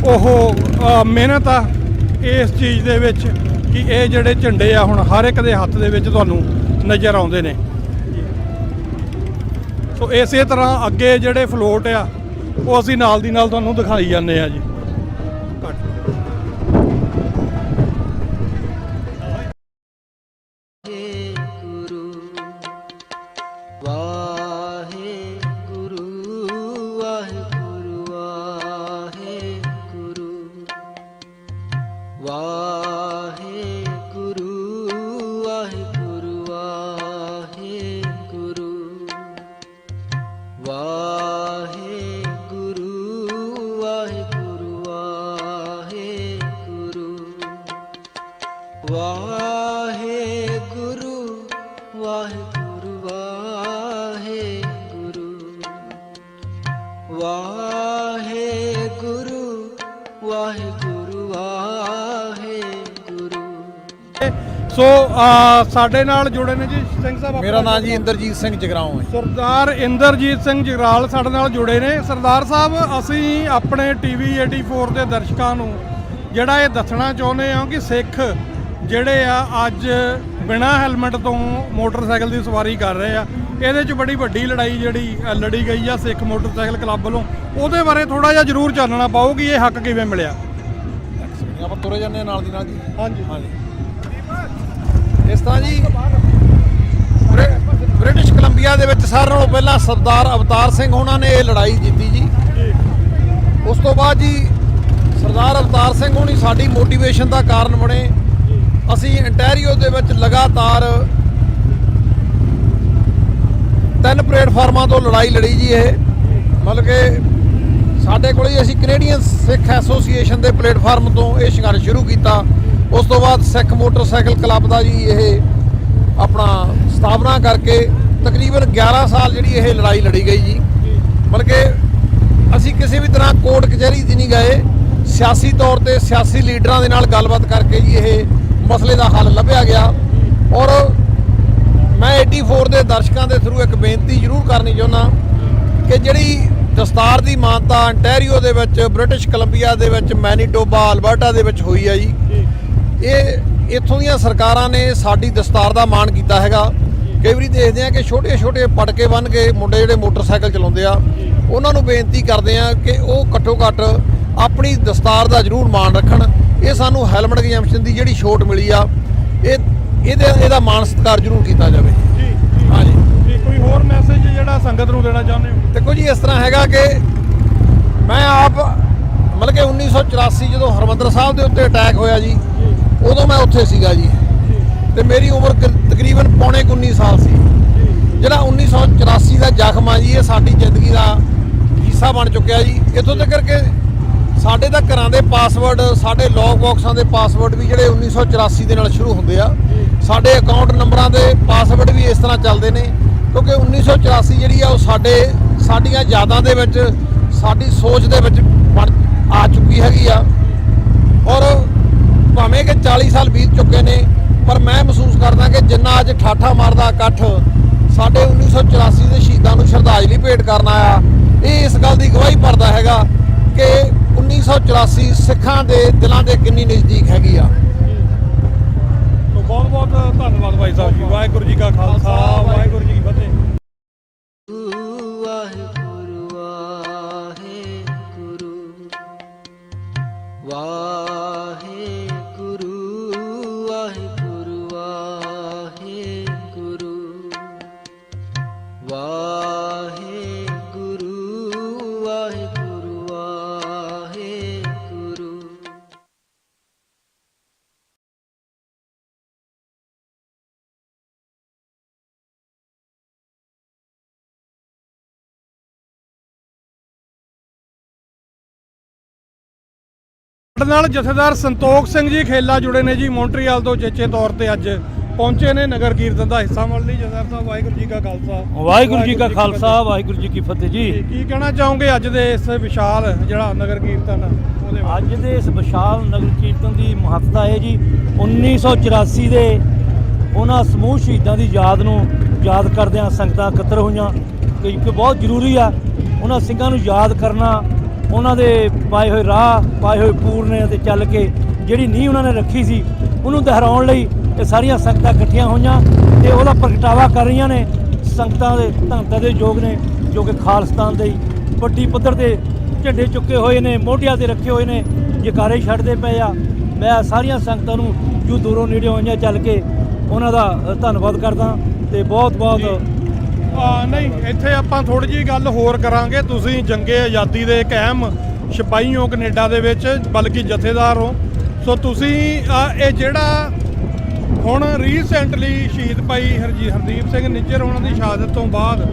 ਉਹ ਮਿਹਨਤ ਆ ਇਸ ਚੀਜ਼ ਦੇ ਵਿੱਚ ਕਿ ਇਹ ਜਿਹੜੇ ਝੰਡੇ ਆ ਹੁਣ ਹਰ ਇੱਕ ਦੇ ਹੱਥ ਦੇ ਵਿੱਚ ਤੁਹਾਨੂੰ ਨਜ਼ਰ ਆਉਂਦੇ ਨੇ। ਸੋ ਇਸੇ ਤਰ੍ਹਾਂ ਅੱਗੇ ਜਿਹੜੇ ਫਲੋਟ ਆ ਉਹ ਅਸੀਂ ਨਾਲ ਦੀ ਨਾਲ ਤੁਹਾਨੂੰ ਦਿਖਾਈ ਜਾਂਦੇ ਆ ਜੀ। ਸੋ ਸਾਡੇ ਨਾਲ ਜੁੜੇ ਨੇ ਜੀ ਸਿੰਘ ਸਾਹਿਬ। ਮੇਰਾ ਨਾਮ ਜੀ ਇੰਦਰਜੀਤ ਸਿੰਘ ਜਗਰਾਉਂ ਹੈ। ਸਰਦਾਰ ਇੰਦਰਜੀਤ ਸਿੰਘ ਜਗਰਾਲ ਸਾਡੇ ਨਾਲ ਜੁੜੇ ਨੇ। ਸਰਦਾਰ ਸਾਹਿਬ, ਅਸੀਂ ਆਪਣੇ ਟੀਵੀ 84 ਦੇ ਦਰਸ਼ਕਾਂ ਨੂੰ ਜਿਹੜਾ ਇਹ ਦੱਸਣਾ ਚਾਹੁੰਦੇ ਹਾਂ ਕਿ ਸਿੱਖ ਜਿਹੜੇ ਆ ਅੱਜ ਬਿਨਾਂ ਹੈਲਮਟ ਤੋਂ ਮੋਟਰਸਾਈਕਲ ਦੀ ਸਵਾਰੀ ਕਰ ਰਹੇ ਆ। ਇਹਦੇ 'ਚ ਬੜੀ ਵੱਡੀ ਲੜਾਈ ਜਿਹੜੀ ਲੜੀ ਗਈ ਆ ਸਿੱਖ ਮੋਟਰਸਾਈਕਲ ਕਲੱਬ ਵੱਲੋਂ, ਉਹਦੇ ਬਾਰੇ ਥੋੜਾ ਜਿਹਾ ਜ਼ਰੂਰ ਚਾਨਣਾ ਪਾਓ ਕਿ ਇਹ ਹੱਕ ਕਿਵੇਂ ਮਿਲਿਆ। ਆਪਾਂ ਤੁਰੇ ਜਾਂਦੇ ਹਾਂ ਨਾਲ ਦੀ ਨਾਲ ਜੀ। ਹਾਂਜੀ ਹਾਂਜੀ, ਇਸ ਤਰ੍ਹਾਂ ਜੀ ਬ੍ਰਿਟਿਸ਼ ਕੋਲੰਬੀਆ ਦੇ ਵਿੱਚ ਸਾਰਿਆਂ ਨਾਲੋਂ ਪਹਿਲਾਂ ਸਰਦਾਰ ਅਵਤਾਰ ਸਿੰਘ ਉਹਨਾਂ ਨੇ ਇਹ ਲੜਾਈ ਜਿੱਤੀ ਜੀ। ਉਸ ਤੋਂ ਬਾਅਦ ਜੀ ਸਰਦਾਰ ਅਵਤਾਰ ਸਿੰਘ ਹੋਣੀ ਸਾਡੀ ਮੋਟੀਵੇਸ਼ਨ ਦਾ ਕਾਰਨ ਬਣੇ। ਅਸੀਂ ਓਨਟਾਰੀਓ ਦੇ ਵਿੱਚ ਲਗਾਤਾਰ 3 ਪਲੇਟਫਾਰਮਾਂ ਤੋਂ ਲੜਾਈ ਲੜੀ ਜੀ। ਇਹ ਮਤਲਬ ਕਿ ਸਾਡੇ ਕੋਲ ਹੀ ਅਸੀਂ ਕੈਨੇਡੀਅਨ ਸਿੱਖ ਐਸੋਸੀਏਸ਼ਨ ਦੇ ਪਲੇਟਫਾਰਮ ਤੋਂ ਇਹ ਸੰਘਰਸ਼ ਸ਼ੁਰੂ ਕੀਤਾ। ਉਸ ਤੋਂ ਬਾਅਦ ਸਿੱਖ ਮੋਟਰਸਾਈਕਲ ਕਲੱਬ ਦਾ ਜੀ ਇਹ ਆਪਣਾ ਸਥਾਪਨਾ ਕਰਕੇ ਤਕਰੀਬਨ 11 ਸਾਲ ਜਿਹੜੀ ਇਹ ਲੜਾਈ ਲੜੀ ਗਈ ਜੀ। ਮਤਲਬ ਕਿ ਅਸੀਂ ਅਸੀਂ ਕਿਸੇ ਵੀ ਤਰ੍ਹਾਂ ਕੋਰਟ ਕਚਹਿਰੀ 'ਚ ਨਹੀਂ ਗਏ, ਸਿਆਸੀ ਤੌਰ ਤੇ ਸਿਆਸੀ ਲੀਡਰਾਂ ਦੇ ਨਾਲ ਗੱਲਬਾਤ ਕਰਕੇ ਜੀ ਇਹ ਮਸਲੇ ਦਾ ਹੱਲ ਲੱਭਿਆ ਗਿਆ। ਔਰ ਮੈਂ 84 ਦੇ ਦਰਸ਼ਕਾਂ ਦੇ ਥਰੂ ਇੱਕ ਬੇਨਤੀ ਜ਼ਰੂਰ ਕਰਨੀ ਚਾਹੁੰਦਾ ਕਿ ਜਿਹੜੀ ਦਸਤਾਰ ਦੀ ਮਾਨਤਾ ਅੰਟੈਰੀਓ ਦੇ ਵਿੱਚ, ਬ੍ਰਿਟਿਸ਼ ਕੋਲੰਬੀਆ ਦੇ ਵਿੱਚ, ਮੈਨੀਟੋਬਾ, ਅਲਬਰਟਾ ਦੇ ਵਿੱਚ ਹੋਈ ਹੈ ਜੀ, ਇਹ ਇੱਥੋਂ ਦੀਆਂ ਸਰਕਾਰਾਂ ਨੇ ਸਾਡੀ ਦਸਤਾਰ ਦਾ ਮਾਣ ਕੀਤਾ ਹੈਗਾ। ਕਈ ਵਾਰੀ ਦੇਖਦੇ ਆ ਕਿ ਛੋਟੇ ਛੋਟੇ ਪਟਕੇ ਬੰਨ੍ਹ ਕੇ ਮੁੰਡੇ ਜਿਹੜੇ ਮੋਟਰਸਾਈਕਲ ਚਲਾਉਂਦੇ ਆ, ਉਹਨਾਂ ਨੂੰ ਬੇਨਤੀ ਕਰਦੇ ਆ ਕਿ ਉਹ ਘੱਟੋ ਘੱਟ ਆਪਣੀ ਦਸਤਾਰ ਦਾ ਜ਼ਰੂਰ ਮਾਣ ਰੱਖਣ। ਇਹ ਸਾਨੂੰ ਹੈਲਮਟ ਐਗਜ਼ੈਂਪਸ਼ਨ ਦੀ ਜਿਹੜੀ ਛੋਟ ਮਿਲੀ ਆ, ਇਹਦਾ ਮਾਣ ਸਤਿਕਾਰ ਜ਼ਰੂਰ ਕੀਤਾ ਜਾਵੇ। ਹਾਂਜੀ, ਕੋਈ ਹੋਰ ਮੈਸੇਜ ਜਿਹੜਾ ਸੰਗਤ ਨੂੰ ਦੇਣਾ ਚਾਹੁੰਦੇ ਹੋ? ਦੇਖੋ ਜੀ, ਇਸ ਤਰ੍ਹਾਂ ਹੈਗਾ ਕਿ ਮੈਂ ਆਪ ਮਤਲਬ ਕਿ 1984 ਜਦੋਂ ਹਰਿਮੰਦਰ ਸਾਹਿਬ ਦੇ ਉੱਤੇ ਅਟੈਕ ਹੋਇਆ ਜੀ, ਉਦੋਂ ਮੈਂ ਉੱਥੇ ਸੀਗਾ ਜੀ, ਤੇ ਮੇਰੀ ਉਮਰ ਤਕਰੀਬਨ ਪੌਣੇ 19 ਸਾਲ ਸੀ। ਜਿਹੜਾ 1984 ਦਾ ਜ਼ਖਮ ਆ ਜੀ, ਇਹ ਸਾਡੀ ਜ਼ਿੰਦਗੀ ਦਾ ਹਿੱਸਾ ਬਣ ਚੁੱਕਿਆ ਜੀ। ਇੱਥੋਂ ਤੱਕ ਕਿ ਸਾਡੇ ਤਾਂ ਘਰਾਂ ਦੇ ਪਾਸਵਰਡ, ਸਾਡੇ ਲੌਕ ਬਾਕਸਾਂ ਦੇ ਪਾਸਵਰਡ ਵੀ ਜਿਹੜੇ 1984 ਦੇ ਨਾਲ ਸ਼ੁਰੂ ਹੁੰਦੇ ਆ। ਸਾਡੇ ਅਕਾਊਂਟ ਨੰਬਰਾਂ ਦੇ ਪਾਸਵਰਡ ਵੀ ਇਸ ਤਰ੍ਹਾਂ ਚੱਲਦੇ ਨੇ, ਕਿਉਂਕਿ 1984 ਜਿਹੜੀ ਆ ਉਹ ਸਾਡੀਆਂ ਯਾਦਾਂ ਦੇ ਵਿੱਚ, ਸਾਡੀ ਸੋਚ ਦੇ ਵਿੱਚ ਆ ਚੁੱਕੀ ਹੈਗੀ ਆ। ਔਰ ਭਾਵੇਂ ਕਿ 40 ਸਾਲ ਬੀਤ ਚੁੱਕੇ ਨੇ, ਪਰ ਮੈਂ ਮਹਿਸੂਸ ਕਰਦਾ ਕਿ ਜਿੰਨਾ ਅੱਜ ਠਾਠਾ ਮਾਰਦਾ ਇਕੱਠ ਸਾਡੇ 1984 ਦੇ ਸ਼ਹੀਦਾਂ ਨੂੰ ਸ਼ਰਧਾਂਜਲੀ ਭੇਟ ਕਰਨ ਆਇਆ, ਇਹ ਇਸ ਗੱਲ ਦੀ ਗਵਾਹੀ ਭਰਦਾ ਹੈਗਾ ਕਿ 1984 ਸਿੱਖਾਂ ਦੇ ਦਿਲਾਂ ਦੇ ਕਿੰਨੀ ਨਜ਼ਦੀਕ ਹੈਗੀ ਆ। ਬਹੁਤ ਬਹੁਤ ਧੰਨਵਾਦ ਭਾਈ ਸਾਹਿਬ ਜੀ। ਵਾਹਿਗੁਰੂ ਜੀ ਕਾ ਖਾਲਸਾ, ਵਾਹਿਗੁਰੂ ਜੀ ਕੀ ਫਤਿਹ। ਸਾਡੇ ਨਾਲ ਜਥੇਦਾਰ ਸੰਤੋਖ ਸਿੰਘ ਜੀ ਖੇਲਾ ਜੁੜੇ ਨੇ ਜੀ, ਮੌਂਟਰੀਅਲ ਤੋਂ ਚੇਚੇ ਤੌਰ ਤੇ ਅੱਜ ਪਹੁੰਚੇ ਨੇ ਨਗਰ ਕੀਰਤਨ ਦਾ ਹਿੱਸਾ ਬਣਨ ਲਈ। ਜਥੇਦਾਰ ਸਾਹਿਬ, ਵਾਹਿਗੁਰੂ ਜੀ ਕਾ ਖਾਲਸਾ, ਵਾਹਿਗੁਰੂ ਜੀ ਕਾ ਖਾਲਸਾ, ਵਾਹਿਗੁਰੂ ਜੀ ਕੀ ਫਤਿਹ ਜੀ। ਕੀ ਕਹਿਣਾ ਚਾਹੋਗੇ ਅੱਜ ਦੇ ਇਸ ਵਿਸ਼ਾਲ ਜਿਹੜਾ ਨਗਰ ਕੀਰਤਨ ਉਹਦੇ ਬਾਰੇ? ਅੱਜ ਦੇ ਇਸ ਵਿਸ਼ਾਲ ਨਗਰ ਕੀਰਤਨ ਦੀ ਮਹੱਤਤਾ ਹੈ ਜੀ, 1984 ਦੇ ਉਹਨਾਂ ਸਮੂਹ ਸ਼ਹੀਦਾਂ ਦੀ ਯਾਦ ਨੂੰ ਯਾਦ ਕਰਦਿਆਂ ਸੰਗਤਾਂ ਇਕੱਤਰ ਹੋਈਆਂ, ਕਿਉਂਕਿ ਬਹੁਤ ਜ਼ਰੂਰੀ ਆ ਉਹਨਾਂ ਸਿੰਘਾਂ ਨੂੰ ਯਾਦ ਕਰਨਾ, ਉਹਨਾਂ ਦੇ ਪਾਏ ਹੋਏ ਰਾਹ, ਪਾਏ ਹੋਏ ਪੂਰਨੇ ਤੇ ਚੱਲ ਕੇ ਜਿਹੜੀ ਨੀਂਹ ਉਹਨਾਂ ਨੇ ਰੱਖੀ ਸੀ ਉਹਨੂੰ ਦੁਹਰਾਉਣ ਲਈ ਇਹ ਸਾਰੀਆਂ ਸੰਗਤਾਂ ਇਕੱਠੀਆਂ ਹੋਈਆਂ ਤੇ ਉਹਦਾ ਪ੍ਰਗਟਾਵਾ ਕਰ ਰਹੀਆਂ ਨੇ। ਸੰਗਤਾਂ ਦੇ ਧੰਨਤਾ ਦੇ ਯੋਗ ਨੇ ਜੋ ਕਿ ਖਾਲਿਸਤਾਨ ਦੇ ਵੱਡੀ ਪੱਧਰ ਤੇ ਝੰਡੇ ਚੁੱਕੇ ਹੋਏ ਨੇ, ਮੋਢਿਆਂ ਤੇ ਰੱਖੇ ਹੋਏ ਨੇ, ਜਕਾਰੇ ਛੱਡਦੇ ਪਏ ਆ। ਮੈਂ ਸਾਰੀਆਂ ਸੰਗਤਾਂ ਨੂੰ ਜੋ ਦੂਰੋਂ ਨੇੜੇ ਹੋਈਆਂ ਚੱਲ ਕੇ ਉਹਨਾਂ ਦਾ ਧੰਨਵਾਦ ਕਰਦਾ ਤੇ ਬਹੁਤ ਬਹੁਤ ਨਹੀਂ, ਇੱਥੇ ਆਪਾਂ ਥੋੜੀ ਜਿਹੀ ਗੱਲ ਹੋਰ ਕਰਾਂਗੇ। ਤੁਸੀਂ ਜੰਗੇ ਆਜ਼ਾਦੀ ਦੇ ਇੱਕ ਅਹਿਮ ਸਿਪਾਹੀ ਹੋ ਕੈਨੇਡਾ ਦੇ ਵਿੱਚ, ਬਲਕਿ ਜਥੇਦਾਰ ਹੋ। ਸੋ ਤੁਸੀਂ ਇਹ ਜਿਹੜਾ ਹੁਣ ਰੀਸੈਂਟਲੀ ਸ਼ਹੀਦ ਭਾਈ ਹਰਦੀਪ ਸਿੰਘ ਨਿੱਜਰ ਉਹਨਾਂ ਦੀ ਸ਼ਹਾਦਤ ਤੋਂ ਬਾਅਦ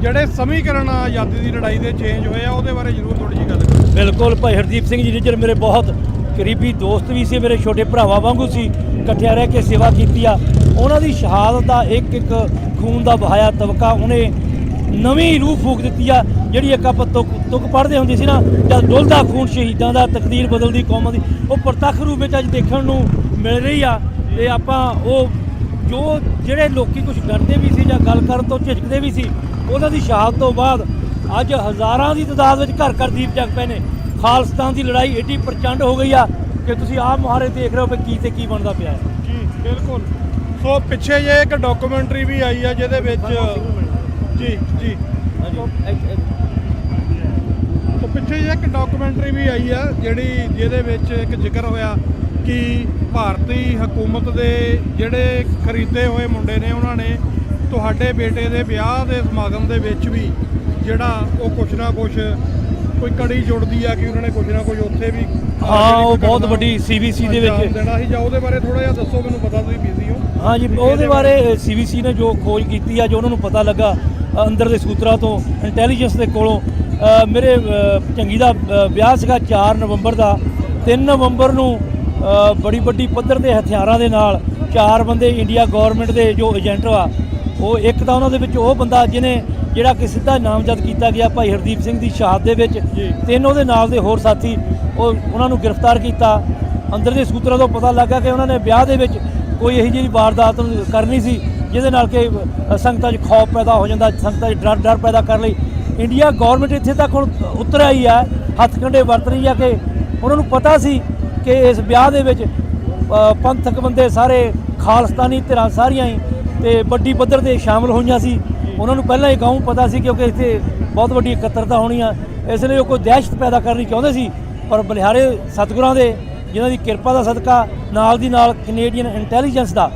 ਜਿਹੜੇ ਸਮੀਕਰਨ ਆਜ਼ਾਦੀ ਦੀ ਲੜਾਈ ਦੇ ਚੇਂਜ ਹੋਏ ਆ, ਉਹਦੇ ਬਾਰੇ ਜ਼ਰੂਰ ਥੋੜੀ ਜਿਹੀ ਗੱਲ ਕਰੋ। ਬਿਲਕੁਲ, ਭਾਈ ਹਰਦੀਪ ਸਿੰਘ ਜੀ ਨਿੱਜਰ ਮੇਰੇ ਬਹੁਤ ਕਰੀਬੀ ਦੋਸਤ ਵੀ ਸੀ, ਮੇਰੇ ਛੋਟੇ ਭਰਾਵਾਂ ਵਾਂਗੂ ਸੀ, ਇਕੱਠਿਆਂ ਰਹਿ ਕੇ ਸੇਵਾ ਕੀਤੀ ਆ। ਉਹਨਾਂ ਦੀ ਸ਼ਹਾਦਤ ਦਾ ਇੱਕ ਇੱਕ ਖੂਨ ਦਾ ਬਹਾਇਆ ਤਬਕਾ ਉਹਨੇ ਨਵੀਂ ਰੂਹ ਫੂਕ ਦਿੱਤੀ ਆ। ਜਿਹੜੀ ਇੱਕ ਆਪਾਂ ਤੁਕ ਪੜ੍ਹਦੇ ਹੁੰਦੇ ਸੀ ਨਾ, ਜਦ ਡੁੱਲਦਾ ਖੂਨ ਸ਼ਹੀਦਾਂ ਦਾ, ਤਕਦੀਰ ਬਦਲਦੀ ਕੌਮਾਂ ਦੀ, ਉਹ ਪ੍ਰਤੱਖ ਰੂਪ ਵਿੱਚ ਅੱਜ ਦੇਖਣ ਨੂੰ ਮਿਲ ਰਹੀ ਆ। ਤੇ ਆਪਾਂ ਉਹ ਜੋ ਜਿਹੜੇ ਲੋਕੀ ਕੁਝ ਡਰਦੇ ਵੀ ਸੀ ਜਾਂ ਗੱਲ ਕਰਨ ਤੋਂ ਝਿਜਕਦੇ ਵੀ ਸੀ, ਉਹਨਾਂ ਦੀ ਸ਼ਹਾਦਤ ਤੋਂ ਬਾਅਦ ਅੱਜ ਹਜ਼ਾਰਾਂ ਦੀ ਤਾਦਾਦ ਵਿੱਚ ਘਰ ਘਰ ਦੀਪ ਜਗ ਪਏ ਨੇ। ਖਾਲਿਸਤਾਨ ਦੀ ਲੜਾਈ ਏਡੀ ਪ੍ਰਚੰਡ ਹੋ ਗਈ ਆ ਕਿ ਤੁਸੀਂ ਆਪ ਮੁਹਾਰੇ ਦੇਖ ਰਹੇ ਹੋ ਕਿ ਕੀ ਤੇ ਕੀ ਬਣਦਾ ਪਿਆ ਹੈ ਜੀ। ਬਿਲਕੁਲ। ਸੋ ਪਿੱਛੇ ਜੇ ਇੱਕ ਡਾਕੂਮੈਂਟਰੀ ਵੀ ਆਈ ਆ ਜਿਹਦੇ ਵਿੱਚ ਜੀ ਸੋ ਪਿੱਛੇ ਜੇ ਇੱਕ ਡਾਕੂਮੈਂਟਰੀ ਵੀ ਆਈ ਆ ਜਿਹਦੇ ਵਿੱਚ ਇੱਕ ਜ਼ਿਕਰ ਹੋਇਆ ਕਿ ਭਾਰਤੀ ਹਕੂਮਤ ਦੇ ਜਿਹੜੇ ਖਰੀਦੇ ਹੋਏ ਮੁੰਡੇ ਨੇ, ਉਹਨਾਂ ਨੇ ਤੁਹਾਡੇ ਬੇਟੇ ਦੇ ਵਿਆਹ ਦੇ ਸਮਾਗਮ ਦੇ ਵਿੱਚ ਵੀ ਜਿਹੜਾ ਉਹ ਕੁਛ ਨਾ ਕੁਛ ਕੋਈ ਕੜੀ ਜੁੜਦੀ ਆ ਕਿ ਉਹਨਾਂ ਨੇ ਕੁਛ ਨਾ ਕੁਛ ਉੱਥੇ ਵੀ ਉਹ ਬਹੁਤ ਵੱਡੀ CBC ਦੇ ਵਿੱਚ ਦੇਣਾ ਸੀ। ਜਾਂ ਉਹਦੇ ਬਾਰੇ ਥੋੜਾ ਜਿਹਾ ਦੱਸੋ, ਮੈਨੂੰ ਪਤਾ ਤੁਸੀਂ ਬਿਜ਼ੀ ਹੋ। ਹਾਂਜੀ, ਉਹਦੇ ਬਾਰੇ CBC ਨੇ ਜੋ ਖੋਜ ਕੀਤੀ ਆ, ਜੋ ਉਹਨਾਂ ਨੂੰ ਪਤਾ ਲੱਗਾ ਅੰਦਰ ਦੇ ਸੂਤਰਾਂ ਤੋਂ, ਇੰਟੈਲੀਜੈਂਸ ਦੇ ਕੋਲੋਂ, ਮੇਰੇ ਚੰਗੀ ਦਾ ਵਿਆਹ ਸੀਗਾ 4 ਨਵੰਬਰ ਦਾ। 3 ਨਵੰਬਰ ਨੂੰ ਬੜੀ ਵੱਡੀ ਪੱਧਰ ਤੇ ਹਥਿਆਰਾਂ ਦੇ ਨਾਲ 4 ਬੰਦੇ ਇੰਡੀਆ ਗਵਰਨਮੈਂਟ ਦੇ ਜੋ ਏਜੰਟ ਆ, ਉਹ ਇੱਕ ਤਾਂ ਉਹਨਾਂ ਦੇ ਵਿੱਚ ਉਹ ਬੰਦਾ ਜਿਹਨੇ ਜਿਹੜਾ ਕਿ ਸਿੱਧਾ ਨਾਮਜ਼ਦ ਕੀਤਾ ਗਿਆ ਭਾਈ ਹਰਦੀਪ ਸਿੰਘ ਦੀ ਸ਼ਹਾਦਤ ਦੇ ਵਿੱਚ। 3 ਉਹਦੇ ਨਾਲ ਦੇ ਹੋਰ ਸਾਥੀ ਉਹਨਾਂ ਨੂੰ ਗ੍ਰਿਫਤਾਰ ਕੀਤਾ। ਅੰਦਰ ਦੇ ਸੂਤਰਾਂ ਤੋਂ ਪਤਾ ਲੱਗਾ ਕਿ ਉਹਨਾਂ ਨੇ ਵਿਆਹ ਦੇ ਵਿੱਚ ਕੋਈ ਇਹੋ ਜਿਹੀ ਵਾਰਦਾਤ ਕਰਨੀ ਸੀ ਜਿਹਦੇ ਨਾਲ ਕਿ ਸੰਗਤਾਂ 'ਚ ਖੌਫ ਪੈਦਾ ਹੋ ਜਾਂਦਾ, ਸੰਗਤਾਂ 'ਚ ਡਰ ਪੈਦਾ ਕਰਨ ਲਈ ਇੰਡੀਆ ਗੌਰਮੈਂਟ ਇੱਥੇ ਤੱਕ ਹੁਣ ਉਤਰ ਆਈ ਹੈ, ਹੱਥ ਕੰਡੇ ਵਰਤ ਰਹੀ ਆ ਕਿ ਉਹਨਾਂ ਨੂੰ ਪਤਾ ਸੀ ਕਿ ਇਸ ਵਿਆਹ ਦੇ ਵਿੱਚ ਪੰਥਕ ਬੰਦੇ ਸਾਰੇ ਖਾਲਸਤਾਨੀ ਧਿਰਾਂ ਸਾਰੀਆਂ ਹੀ ਤੇ ਵੱਡੀ ਪੱਧਰ 'ਤੇ ਸ਼ਾਮਲ ਹੋਈਆਂ ਸੀ। ਉਹਨਾਂ ਨੂੰ ਪਹਿਲਾਂ ਹੀ ਗਾਉਂ ਪਤਾ ਸੀ ਕਿਉਂਕਿ ਇੱਥੇ ਬਹੁਤ ਵੱਡੀ ਇਕੱਤਰਤਾ ਹੋਣੀ ਆ, ਇਸ ਲਈ ਉਹ ਕੋਈ ਦਹਿਸ਼ਤ ਪੈਦਾ ਕਰਨੀ ਚਾਹੁੰਦੇ ਸੀ। ਪਰ ਬਲਿਹਾਰੇ ਸਤਿਗੁਰਾਂ ਦੇ ਜਿਨ੍ਹਾਂ ਦੀ ਕਿਰਪਾ ਦਾ ਸਦਕਾ ਨਾਲ ਦੀ ਨਾਲ ਕੈਨੇਡੀਅਨ ਇੰਟੈਲੀਜੈਂਸ ਦਾ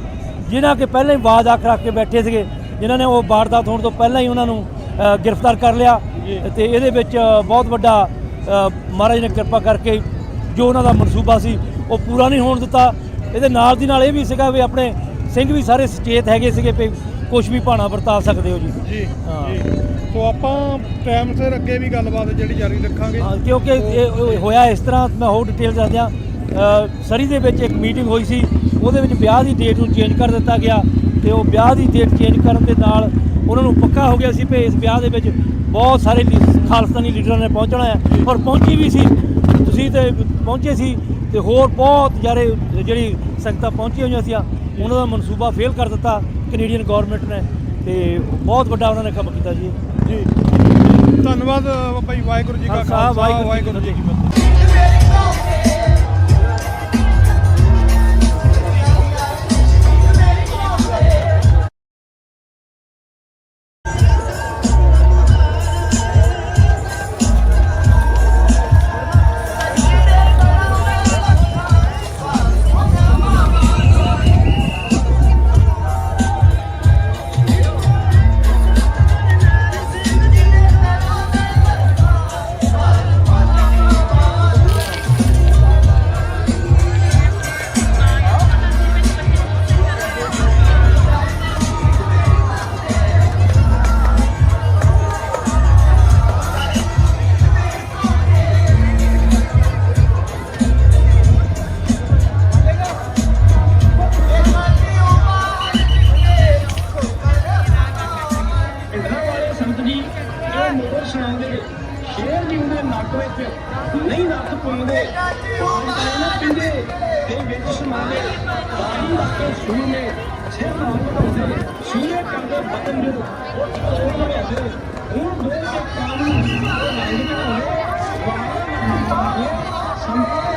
ਜਿਨ੍ਹਾਂ ਕਿ ਪਹਿਲਾਂ ਹੀ ਆਵਾਜ਼ ਆਖ ਰੱਖ ਕੇ ਬੈਠੇ ਸੀਗੇ, ਜਿਨ੍ਹਾਂ ਨੇ ਉਹ ਵਾਰਦਾਤ ਹੋਣ ਤੋਂ ਪਹਿਲਾਂ ਹੀ ਉਹਨਾਂ ਨੂੰ ਗ੍ਰਿਫਤਾਰ ਕਰ ਲਿਆ ਤੇ ਇਹਦੇ ਵਿੱਚ ਬਹੁਤ ਵੱਡਾ ਮਹਾਰਾਜ ਨੇ ਕਿਰਪਾ ਕਰਕੇ ਜੋ ਉਹਨਾਂ ਦਾ ਮਨਸੂਬਾ ਸੀ ਉਹ ਪੂਰਾ ਨਹੀਂ ਹੋਣ ਦਿੱਤਾ। ਇਹਦੇ ਨਾਲ ਦੀ ਨਾਲ ਇਹ ਵੀ ਸੀਗਾ ਵੀ ਆਪਣੇ ਸਿੰਘ ਵੀ ਸਾਰੇ ਸੁਚੇਤ ਹੈਗੇ ਸੀਗੇ ਵੀ ਕੁਝ ਵੀ ਭਾਣਾ ਵਰਤਾ ਸਕਦੇ ਹੋ ਜੀ। ਹਾਂ ਸੋ ਆਪਾਂ ਟਾਈਮ ਸਿਰ ਅੱਗੇ ਵੀ ਗੱਲਬਾਤ ਜਿਹੜੀ ਜਾਰੀ ਰੱਖਾਂਗੇ ਕਿਉਂਕਿ ਇਹ ਹੋਇਆ ਇਸ ਤਰ੍ਹਾਂ। ਮੈਂ ਹੋਰ ਡਿਟੇਲ ਦੱਸ ਦਿਆਂ। ਸਰੀ ਦੇ ਵਿੱਚ ਇੱਕ ਮੀਟਿੰਗ ਹੋਈ ਸੀ, ਉਹਦੇ ਵਿੱਚ ਵਿਆਹ ਦੀ ਡੇਟ ਨੂੰ ਚੇਂਜ ਕਰ ਦਿੱਤਾ ਗਿਆ ਤੇ ਉਹ ਵਿਆਹ ਦੀ ਡੇਟ ਚੇਂਜ ਕਰਨ ਦੇ ਨਾਲ ਉਹਨਾਂ ਨੂੰ ਪੱਕਾ ਹੋ ਗਿਆ ਸੀ ਕਿ ਇਸ ਵਿਆਹ ਦੇ ਵਿੱਚ ਬਹੁਤ ਸਾਰੇ ਖਾਲਸਤਾਨੀ ਲੀਡਰਾਂ ਨੇ ਪਹੁੰਚਣਾ ਹੈ ਔਰ ਪਹੁੰਚੀ ਵੀ ਸੀ। ਤੁਸੀਂ ਤੇ ਪਹੁੰਚੇ ਸੀ ਤੇ ਹੋਰ ਬਹੁਤ ਜ਼ਿਆਦਾ ਜਿਹੜੀ ਸੰਗਤਾਂ ਪਹੁੰਚੀਆਂ ਹੋਈਆਂ ਸੀ ਉਹਨਾਂ ਦਾ ਮਨਸੂਬਾ ਫੇਲ ਕਰ ਦਿੱਤਾ ਕੈਨੇਡੀਅਨ ਗੌਰਮੈਂਟ ਨੇ ਤੇ ਬਹੁਤ ਵੱਡਾ ਉਹਨਾਂ ਨੇ ਕੰਮ ਕੀਤਾ ਜੀ। ਧੰਨਵਾਦ ਬਾਬਾ ਜੀ। ਵਾਹਿਗੁਰੂ ਜੀ ਕਾ ਖਾਲਸਾ, ਵਾਹਿਗੁਰੂ ਜੀ ਕੀ ਫਤਿਹ। ਸ਼ੇਰ ਜੀ ਉਹਦੇ ਨੱਕ ਵਿੱਚ ਨਹੀਂ ਨੱਥ ਪਾਉਂਦੇ, ਪਾਣੀ ਪੀਂਦੇ ਤੇ ਵਿੱਚ ਸਮਾਉਂਦੇ, ਬਾਣੀ ਵਾਕੇ ਸੁਣਨੇ, ਸਿਰ ਨਾਲ ਵਧਾਉਂਦੇ, ਸ਼ੀਰੇ ਕਰਦੇ ਬਦਨ ਨੂੰ ਉੱਠ ਤੋੜ ਲੈਂਦੇ, ਹੁਣ ਦੋਲ ਕੇ ਕਾਨੂੰਨ ਉਹ ਲੰਘਦੇ ਹੋਏ, ਵਾਹੇ ਸੰਪਾਦ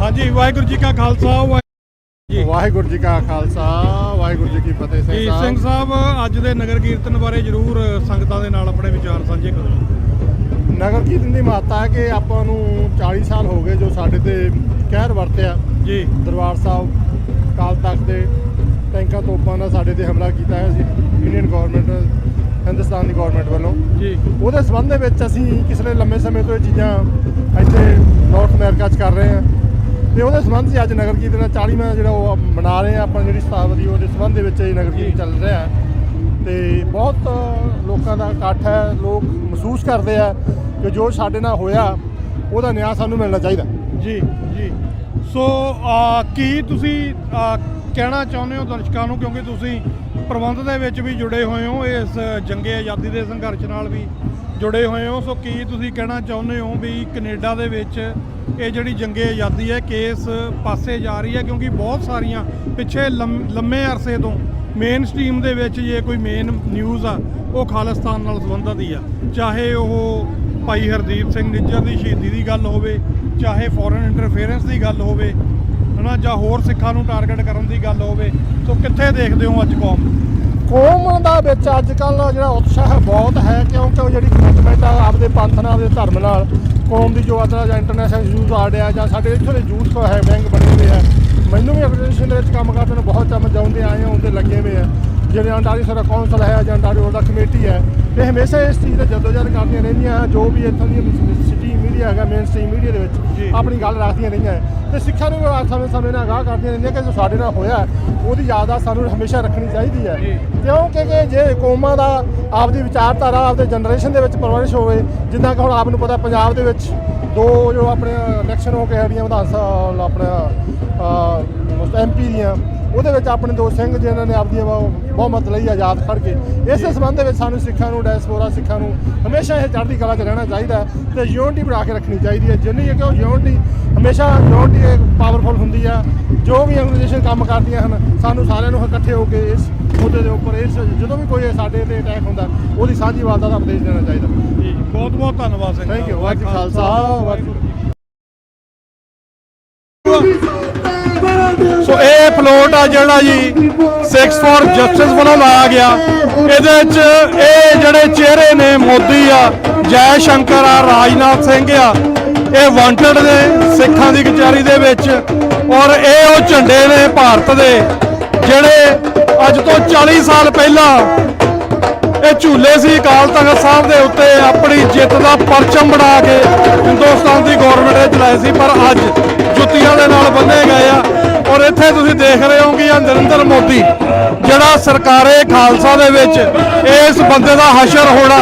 ਹਾਂਜੀ। ਵਾਹਿਗੁਰੂ ਜੀ ਕਾ ਖਾਲਸਾ, ਵਾਹਿਗੁਰੂ ਜੀ ਕਾ ਖਾਲਸਾ, ਵਾਹਿਗੁਰੂ ਜੀ ਕੀ ਫਤਿਹ। ਸਿੰਘ ਸਾਹਿਬ ਅੱਜ ਦੇ ਨਗਰ ਕੀਰਤਨ ਬਾਰੇ ਜਰੂਰ ਸੰਗਤਾਂ ਦੇ ਨਾਲ ਆਪਣੇ ਵਿਚਾਰ ਸਾਂਝੇ ਕਰੋ। ਨਗਰ ਕੀਰਤਨ ਦੀ ਮਹੱਤਤਾ ਹੈ ਕਿ ਆਪਾਂ ਨੂੰ 40 ਸਾਲ ਹੋ ਗਏ ਜੋ ਸਾਡੇ ਤੇ ਕਹਿਰ ਵਰਤਿਆ ਜੀ। ਦਰਬਾਰ ਸਾਹਿਬ ਅਕਾਲ ਤਖਤ ਦੇ ਟੈਂਕਾਂ ਤੋਪਾਂ ਨਾਲ ਸਾਡੇ ਤੇ ਹਮਲਾ ਕੀਤਾ ਹੈ ਸੀ ਇੰਡੀਅਨ ਗਵਰਨਮੈਂਟ, ਹਿੰਦੁਸਤਾਨ ਦੀ ਗਵਰਨਮੈਂਟ ਵੱਲੋਂ ਜੀ। ਉਹਦੇ ਸੰਬੰਧ ਦੇ ਵਿੱਚ ਅਸੀਂ ਪਿਛਲੇ ਲੰਮੇ ਸਮੇਂ ਤੋਂ ਇਹ ਚੀਜ਼ਾਂ ਇੱਥੇ ਨਾਰਥ ਅਮਰੀਕਾ 'ਚ ਕਰ ਰਹੇ ਹਾਂ ਤੇ ਉਹਦੇ ਸੰਬੰਧ 'ਚ ਅੱਜ ਨਗਰ ਕੀਰਤਨ 40ਵਾਂ ਜਿਹੜਾ ਉਹ ਮਨਾ ਰਹੇ ਹਾਂ ਆਪਾਂ ਜਿਹੜੀ ਸ਼ਤਾਬਦੀ ਉਹਦੇ ਸੰਬੰਧ ਦੇ ਵਿੱਚ ਇਹ ਨਗਰ ਕੀਰਤਨ ਚੱਲ ਰਿਹਾ ਤੇ ਬਹੁਤ ਲੋਕਾਂ ਦਾ ਇਕੱਠ ਹੈ। ਲੋਕ ਮਹਿਸੂਸ ਕਰਦੇ ਆ ਕਿ ਜੋ ਸਾਡੇ ਨਾਲ ਹੋਇਆ ਉਹਦਾ ਨਿਆਂ ਸਾਨੂੰ ਮਿਲਣਾ ਚਾਹੀਦਾ। ਜੀ ਜੀ। ਸੋ ਕੀ ਤੁਸੀਂ ਕਹਿਣਾ ਚਾਹੁੰਦੇ ਹੋ ਦਰਸ਼ਕਾਂ ਨੂੰ, ਕਿਉਂਕਿ ਤੁਸੀਂ ਪ੍ਰਬੰਧ ਦੇ ਵਿੱਚ ਵੀ ਜੁੜੇ ਹੋਏ ਹੋ, ਇਸ ਜੰਗੇ ਆਜ਼ਾਦੀ ਦੇ ਸੰਘਰਸ਼ ਨਾਲ ਵੀ ਜੁੜੇ ਹੋਏ ਹੋ, ਸੋ ਕੀ ਤੁਸੀਂ ਕਹਿਣਾ ਚਾਹੁੰਦੇ ਹੋ ਵੀ ਕੈਨੇਡਾ ਦੇ ਵਿੱਚ ਇਹ ਜਿਹੜੀ ਜੰਗੇ ਆਜ਼ਾਦੀ ਹੈ ਕਿਸ ਪਾਸੇ ਜਾ ਰਹੀ ਹੈ? ਕਿਉਂਕਿ ਬਹੁਤ ਸਾਰੀਆਂ ਪਿੱਛੇ ਲੰਮੇ ਅਰਸੇ ਤੋਂ ਮੇਨ ਸਟ੍ਰੀਮ ਦੇ ਵਿੱਚ ਜੇ ਕੋਈ ਮੇਨ ਨਿਊਜ਼ ਆ ਉਹ ਖਾਲਿਸਤਾਨ ਨਾਲ ਸੰਬੰਧਿਤ ਹੀ ਆ, ਚਾਹੇ ਉਹ ਭਾਈ ਹਰਦੀਪ ਸਿੰਘ ਨਿੱਜਰ ਦੀ ਸ਼ਹੀਦੀ ਦੀ ਗੱਲ ਹੋਵੇ, ਚਾਹੇ ਫੋਰਨ ਇੰਟਰਫੇਰੈਂਸ ਦੀ ਗੱਲ ਹੋਵੇ, ਹਨਾ, ਜਾਂ ਹੋਰ ਸਿੱਖਾਂ ਨੂੰ ਟਾਰਗੇਟ ਕਰਨ ਦੀ ਗੱਲ ਹੋਵੇ। ਸੋ ਕਿੱਥੇ ਦੇਖਦੇ ਹੋ ਅੱਜ ਕੌਮ ਦਾ ਵਿੱਚ ਅੱਜ ਕੱਲ੍ਹ ਜਿਹੜਾ ਉਤਸ਼ਾਹ ਬਹੁਤ ਹੈ, ਕਿਉਂਕਿ ਉਹ ਜਿਹੜੀ ਕਮਿਟਮੈਂਟ ਆ ਆਪਦੇ ਪੰਥ ਨਾਲ, ਆਪਦੇ ਧਰਮ ਨਾਲ, ਕੌਮ ਦੀ ਜੋ ਆਦਰਾ ਜਾਂ ਇੰਟਰਨੈਸ਼ਨਲ ਯੂਥ ਆਰਡ ਆ ਜਾਂ ਸਾਡੇ ਇੱਥੋਂ ਦੇ ਯੂਥ ਹੈ ਬੈਂਕ ਬਣੇ ਹੋਏ ਆ। ਮੈਨੂੰ ਵੀ ਆਰਗੇਨਾਈਜੇਸ਼ਨ ਦੇ ਵਿੱਚ ਕੰਮ ਕਰਦੇ ਨੂੰ ਬਹੁਤ ਚੰਮ ਜਾਉਂਦੇ ਆਏ ਹਾਂ, ਉਹਦੇ ਲੱਗੇ ਹੋਏ ਆ। ਜਿਹੜੇ ਅੰਟਾਰੀਓ ਸਾਡਾ ਕੌਂਸਲ ਹੈ ਜਾਂ ਅੰਟਾਰੀਓ ਦਾ ਕਮੇਟੀ ਹੈ, ਇਹ ਹਮੇਸ਼ਾ ਇਸ ਚੀਜ਼ ਤੇ ਜਦੋਜਹਿਦ ਕਰਦੀਆਂ ਰਹਿੰਦੀਆਂ। ਜੋ ਵੀ ਇੱਥੋਂ ਦੀ ਸਿਟੀ ਮੀਡੀਆ ਹੈਗਾ, ਮੇਨ ਸਟ੍ਰੀਮ ਮੀਡੀਆ ਦੇ ਵਿੱਚ ਆਪਣੀ ਗੱਲ ਰੱਖਦੀਆਂ ਰਹੀਆਂ ਤੇ ਸਿੱਖਾਂ ਨੂੰ ਸਮੇਂ ਨਾਲ ਆਗਾਹ ਕਰਦੀਆਂ ਰਹਿੰਦੀਆਂ ਕਿ ਜੋ ਸਾਡੇ ਨਾਲ ਹੋਇਆ ਉਹਦੀ ਯਾਦ ਸਾਨੂੰ ਹਮੇਸ਼ਾ ਰੱਖਣੀ ਚਾਹੀਦੀ ਹੈ। ਕਿਉਂਕਿ ਜੇ ਕੌਮਾਂ ਦਾ ਆਪਦੀ ਵਿਚਾਰਧਾਰਾ ਆਪਦੇ ਜਨਰੇਸ਼ਨ ਦੇ ਵਿੱਚ ਪਰਵਰਿਸ਼ ਹੋਵੇ, ਜਿੱਦਾਂ ਕਿ ਹੁਣ ਆਪ ਨੂੰ ਪਤਾ ਪੰਜਾਬ ਦੇ ਵਿੱਚ ਦੋ ਜੋ ਆਪਣੇ ਇਲੈਕਸ਼ਨ ਹੋ ਕੇ ਹੜੀਆਂ ਵਿਧਾਨ ਸਭਾ ਆਪਣਾ MP ਦੀਆਂ, ਉਹਦੇ ਵਿੱਚ ਆਪਣੇ ਦੋ ਸਿੰਘ ਜਿਨ੍ਹਾਂ ਨੇ ਆਪਦੀ ਬਹੁਮਤ ਲਈ ਆਜ਼ਾਦ ਖੜ ਕੇ। ਇਸੇ ਸੰਬੰਧ ਦੇ ਵਿੱਚ ਸਾਨੂੰ ਸਿੱਖਾਂ ਨੂੰ, ਡਾਇਸਪੋਰਾ ਸਿੱਖਾਂ ਨੂੰ ਹਮੇਸ਼ਾ ਇਹ ਚੜ੍ਹਦੀ ਕਲਾ 'ਚ ਰਹਿਣਾ ਚਾਹੀਦਾ ਤੇ ਯੂਨਿਟੀ ਬਣਾ ਕੇ ਰੱਖਣੀ ਚਾਹੀਦੀ ਹੈ। ਜਿੰਨੀ ਕਿ ਉਹ ਯੂਨਿਟੀ ਹਮੇਸ਼ਾ ਯੂਨਿਟੀ ਪਾਵਰਫੁਲ ਹੁੰਦੀ ਆ। ਜੋ ਵੀ ਆਰਗੇਨਾਈਜੇਸ਼ਨ ਕੰਮ ਕਰਦੀਆਂ ਹਨ, ਸਾਨੂੰ ਸਾਰਿਆਂ ਨੂੰ ਇਕੱਠੇ ਹੋ ਕੇ ਇਸ ਮੁੱਦੇ ਦੇ ਉੱਪਰ ਜਦੋਂ ਵੀ ਕੋਈ ਸਾਡੇ ਤੇ ਅਟੈਕ ਹੁੰਦਾ ਉਹਦੀ ਸਾਂਝੀਵਾਲਤਾ ਦਾ ਉਪਦੇਸ਼ ਦੇਣਾ ਚਾਹੀਦਾ। ਜੀ, ਬਹੁਤ ਬਹੁਤ ਧੰਨਵਾਦ Singh. Thank you. Waheguru Khalsa Waheguru. So ਇਹ ਫਲੋਟ ਆ ਜਿਹੜਾ ਜੀ ਸਿੱਖਸ ਫॉर ਜਸਟਿਸ ਵੱਲੋਂ ਲਾਇਆ ਗਿਆ। ਇਹਦੇ ਵਿੱਚ ਇਹ ਜਿਹੜੇ ਚਿਹਰੇ ਨੇ, ਮੋਦੀ ਆ, ਜੈ ਸ਼ੰਕਰ ਆ, ਰਾਜਨਾਥ ਸਿੰਘ ਆ, ਇਹ ਵਾਂਟਡ ਨੇ ਸਿੱਖਾਂ ਦੀ ਕਚਹਿਰੀ ਦੇ ਵਿੱਚ। ਔਰ ਇਹ ਉਹ ਝੰਡੇ ਨੇ ਭਾਰਤ ਦੇ ਜਿਹੜੇ ਅੱਜ ਤੋਂ 40 ਸਾਲ ਪਹਿਲਾਂ ਇਹ ਝੂਲੇ ਸੀ ਅਕਾਲ ਤਖਤ ਸਾਹਿਬ ਦੇ ਉੱਤੇ ਆਪਣੀ ਜਿੱਤ ਦਾ ਪਰਚਮ ਬਣਾ ਕੇ ਹਿੰਦੁਸਤਾਨ ਦੀ ਗੌਰਮੈਂਟ ਨੇ ਚਲਾਏ ਸੀ, ਪਰ ਅੱਜ ਜੁੱਤੀਆਂ ਦੇ ਨਾਲ ਬੰਨ੍ਹੇ ਗਏ ਆ। ਔਰ ਇੱਥੇ ਤੁਸੀਂ ਦੇਖ ਰਹੇ ਹੋ ਕਿ ਨਰਿੰਦਰ ਮੋਦੀ ਜਿਹੜਾ ਸਰਕਾਰੇ ਖਾਲਸਾ ਦੇ ਵਿੱਚ ਇਸ ਬੰਦੇ ਦਾ ਹਸ਼ਰ ਹੋਣਾ,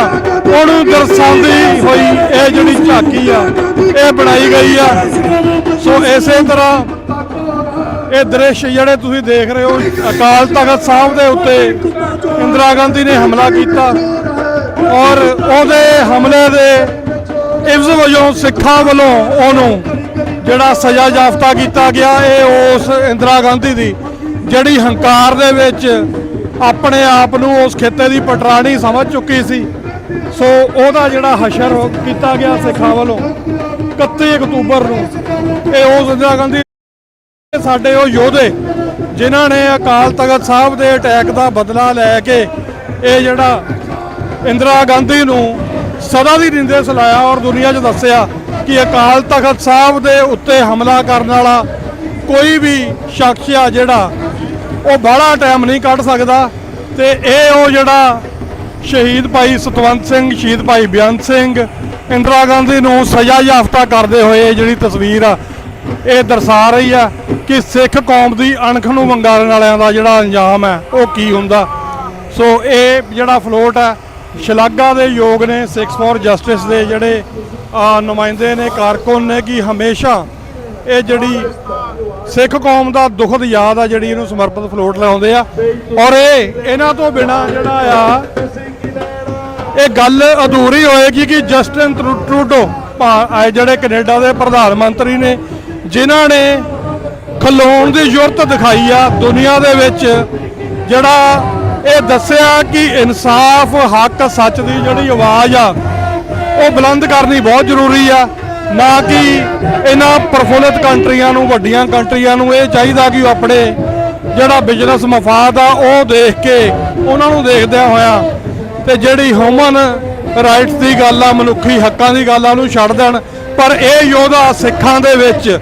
ਉਹਨੂੰ ਦਰਸਾਉਂਦੀ ਹੋਈ ਇਹ ਜਿਹੜੀ ਝਾਕੀ ਆ ਇਹ ਬਣਾਈ ਗਈ ਆ। ਸੋ ਇਸੇ ਤਰ੍ਹਾਂ ਇਹ ਦ੍ਰਿਸ਼ ਜਿਹੜੇ ਤੁਸੀਂ ਦੇਖ ਰਹੇ ਹੋ, ਅਕਾਲ ਤਖਤ ਸਾਹਿਬ ਦੇ ਉੱਤੇ ਇੰਦਰਾ ਗਾਂਧੀ ਨੇ ਹਮਲਾ ਕੀਤਾ ਔਰ ਉਹਦੇ ਹਮਲੇ ਦੇ ਇਵਜ਼ ਵਜੋਂ ਸਿੱਖਾਂ ਵੱਲੋਂ ਉਹਨੂੰ ਜਿਹੜਾ ਸਜ਼ਾ ਯਾਫਤਾ ਕੀਤਾ ਗਿਆ। ਇਹ ਉਸ ਇੰਦਰਾ ਗਾਂਧੀ ਦੀ ਜਿਹੜੀ ਹੰਕਾਰ ਦੇ ਵਿੱਚ ਆਪਣੇ ਆਪ ਨੂੰ ਉਸ ਖਿੱਤੇ ਦੀ ਪਟਰਾਣੀ ਸਮਝ ਚੁੱਕੀ ਸੀ, ਸੋ ਉਹਦਾ ਜਿਹੜਾ ਹਸ਼ਰ ਕੀਤਾ ਗਿਆ ਸਿੱਖਾਂ ਵੱਲੋਂ 31 ਅਕਤੂਬਰ ਨੂੰ। ਇਹ ਉਸ ਇੰਦਰਾ ਗਾਂਧੀ ਸਾਡੇ ਉਹ ਯੋਧੇ ਜਿਨ੍ਹਾਂ ਨੇ ਅਕਾਲ ਤਖਤ ਸਾਹਿਬ ਦੇ ਅਟੈਕ ਦਾ ਬਦਲਾ ਲੈ ਕੇ ਇਹ ਜਿਹੜਾ ਇੰਦਰਾ ਗਾਂਧੀ ਨੂੰ ਸਦਾ ਦੀ ਨਿੰਦਿਆ ਲਾਇਆ ਔਰ ਦੁਨੀਆ 'ਚ ਦੱਸਿਆ ਕਿ ਅਕਾਲ ਤਖਤ ਸਾਹਿਬ ਦੇ ਉੱਤੇ ਹਮਲਾ ਕਰਨ ਵਾਲਾ ਕੋਈ ਵੀ ਸ਼ਖਸ ਆ ਜਿਹੜਾ ਉਹ ਬਾਹਲਾ ਟਾਈਮ ਨਹੀਂ ਕੱਢ ਸਕਦਾ। ਤੇ ਇਹ ਉਹ ਜਿਹੜਾ ਸ਼ਹੀਦ ਭਾਈ ਸਤਵੰਤ ਸਿੰਘ, ਸ਼ਹੀਦ ਭਾਈ ਬੇਅੰਤ ਸਿੰਘ, ਇੰਦਰਾ ਗਾਂਧੀ ਨੂੰ ਸਜ਼ਾ ਯਾਫਤਾ ਕਰਦੇ ਹੋਏ ਜਿਹੜੀ ਤਸਵੀਰ ਆ ਇਹ ਦਰਸਾ ਰਹੀ ਆ ਕਿ ਸਿੱਖ ਕੌਮ ਦੀ ਅਣਖ ਨੂੰ ਵੰਗਾਰਨ ਵਾਲਿਆਂ ਦਾ ਜਿਹੜਾ ਅੰਜਾਮ ਹੈ ਉਹ ਕੀ ਹੁੰਦਾ। ਸੋ ਇਹ ਜਿਹੜਾ ਫਲੋਟ ਹੈ ਸ਼ਲਾਘਾ ਦੇ ਯੋਗ ਨੇ ਸਿੱਖਸ ਫॉर ਜਸਟਿਸ ਦੇ ਜਿਹੜੇ ਨੁਮਾਇੰਦੇ ਨੇ, ਕਾਰਕੁਨ ਨੇ, ਕਿ ਹਮੇਸ਼ਾ ਇਹ ਜਿਹੜੀ ਸਿੱਖ ਕੌਮ ਦਾ ਦੁਖਦ ਯਾਦ ਆ ਜਿਹੜੀ ਇਹਨੂੰ ਸਮਰਪਿਤ ਫਲੋਟ ਲਾਉਂਦੇ ਆ। ਔਰ ਇਹਨਾਂ ਤੋਂ ਬਿਨਾ ਜਿਹੜਾ ਆ ਇਹ ਗੱਲ ਅਧੂਰੀ ਹੋਏਗੀ ਕਿ ਜਸਟਿਨ ਟਰੂਡੋ ਜਿਹੜੇ ਕੈਨੇਡਾ ਦੇ ਪ੍ਰਧਾਨ ਮੰਤਰੀ ਨੇ, ਜਿਨ੍ਹਾਂ ਨੇ ਖਲੋਣ ਦੀ ਜ਼ਰੂਰਤ ਦਿਖਾਈ ਆ ਦੁਨੀਆ ਦੇ ਵਿੱਚ, ਜਿਹੜਾ ਇਹ ਦੱਸਿਆ ਕਿ ਇਨਸਾਫ, ਹੱਕ, ਸੱਚ ਦੀ ਜਿਹੜੀ ਆਵਾਜ਼ ਆ ਉਹ ਬੁਲੰਦ ਕਰਨੀ ਬਹੁਤ ਜ਼ਰੂਰੀ ਆ। ਨਾ ਕਿ ਇਹਨਾਂ ਪ੍ਰਫੁੱਲਿਤ ਕੰਟਰੀਆਂ ਨੂੰ, ਵੱਡੀਆਂ ਕੰਟਰੀਆਂ ਨੂੰ ਇਹ ਚਾਹੀਦਾ ਕਿ ਉਹ ਆਪਣੇ ਜਿਹੜਾ ਬਿਜ਼ਨਸ ਮਫਾਦ ਆ ਉਹ ਦੇਖ ਕੇ ਉਹਨਾਂ ਨੂੰ ਦੇਖਦਿਆਂ ਹੋਇਆਂ ਤੇ ਜਿਹੜੀ ਹਿਊਮਨ ਰਾਈਟਸ ਦੀ ਗੱਲ ਆ, ਮਨੁੱਖੀ ਹੱਕਾਂ ਦੀ ਗੱਲ ਆ, ਉਹਨੂੰ ਛੱਡ ਦੇਣ। ਪਰ ਇਹ ਯੋਧਾ ਸਿੱਖਾਂ ਦੇ ਵਿੱਚ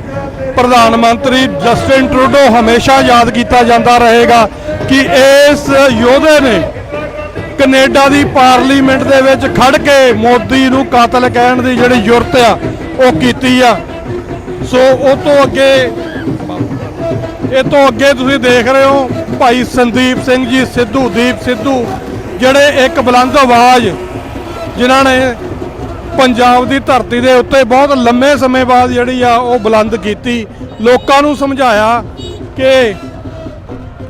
ਪ੍ਰਧਾਨ ਮੰਤਰੀ ਜਸਟਿਨ ਟਰੂਡੋ ਹਮੇਸ਼ਾ ਯਾਦ ਕੀਤਾ ਜਾਂਦਾ ਰਹੇਗਾ ਕਿ ਇਸ ਯੋਧੇ ਨੇ ਕੈਨੇਡਾ ਦੀ ਪਾਰਲੀਮੈਂਟ ਦੇ ਵਿੱਚ ਖੜ ਕੇ ਮੋਦੀ ਨੂੰ ਕਾਤਲ ਕਹਿਣ ਦੀ ਜਿਹੜੀ ਜੁਰਤ ਆ ਉਹ ਕੀਤੀ ਆ। ਸੋ ਉਹ ਤੋਂ ਅੱਗੇ, ਇਹ ਤੋਂ ਅੱਗੇ ਤੁਸੀਂ ਦੇਖ ਰਹੇ ਹੋ ਭਾਈ ਸੰਦੀਪ ਸਿੰਘ ਜੀ ਸਿੱਧੂ, ਦੀਪ ਸਿੱਧੂ, ਜਿਹੜੇ ਇੱਕ ਬੁਲੰਦ ਆਵਾਜ਼ ਜਿਨ੍ਹਾਂ ਨੇ ਪੰਜਾਬ ਦੀ ਧਰਤੀ ਦੇ ਉੱਤੇ ਬਹੁਤ ਲੰਮੇ ਸਮੇਂ ਬਾਅਦ ਜਿਹੜੀ ਆ ਉਹ ਬੁਲੰਦ ਕੀਤੀ, ਲੋਕਾਂ ਨੂੰ ਸਮਝਾਇਆ ਕਿ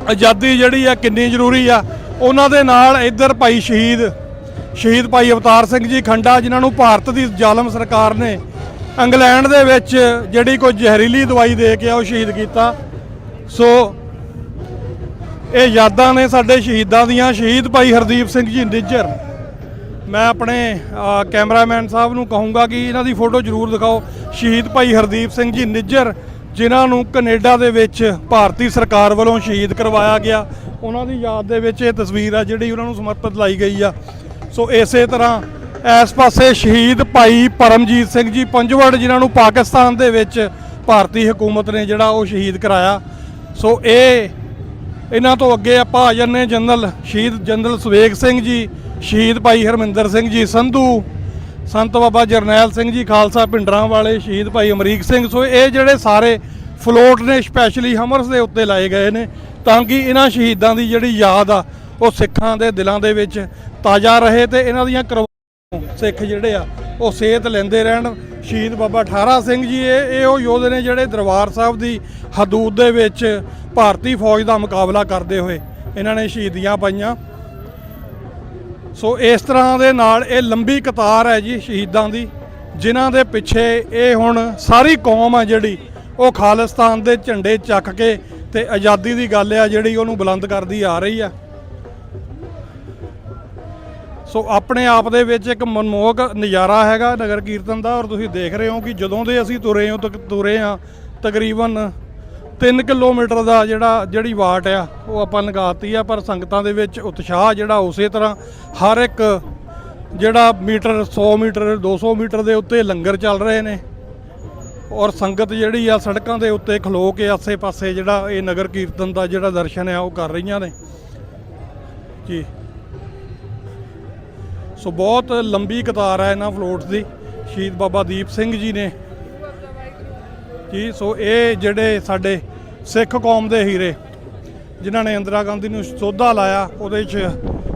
ਆਜ਼ਾਦੀ ਜਿਹੜੀ ਆ ਕਿੰਨੀ ਜ਼ਰੂਰੀ ਆ। ਉਹਨਾਂ ਦੇ ਨਾਲ ਇੱਧਰ ਭਾਈ ਸ਼ਹੀਦ ਭਾਈ ਅਵਤਾਰ ਸਿੰਘ ਜੀ ਖੰਡਾ, ਜਿਨ੍ਹਾਂ ਨੂੰ ਭਾਰਤ ਦੀ ਜ਼ਾਲਮ ਸਰਕਾਰ ਨੇ ਇੰਗਲੈਂਡ ਦੇ ਵਿੱਚ ਜਿਹੜੀ ਕੋਈ ਜ਼ਹਿਰੀਲੀ ਦਵਾਈ ਦੇ ਕੇ ਉਹ ਸ਼ਹੀਦ ਕੀਤਾ। ਸੋ ਇਹ ਯਾਦਾਂ ਨੇ ਸਾਡੇ ਸ਼ਹੀਦਾਂ ਦੀਆਂ। ਸ਼ਹੀਦ ਭਾਈ ਹਰਦੀਪ ਸਿੰਘ ਜੀ ਨਿੱਜਰ, ਮੈਂ ਆਪਣੇ ਕੈਮਰਾਮੈਨ ਸਾਹਿਬ ਨੂੰ ਕਹੂੰਗਾ ਕਿ ਇਹਨਾਂ ਦੀ ਫੋਟੋ ਜ਼ਰੂਰ ਦਿਖਾਓ। ਸ਼ਹੀਦ ਭਾਈ ਹਰਦੀਪ ਸਿੰਘ ਜੀ ਨਿੱਜਰ, ਜਿਨ੍ਹਾਂ ਨੂੰ ਕੈਨੇਡਾ ਦੇ ਵਿੱਚ ਭਾਰਤੀ ਸਰਕਾਰ ਵੱਲੋਂ ਸ਼ਹੀਦ ਕਰਵਾਇਆ ਗਿਆ, ਉਹਨਾਂ ਦੀ ਯਾਦ ਦੇ ਵਿੱਚ ਇਹ ਤਸਵੀਰ ਆ ਜਿਹੜੀ ਉਹਨਾਂ ਨੂੰ ਸਮਰਪਿਤ ਲਾਈ ਗਈ ਆ। ਸੋ ਇਸੇ ਤਰ੍ਹਾਂ ਇਸ ਪਾਸੇ ਸ਼ਹੀਦ ਭਾਈ ਪਰਮਜੀਤ ਸਿੰਘ ਜੀ ਪੰਜਵੜ, ਜਿਨ੍ਹਾਂ ਨੂੰ ਪਾਕਿਸਤਾਨ ਦੇ ਵਿੱਚ ਭਾਰਤੀ ਹਕੂਮਤ ਨੇ ਜਿਹੜਾ ਉਹ ਸ਼ਹੀਦ ਕਰਾਇਆ। ਸੋ ਇਹਨਾਂ ਤੋਂ ਅੱਗੇ ਆਪਾਂ ਆ ਜਾਂਦੇ ਸ਼ਹੀਦ ਜਨਰਲ ਸਵੇਗ ਸਿੰਘ ਜੀ, ਸ਼ਹੀਦ ਭਾਈ ਹਰਮਿੰਦਰ ਸਿੰਘ ਜੀ ਸੰਧੂ, ਸੰਤ ਬਾਬਾ ਜਰਨੈਲ ਸਿੰਘ ਜੀ ਖਾਲਸਾ ਪਿੰਡਰਾਂ ਵਾਲੇ, ਸ਼ਹੀਦ ਭਾਈ ਅਮਰੀਕ ਸਿੰਘ। ਸੋ ਇਹ ਜਿਹੜੇ ਸਾਰੇ ਫਲੋਟ ਨੇ ਸਪੈਸ਼ਲੀ ਹਮਰਸ ਦੇ ਉੱਤੇ ਲਾਏ ਗਏ ਨੇ ਤਾਂ ਕਿ ਇਹਨਾਂ ਸ਼ਹੀਦਾਂ ਦੀ ਜਿਹੜੀ ਯਾਦ ਆ ਉਹ ਸਿੱਖਾਂ ਦੇ ਦਿਲਾਂ ਦੇ ਵਿੱਚ ਤਾਜ਼ਾ ਰਹੇ ਤੇ ਇਹਨਾਂ ਦੀਆਂ ਸਿੱਖ ਜਿਹੜੇ ਆ ਉਹ ਸੇਧ ਲੈਂਦੇ ਰਹਿਣ। ਸ਼ਹੀਦ ਬਾਬਾ ਠਾਰਾ ਸਿੰਘ ਜੀ ਇਹ ਉਹ ਯੋਧੇ ਨੇ ਜਿਹੜੇ ਦਰਬਾਰ ਸਾਹਿਬ ਦੀ ਹਦੂਦ ਦੇ ਵਿੱਚ ਭਾਰਤੀ ਫੌਜ ਦਾ ਮੁਕਾਬਲਾ ਕਰਦੇ ਹੋਏ ਇਹਨਾਂ ਨੇ ਸ਼ਹੀਦੀਆਂ ਪਾਈਆਂ। ਸੋ ਇਸ ਤਰ੍ਹਾਂ ਦੇ ਨਾਲ ਇਹ ਲੰਬੀ ਕਤਾਰ ਹੈ ਜੀ ਸ਼ਹੀਦਾਂ ਦੀ, ਜਿਨ੍ਹਾਂ ਦੇ ਪਿੱਛੇ ਇਹ ਹੁਣ ਸਾਰੀ ਕੌਮ ਆ ਜਿਹੜੀ ਉਹ ਖਾਲਿਸਤਾਨ ਦੇ ਝੰਡੇ ਚੱਕ ਕੇ ਤੇ ਆਜ਼ਾਦੀ ਦੀ ਗੱਲ ਆ ਜਿਹੜੀ ਉਹਨੂੰ ਬੁਲੰਦ ਕਰਦੀ ਆ ਰਹੀ ਆ। ਸੋ ਆਪਣੇ ਆਪ ਦੇ ਵਿੱਚ ਇੱਕ ਮਨਮੋਹਕ ਨਜ਼ਾਰਾ ਹੈਗਾ ਨਗਰ ਕੀਰਤਨ ਦਾ। ਔਰ ਤੁਸੀਂ ਦੇਖ ਰਹੇ ਹੋ ਕਿ ਜਦੋਂ ਦੇ ਅਸੀਂ ਤੁਰੇ ਆ ਤਕਰੀਬਨ 3 ਕਿਲੋਮੀਟਰ ਦਾ ਜਿਹੜੀ ਵਾਟ ਆ ਉਹ ਆਪਾਂ ਲਗਾਤੀ ਆ, ਪਰ ਸੰਗਤਾਂ ਦੇ ਵਿੱਚ ਉਤਸ਼ਾਹ ਜਿਹੜਾ ਉਸੇ ਤਰ੍ਹਾਂ ਹਰ ਇੱਕ ਜਿਹੜਾ ਮੀਟਰ 100 ਮੀਟਰ 200 ਮੀਟਰ ਦੇ ਉੱਤੇ ਲੰਗਰ ਚੱਲ ਰਹੇ ਨੇ ਔਰ ਸੰਗਤ ਜਿਹੜੀ ਆ ਸੜਕਾਂ ਦੇ ਉੱਤੇ ਖਲੋ ਕੇ ਆਸੇ-ਪਾਸੇ ਜਿਹੜਾ ਇਹ ਨਗਰ ਕੀਰਤਨ ਦਾ ਜਿਹੜਾ ਦਰਸ਼ਨ ਆ ਉਹ ਕਰ ਰਹੀਆਂ ਨੇ ਜੀ। ਸੋ ਬਹੁਤ ਲੰਬੀ ਕਤਾਰ ਹੈ ਇਹਨਾਂ ਫਲੋਟਸ ਦੀ। ਸ਼ਹੀਦ ਬਾਬਾ ਦੀਪ ਸਿੰਘ ਜੀ ਨੇ ਜੀ। ਸੋ ਇਹ ਜਿਹੜੇ ਸਾਡੇ ਸਿੱਖ ਕੌਮ ਦੇ ਹੀਰੇ ਜਿਨ੍ਹਾਂ ਨੇ ਇੰਦਰਾ ਗਾਂਧੀ ਨੂੰ ਸੋਧਾ ਲਾਇਆ, ਉਹਦੇ 'ਚ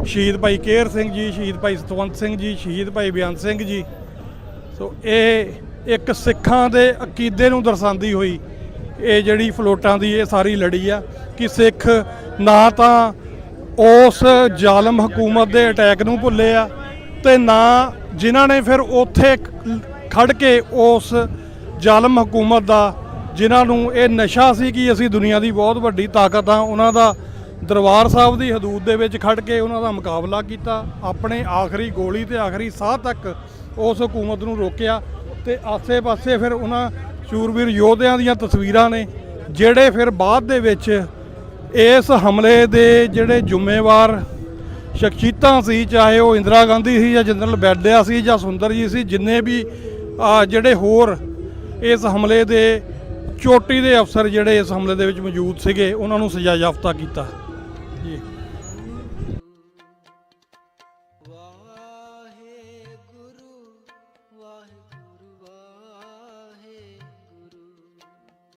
ਸ਼ਹੀਦ ਭਾਈ ਕੇਹਰ ਸਿੰਘ ਜੀ, ਸ਼ਹੀਦ ਭਾਈ ਸਤਵੰਤ ਸਿੰਘ ਜੀ, ਸ਼ਹੀਦ ਭਾਈ ਬੇਅੰਤ ਸਿੰਘ ਜੀ। ਸੋ ਇਹ ਇੱਕ ਸਿੱਖਾਂ ਦੇ ਅਕੀਦੇ ਨੂੰ ਦਰਸਾਉਂਦੀ ਹੋਈ ਇਹ ਜਿਹੜੀ ਫਲੋਟਾਂ ਦੀ ਇਹ ਸਾਰੀ ਲੜੀ ਆ ਕਿ ਸਿੱਖ ਨਾ ਤਾਂ ਉਸ ਜ਼ਾਲਮ ਹਕੂਮਤ ਦੇ ਅਟੈਕ ਨੂੰ ਭੁੱਲੇ ਆ ਤੇ ਨਾ ਜਿਨ੍ਹਾਂ ਨੇ ਫਿਰ ਉੱਥੇ ਖੜ ਕੇ ਉਸ ਜ਼ਾਲਮ ਹਕੂਮਤ ਦਾ, ਜਿਨ੍ਹਾਂ ਨੂੰ ਇਹ ਨਸ਼ਾ ਸੀ ਕਿ ਅਸੀਂ ਦੁਨੀਆ ਦੀ ਬਹੁਤ ਵੱਡੀ ਤਾਕਤ ਆ, ਉਹਨਾਂ ਦਾ ਦਰਬਾਰ ਸਾਹਿਬ ਦੀ ਹਦੂਦ ਦੇ ਵਿੱਚ ਖੜ ਕੇ ਉਹਨਾਂ ਦਾ ਮੁਕਾਬਲਾ ਕੀਤਾ। ਆਪਣੇ ਆਖਰੀ ਗੋਲੀ ਤੇ ਆਖਰੀ ਸਾਹ ਤੱਕ ਉਸ ਹਕੂਮਤ ਨੂੰ ਰੋਕਿਆ ਤੇ ਆਸੇ-ਪਾਸੇ ਫਿਰ ਉਹਨਾਂ ਸ਼ੂਰਵੀਰ ਯੋਧਿਆਂ ਦੀਆਂ ਤਸਵੀਰਾਂ ਨੇ ਜਿਹੜੇ ਫਿਰ ਬਾਅਦ ਦੇ ਵਿੱਚ ਇਸ ਹਮਲੇ ਦੇ ਜਿਹੜੇ ਜ਼ਿੰਮੇਵਾਰ ਸ਼ਖਸੀਅਤਾਂ ਸੀ, ਚਾਹੇ ਉਹ ਇੰਦਰਾ ਗਾਂਧੀ ਸੀ ਜਾਂ ਜਨਰਲ ਬੈਡਿਆ ਸੀ ਜਾਂ ਸੁੰਦਰ ਜੀ ਸੀ, ਜਿੰਨੇ ਵੀ ਜਿਹੜੇ ਹੋਰ ਇਸ ਹਮਲੇ ਦੇ ਚੋਟੀ ਦੇ ਅਫਸਰ ਜਿਹੜੇ ਇਸ ਹਮਲੇ ਦੇ ਵਿੱਚ ਮੌਜੂਦ ਸੀਗੇ, ਉਹਨਾਂ ਨੂੰ ਸਜ਼ਾ ਯਾਫਤਾ ਕੀਤਾ ਜੀ।